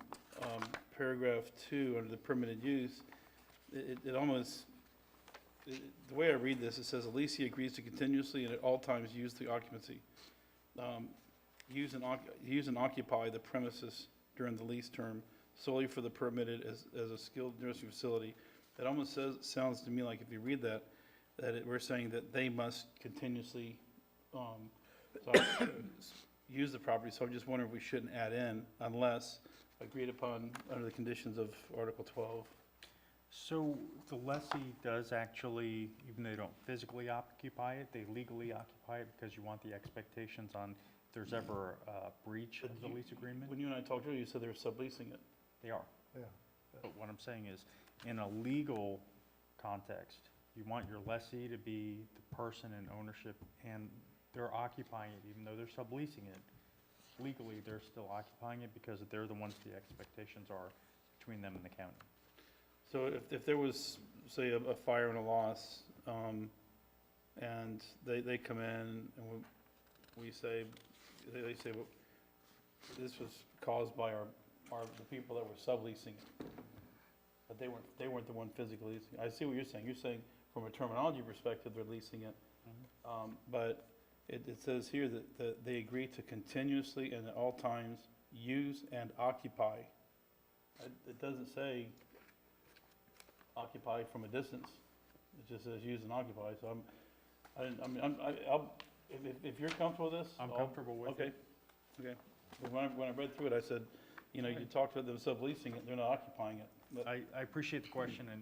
E: paragraph 2, under the permitted use, it almost, the way I read this, it says, a leasee agrees to continuously and at all times use the occupancy, use and occupy the premises during the lease term solely for the permitted as a skilled nursing facility. It almost sounds to me like if you read that, we're saying that they must continuously, use the property. So I'm just wondering if we shouldn't add in unless agreed upon under the conditions of Article 12.
F: So the lessee does actually, even though they don't physically occupy it, they legally occupy it because you want the expectations on if there's ever a breach of the lease agreement.
E: When you and I talked earlier, you said they were subleasing it.
F: They are.
B: Yeah.
F: But what I'm saying is, in a legal context, you want your lessee to be the person in ownership, and they're occupying it, even though they're subleasing it. Legally, they're still occupying it because they're the ones the expectations are between them and the county.
E: So if there was, say, a fire and a loss, and they come in and we say, they say, well, this was caused by the people that were subleasing it. But they weren't the one physically leasing. I see what you're saying. You're saying from a terminology perspective, they're leasing it. But it says here that they agree to continuously and at all times use and occupy. It doesn't say occupy from a distance. It just says use and occupy. So if you're comfortable with this.
F: I'm comfortable with it.
E: Okay. But when I read through it, I said, you know, you talked about them subleasing it, they're not occupying it. But
F: I appreciate the question, and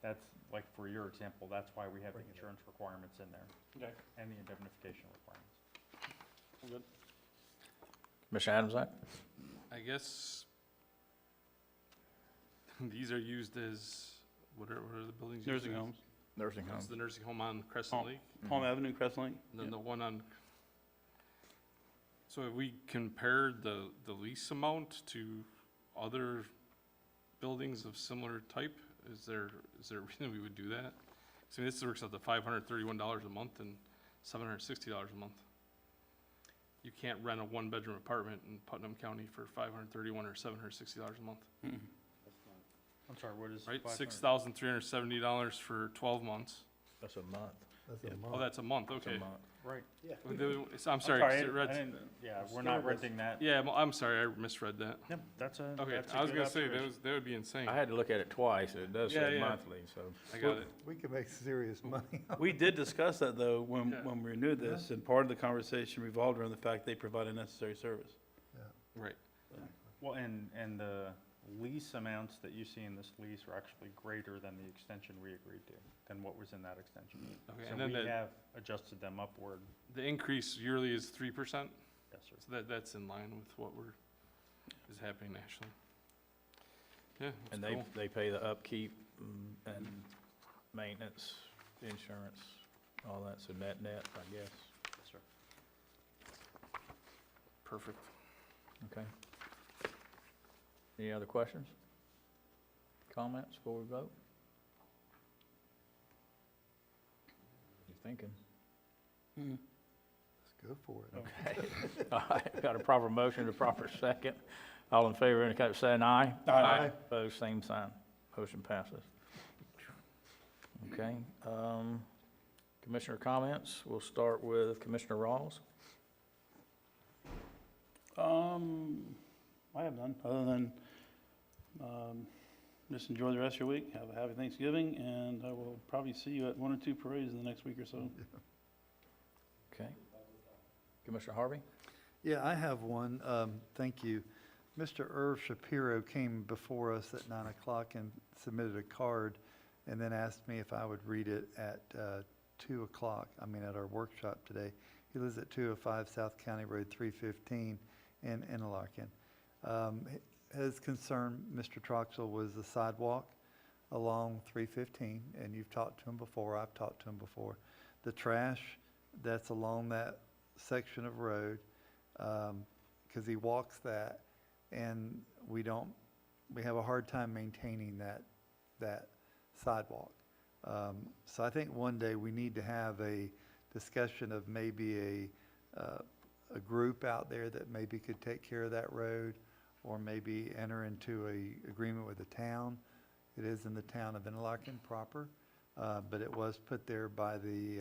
F: that's, like, for your example, that's why we have the insurance requirements in there,
E: Okay.
F: and the indemnification requirements.
E: We're good.
A: Commissioner Adamsack?
G: I guess these are used as, what are the buildings? used
E: Nursing
G: as?
E: homes.
A: Nursing
G: That's
A: homes.
G: the nursing home on Crescent Lake,
E: Palm Avenue, Crescent Lake.
G: and then the one on, so if we compared the lease amount to other buildings of similar type, is there a reason we would do that? So this works out to $531 a month and $760 a month. You can't rent a one-bedroom apartment in Putnam County for $531 or $760 a month,
F: I'm sorry, what is?
G: right?
F: 500?
G: $6,370 for 12 months.
A: That's a month.
G: Oh, that's a month,
A: That's a
G: okay.
A: month.
F: Right.
G: I'm sorry,
F: I
G: it read-
F: didn't- yeah, we're not renting that.
G: yeah, well, I'm sorry, I misread that.
F: Yep, that's a,
G: Okay,
F: that's a
G: I was
F: good
G: gonna say,
F: observation.
G: that would be insane.
A: I had to look at it twice. It does
G: Yeah,
A: say
G: yeah.
A: monthly, so.
G: I got it.
B: We can make serious money.
E: We did discuss that, though, when
G: Yeah.
E: we renewed this, and part of the conversation revolved around the fact they provide a necessary service.
G: Right.
F: Well, and the lease amounts that you see in this lease are actually greater than the extension we agreed to, than what was in that extension.
G: Okay,
F: So
G: and then
F: we
G: the,
F: have adjusted them upward,
G: the increase yearly is 3%,
F: yes, sir.
G: so that's in line with what is happening nationally. Yeah,
A: And
G: that's cool.
A: they pay the upkeep and maintenance, insurance, all that, so net, I guess.
F: Yes, sir.
G: Perfect.
A: Okay. Any other questions? Comments before we vote? You thinking?
B: Let's go for it.
A: Okay. All right, got a proper motion, a proper second. All in favor, indicate by saying aye.
E: Aye.
A: Opposed, same sign. Motion passes. Okay, commissioner comments. We'll start with Commissioner Rawls.
E: I have none, other than, just enjoy the rest of your week, have a happy Thanksgiving, and I will probably see you at one or two parades in the next week or so.
A: Okay. Commissioner Harvey?
B: Yeah, I have one. Thank you. Mr. Irv Shapiro came before us at 9 o'clock and submitted a card and then asked me if I would read it at 2 o'clock, at our workshop today. He lives at 205 South County Road 315 in Interlaken. His concern, Mr. Troxel, was the sidewalk along 315, and you've talked to him before, I've talked to him before. The trash that's along that section of road, because he walks that, and we have a hard time maintaining that sidewalk. So I think one day we need to have a discussion of maybe a group out there that maybe could take care of that road, or maybe enter into a agreement with the town. It is in the town of Interlaken proper, but it was put there by the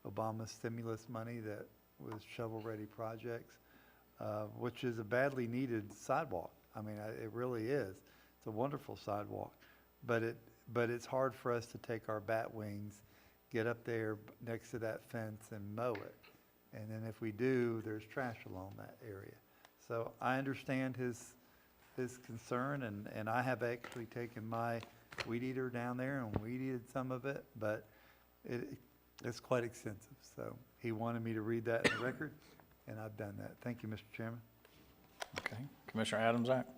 B: Obama stimulus money that was shovel-ready projects, which is a badly needed sidewalk. It really is. It's a wonderful sidewalk, but it's hard for us to take our bat wings, get up there next to that fence and mow it. And then if we do, there's trash along that area. So I understand his concern, and I have actually taken my weed eater down there and weed eated some of it, but it's quite extensive. So he wanted me to read that in the record, and I've done that. Thank you, Mr. Chairman.
A: Okay. Commissioner Adams-Act?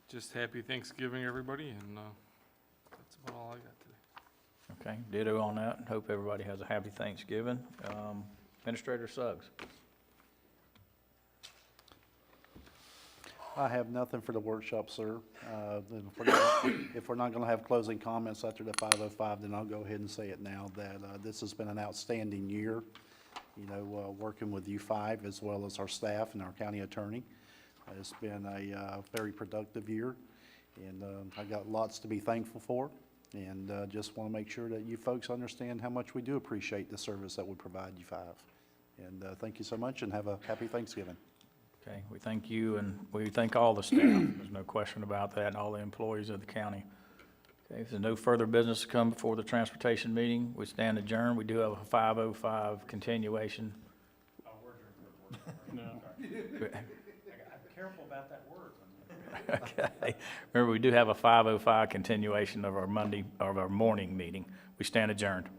G: Just happy Thanksgiving, everybody, and that's about all I got today.
A: Okay, ditto on that. Hope everybody has a happy Thanksgiving. Administrator Suggs?
I: I have nothing for the workshop, sir. If we're not going to have closing comments after the 5:05, then I'll go ahead and say it now, that this has been an outstanding year, working with you five as well as our staff and our county attorney. It's been a very productive year, and I got lots to be thankful for, and just want to make sure that you folks understand how much we do appreciate the service that we provide you five. And thank you so much, and have a happy Thanksgiving.
A: Okay, we thank you, and we thank all the staff. There's no question about that, and all the employees of the county. Okay, if there's no further business to come before the transportation meeting, we stand adjourned. We do have a 5:05 continuation.
E: No. Careful about that word.
A: Okay. Remember, we do have a 5:05 continuation of our morning meeting. We stand adjourned.